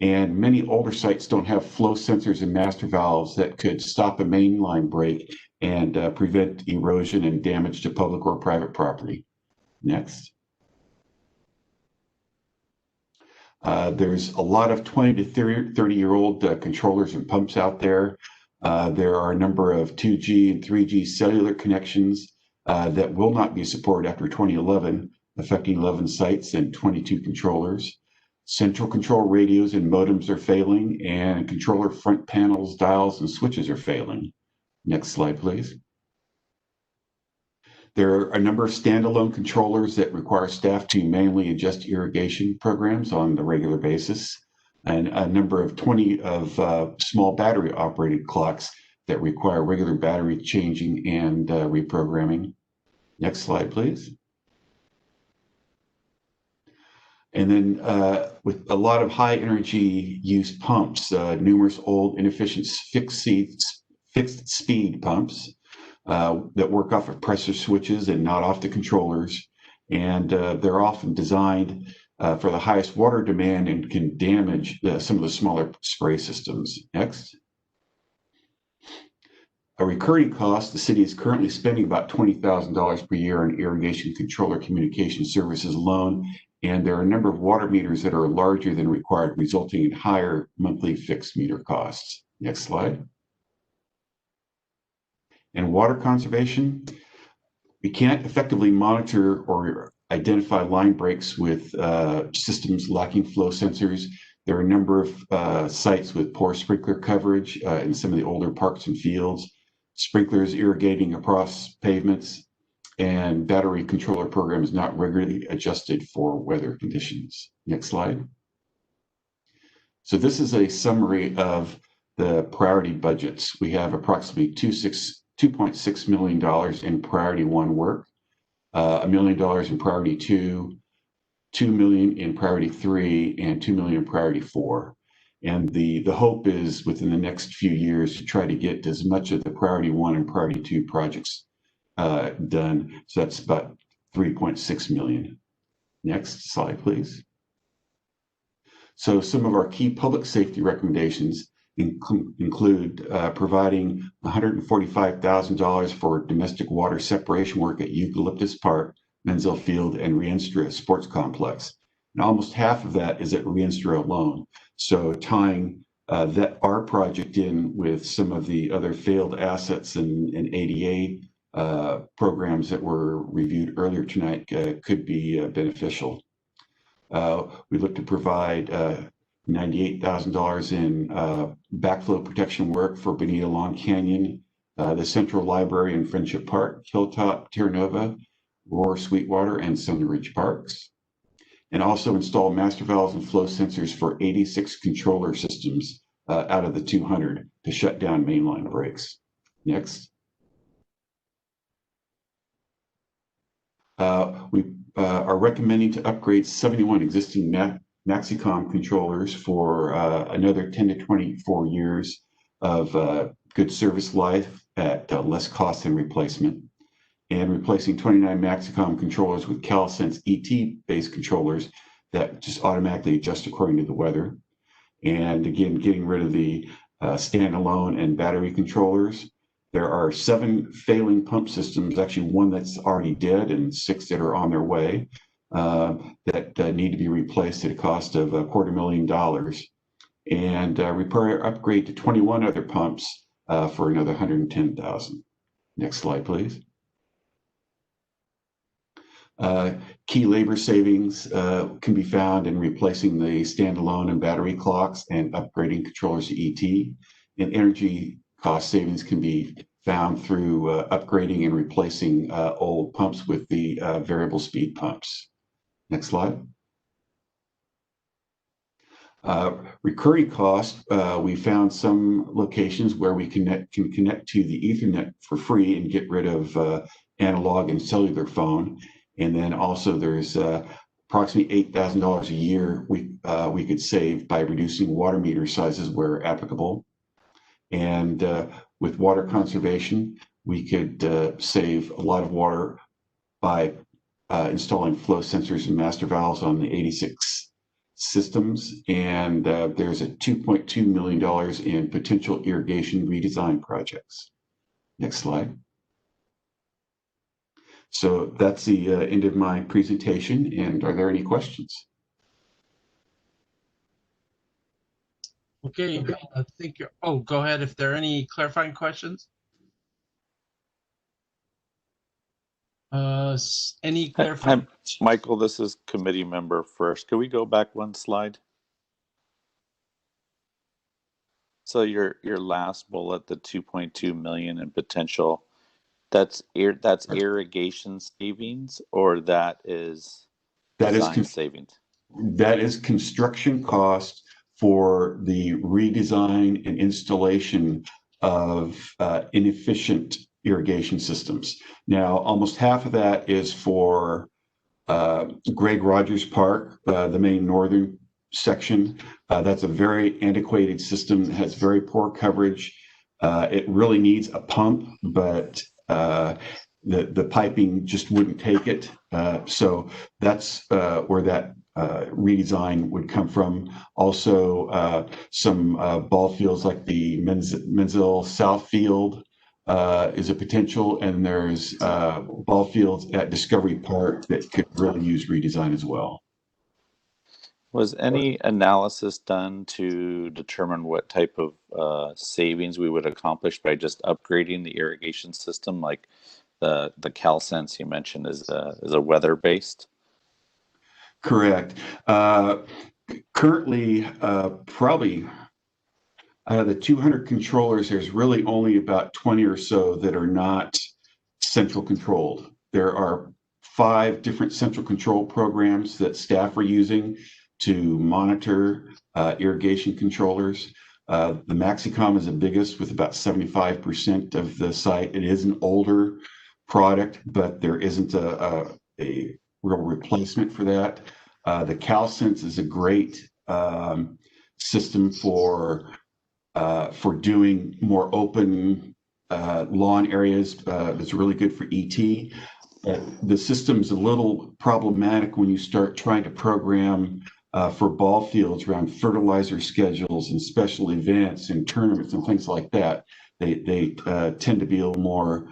and many older sites don't have flow sensors and master valves that could stop a main line break and prevent erosion and damage to public or private property. Next. There's a lot of 20 to 30-year-old controllers and pumps out there. There are a number of 2G and 3G cellular connections that will not be supported after 2011, affecting 11 sites and 22 controllers. Central control radios and modems are failing, and controller front panels, dials, and switches are failing. Next slide, please. There are a number of standalone controllers that require staff to manually adjust irrigation programs on the regular basis, and a number of 20 of small battery operated clocks that require regular battery changing and reprogramming. Next slide, please. And then with a lot of high energy use pumps, numerous old inefficient fixed speed pumps, that work off of pressure switches and not off the controllers. And they're often designed for the highest water demand and can damage some of the smaller spray systems. Next. A recurring cost, the city is currently spending about $20,000 per year on irrigation controller communication services alone, and there are a number of water meters that are larger than required, resulting in higher monthly fixed meter costs. Next slide. And water conservation, we can't effectively monitor or identify line breaks with systems lacking flow sensors. There are a number of sites with poor sprinkler coverage in some of the older parks and fields, sprinklers irrigating across pavements, and battery controller programs not regularly adjusted for weather conditions. Next slide. So this is a summary of the priority budgets. We have approximately $2.6 million in priority 1 work, $1 million in priority 2, $2 million in priority 3, and $2 million in priority 4. And the hope is within the next few years to try to get as much of the priority 1 and priority 2 projects done. So that's about $3.6 million. Next slide, please. So some of our key public safety recommendations include providing $145,000 for domestic water separation work at Eucalyptus Park, Menzel Field, and Rienstra Sports Complex. And almost half of that is at Rienstra alone. So tying our project in with some of the other failed assets and ADA programs that were reviewed earlier tonight could be beneficial. We look to provide $98,000 in backflow protection work for Bonita Lawn Canyon, the Central Library in Friendship Park, Hilltop, Terra Nova, Roar, Sweetwater, and Sun Ridge Parks. And also install master valves and flow sensors for 86 controller systems out of the 200 to shut down mainline breaks. Next. We are recommending to upgrade 71 existing Maxicom controllers for another 10 to 24 years of good service life at less cost than replacement, and replacing 29 Maxicom controllers with CalSense ET-based controllers that just automatically adjust according to the weather. And again, getting rid of the standalone and battery controllers. There are 7 failing pump systems, actually 1 that's already dead and 6 that are on their way that need to be replaced at a cost of $250,000, and repair or upgrade to 21 other pumps for another $110,000. Next slide, please. Key labor savings can be found in replacing the standalone and battery clocks and upgrading controllers to ET. And energy cost savings can be found through upgrading and replacing old pumps with the variable speed pumps. Next slide. Recurring cost, we found some locations where we can connect to the Ethernet for free and get rid of analog and cellular phone. And then also there's approximately $8,000 a year we could save by reducing water meter sizes where applicable. And with water conservation, we could save a lot of water by installing flow sensors and master valves on the 86 systems. And there's a $2.2 million in potential irrigation redesign projects. Next slide. So that's the end of my presentation. And are there any questions? Okay, I think go ahead if there are any clarifying questions. Any clarifying? Hi, Michael, this is committee member first. Can we go back 1 slide? So your last bullet, the 2.2 million in potential, that's irrigation savings, or that is design savings? That is construction cost for the redesign and installation of inefficient irrigation systems. Now, almost half of that is for Greg Rogers Park, the main northern section. That's a very antiquated system that has very poor coverage. It really needs a pump, but the piping just wouldn't take it. So that's where that redesign would come from. Also, some ball fields like the Menzel South Field is a potential, and there's ball fields at Discovery Park that could really use redesign as well. Was any analysis done to determine what type of savings we would accomplish by just upgrading the irrigation system, like the CalSense you mentioned is a weather based? Correct. Currently, probably out of the 200 controllers, there's really only about 20 or so that are not central controlled. There are 5 different central control programs that staff are using to monitor irrigation controllers. The Maxicom is the biggest with about 75% of the site. It is an older product, but there isn't a real replacement for that. The CalSense is a great system for doing more open lawn areas. It's really good for ET. The system's a little problematic when you start trying to program for ball fields around fertilizer schedules and special events and tournaments and things like that. They tend to be a little more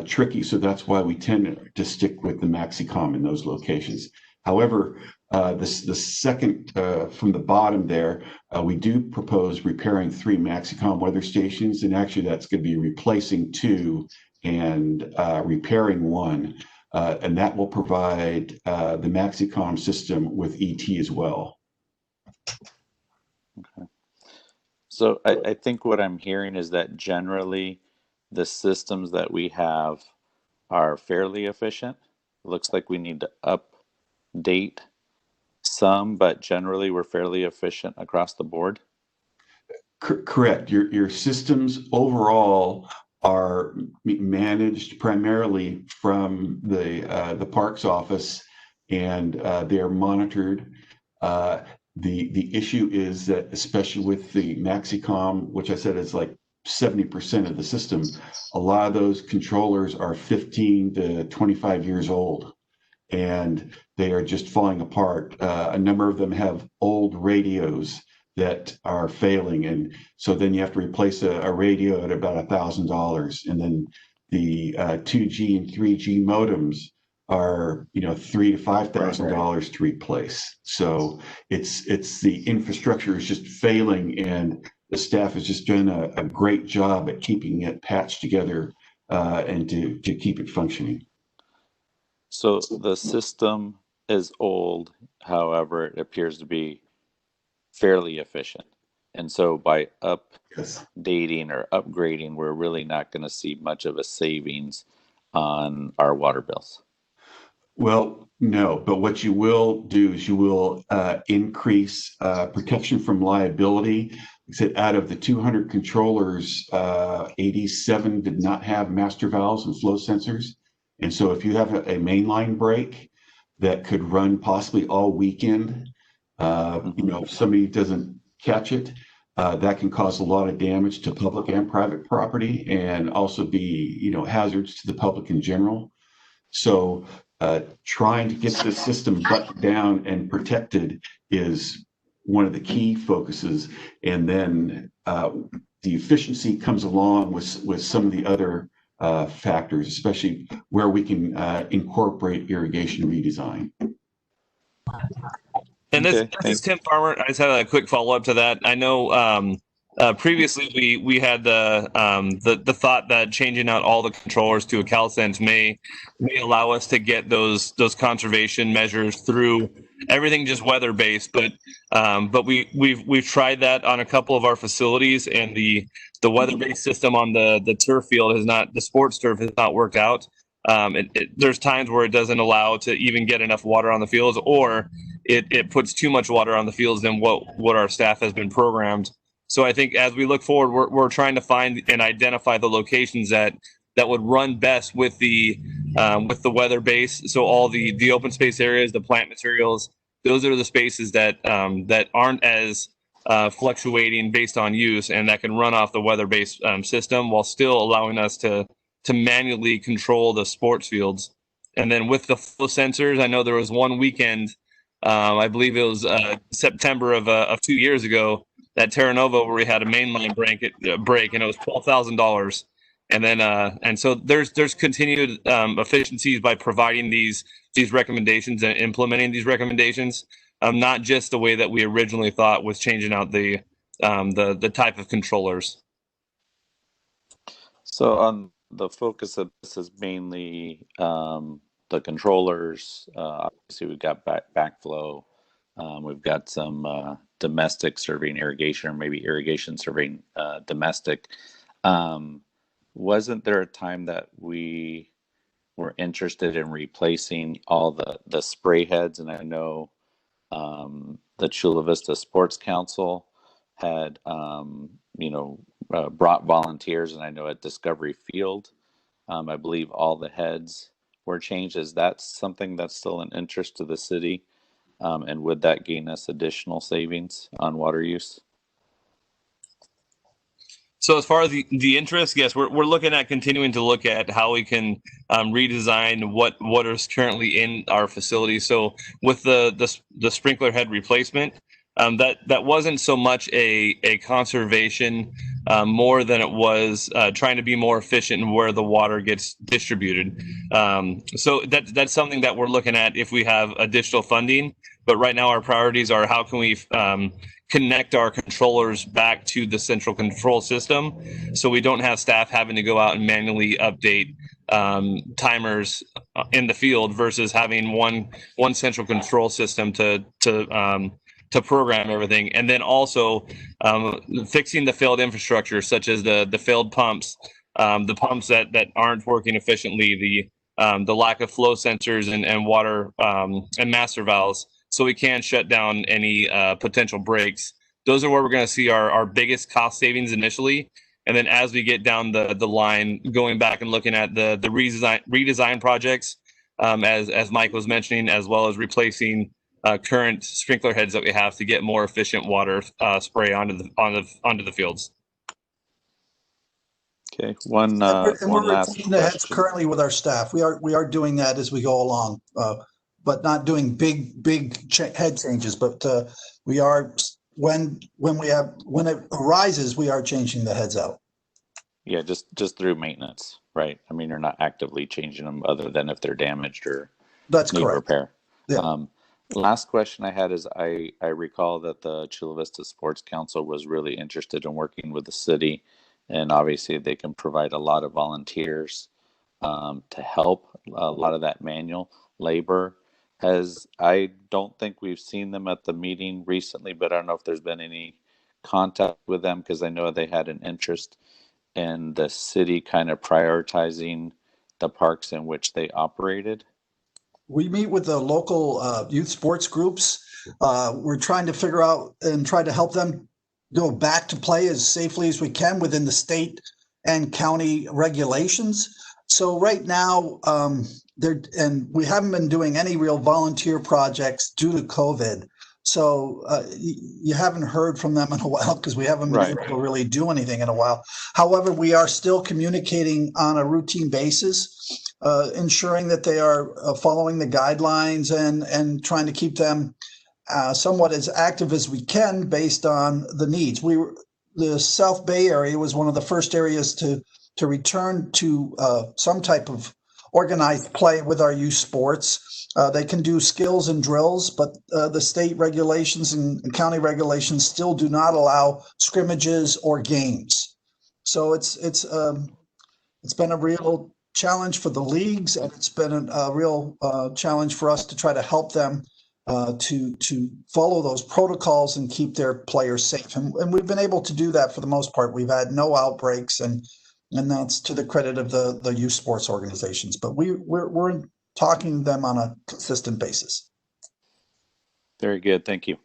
tricky, so that's why we tend to stick with the Maxicom in those locations. However, the second from the bottom there, we do propose repairing 3 Maxicom weather stations, and actually that's going to be replacing 2 and repairing 1. And that will provide the Maxicom system with ET as well. Okay. So I think what I'm hearing is that generally the systems that we have are fairly efficient. It looks like we need to update some, but generally we're fairly efficient across the board. Correct. Your systems overall are managed primarily from the parks office, and they are monitored. The issue is that, especially with the Maxicom, which I said is like 70% of the system, a lot of those controllers are 15 to 25 years old, and they are just falling apart. A number of them have old radios that are failing, and so then you have to replace a radio at about $1,000, and then the 2G and 3G modems are $3,000 to $5,000 to replace. So it's the infrastructure is just failing, and the staff has just done a great job at keeping it patched together and to keep it functioning. So the system is old, however, it appears to be fairly efficient. And so by updating or upgrading, we're really not going to see much of a savings on our water bills. Well, no, but what you will do is you will increase protection from liability. I said out of the 200 controllers, 87 did not have master valves and flow sensors. And so if you have a mainline break that could run possibly all weekend, if somebody doesn't catch it, that can cause a lot of damage to public and private property, and also be, hazards to the public in general. So trying to get the system buttoned down and protected is one of the key focuses. And then the efficiency comes along with some of the other factors, especially where we can incorporate irrigation redesign. And this is Tim Farmer. I just had a quick follow up to that. I know previously we had the thought that changing out all the controllers to a CalSense may allow us to get those conservation measures through everything just weather based. But we've tried that on a couple of our facilities, and the weather based system on the turf field the sports turf has not worked out. There's times where it doesn't allow to even get enough water on the fields, or it puts too much water on the fields than what our staff has been programmed. So I think as we look forward, we're trying to find and identify the locations that would run best with the weather base. So all the open space areas, the plant materials, those are the spaces that aren't as fluctuating based on use, and that can run off the weather based system while still allowing us to to manually control the sports fields. And then with the flow sensors, I know there was one weekend, I believe it was September of 2 years ago, at Terra Nova, where we had a mainline break, and it was $12,000. And then and so there's continued efficiencies by providing these recommendations and implementing these recommendations, not just the way that we originally thought was changing out the type of controllers. So on the focus of this is mainly the controllers. Obviously, we've got backflow. We've got some domestic serving irrigation, or maybe irrigation serving domestic. Wasn't there a time that we were interested in replacing all the spray heads? And I know the Chula Vista Sports Council had, brought volunteers, and I know at Discovery Field, I believe all the heads were changed. Is that something that's still an interest to the city? And would that gain us additional savings on water use? So as far as the interest, yes, we're looking at continuing to look at how we can redesign what is currently in our facility. So with the sprinkler head replacement, that wasn't so much a conservation more than it was trying to be more efficient in where the water gets distributed. So that's something that we're looking at if we have additional funding. But right now our priorities are how can we connect our controllers back to the central control system, so we don't have staff having to go out and manually update timers in the field versus having one central control system to program everything. And then also fixing the failed infrastructure, such as the failed pumps, the pumps that aren't working efficiently, the lack of flow sensors and water and master valves, so we can shut down any potential breaks. Those are where we're going to see our biggest cost savings initially. And then as we get down the line, going back and looking at the redesign projects, as Mike was mentioning, as well as replacing current sprinkler heads that we have to get more efficient water spray onto the fields. Okay, one we're last replacing the heads currently with our staff. We are doing that as we go along, but not doing big head changes. But we are when it arises, we are changing the heads out. Yeah, just through maintenance, right? I mean, you're not actively changing them other than if they're damaged or That's need correct. repair. Yeah. Last question I had is I recall that the Chula Vista Sports Council was really interested in working with the city, and obviously they can provide a lot of volunteers to help a lot of that manual labor. I don't think we've seen them at the meeting recently, but I don't know if there's been any contact with them, because I know they had an interest in the city kind of prioritizing the parks in which they operated. We meet with the local youth sports groups. We're trying to figure out and try to help them go back to play as safely as we can within the state and county regulations. So right now, we haven't been doing any real volunteer projects due to COVID. So you haven't heard from them in a while because we haven't been able to really do anything in a while. However, we are still communicating on a routine basis, ensuring that they are following the guidelines and trying to keep them somewhat as active as we can based on the needs. The South Bay area was one of the first areas to return to some type of organized play with our youth sports. They can do skills and drills, but the state regulations and county regulations still do not allow scrimmages or games. So it's been a real challenge for the leagues, and it's been a real challenge for us to try to help them to follow those protocols and keep their players safe. And we've been able to do that for the most part. We've had no outbreaks, and that's to the credit of the youth sports organizations. But we're talking to them on a consistent basis. Very good. Thank you.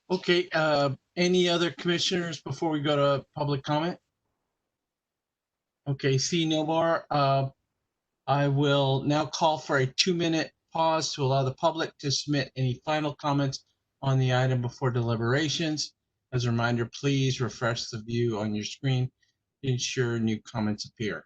Okay. Any other commissioners before we go to public comment? Okay. See no more. I will now call for a 2-minute pause to allow the public to submit any final comments on the item before deliberations. As a reminder, please refresh the view on your screen to ensure new comments appear.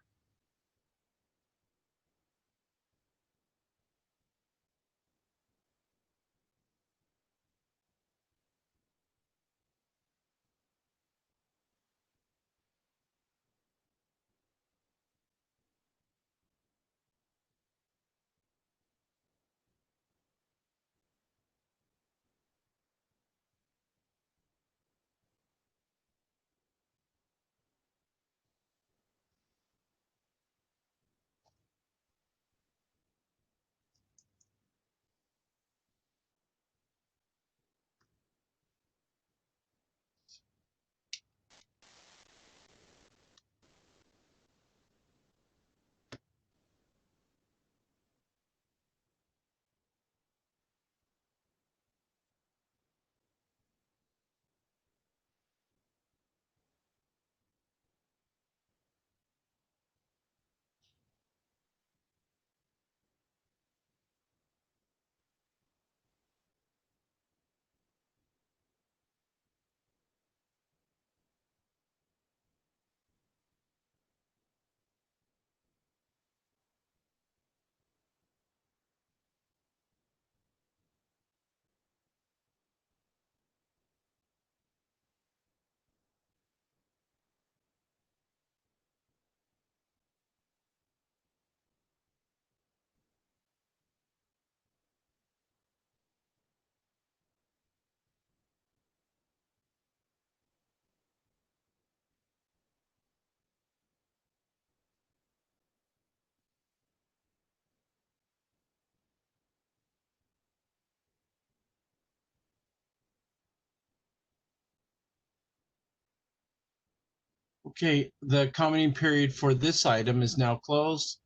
Okay, the commenting period for this item is now closed.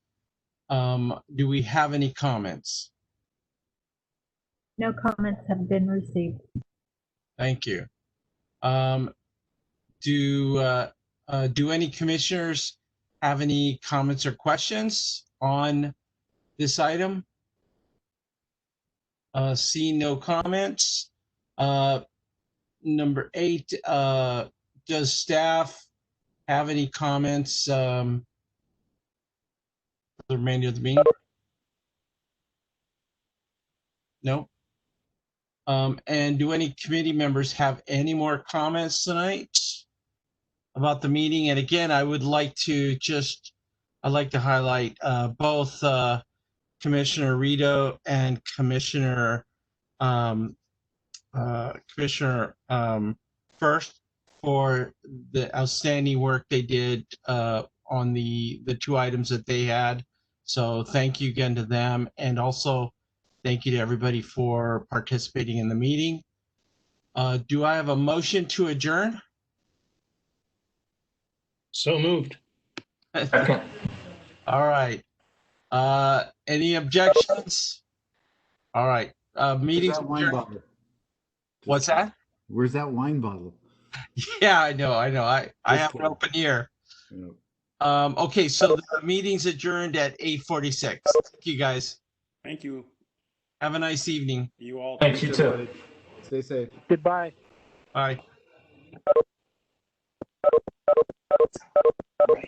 Do we have any comments? No comments have been received. Thank you. Do any commissioners have any comments or questions on this item? Seeing no comments. Number 8, does staff have any comments for the remainder of the meeting? No. And do any committee members have any more comments tonight about the meeting? And again, I'd like to highlight both Commissioner Rito and Commissioner First for the outstanding work they did on the 2 items that they had. So thank you again to them, and also thank you to everybody for participating in the meeting. Do I have a motion to adjourn? So moved. Okay. All right. Any objections? All right. Meeting's Where's that wine adjourned. bottle? What's that? Where's that wine bottle? Yeah, I know. I have an open ear. Okay, so the meeting's adjourned at 8:46. Thank you, guys. Thank you. Have a nice evening. You all. Thanks, you too. Stay safe. Goodbye. Bye.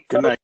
Good night.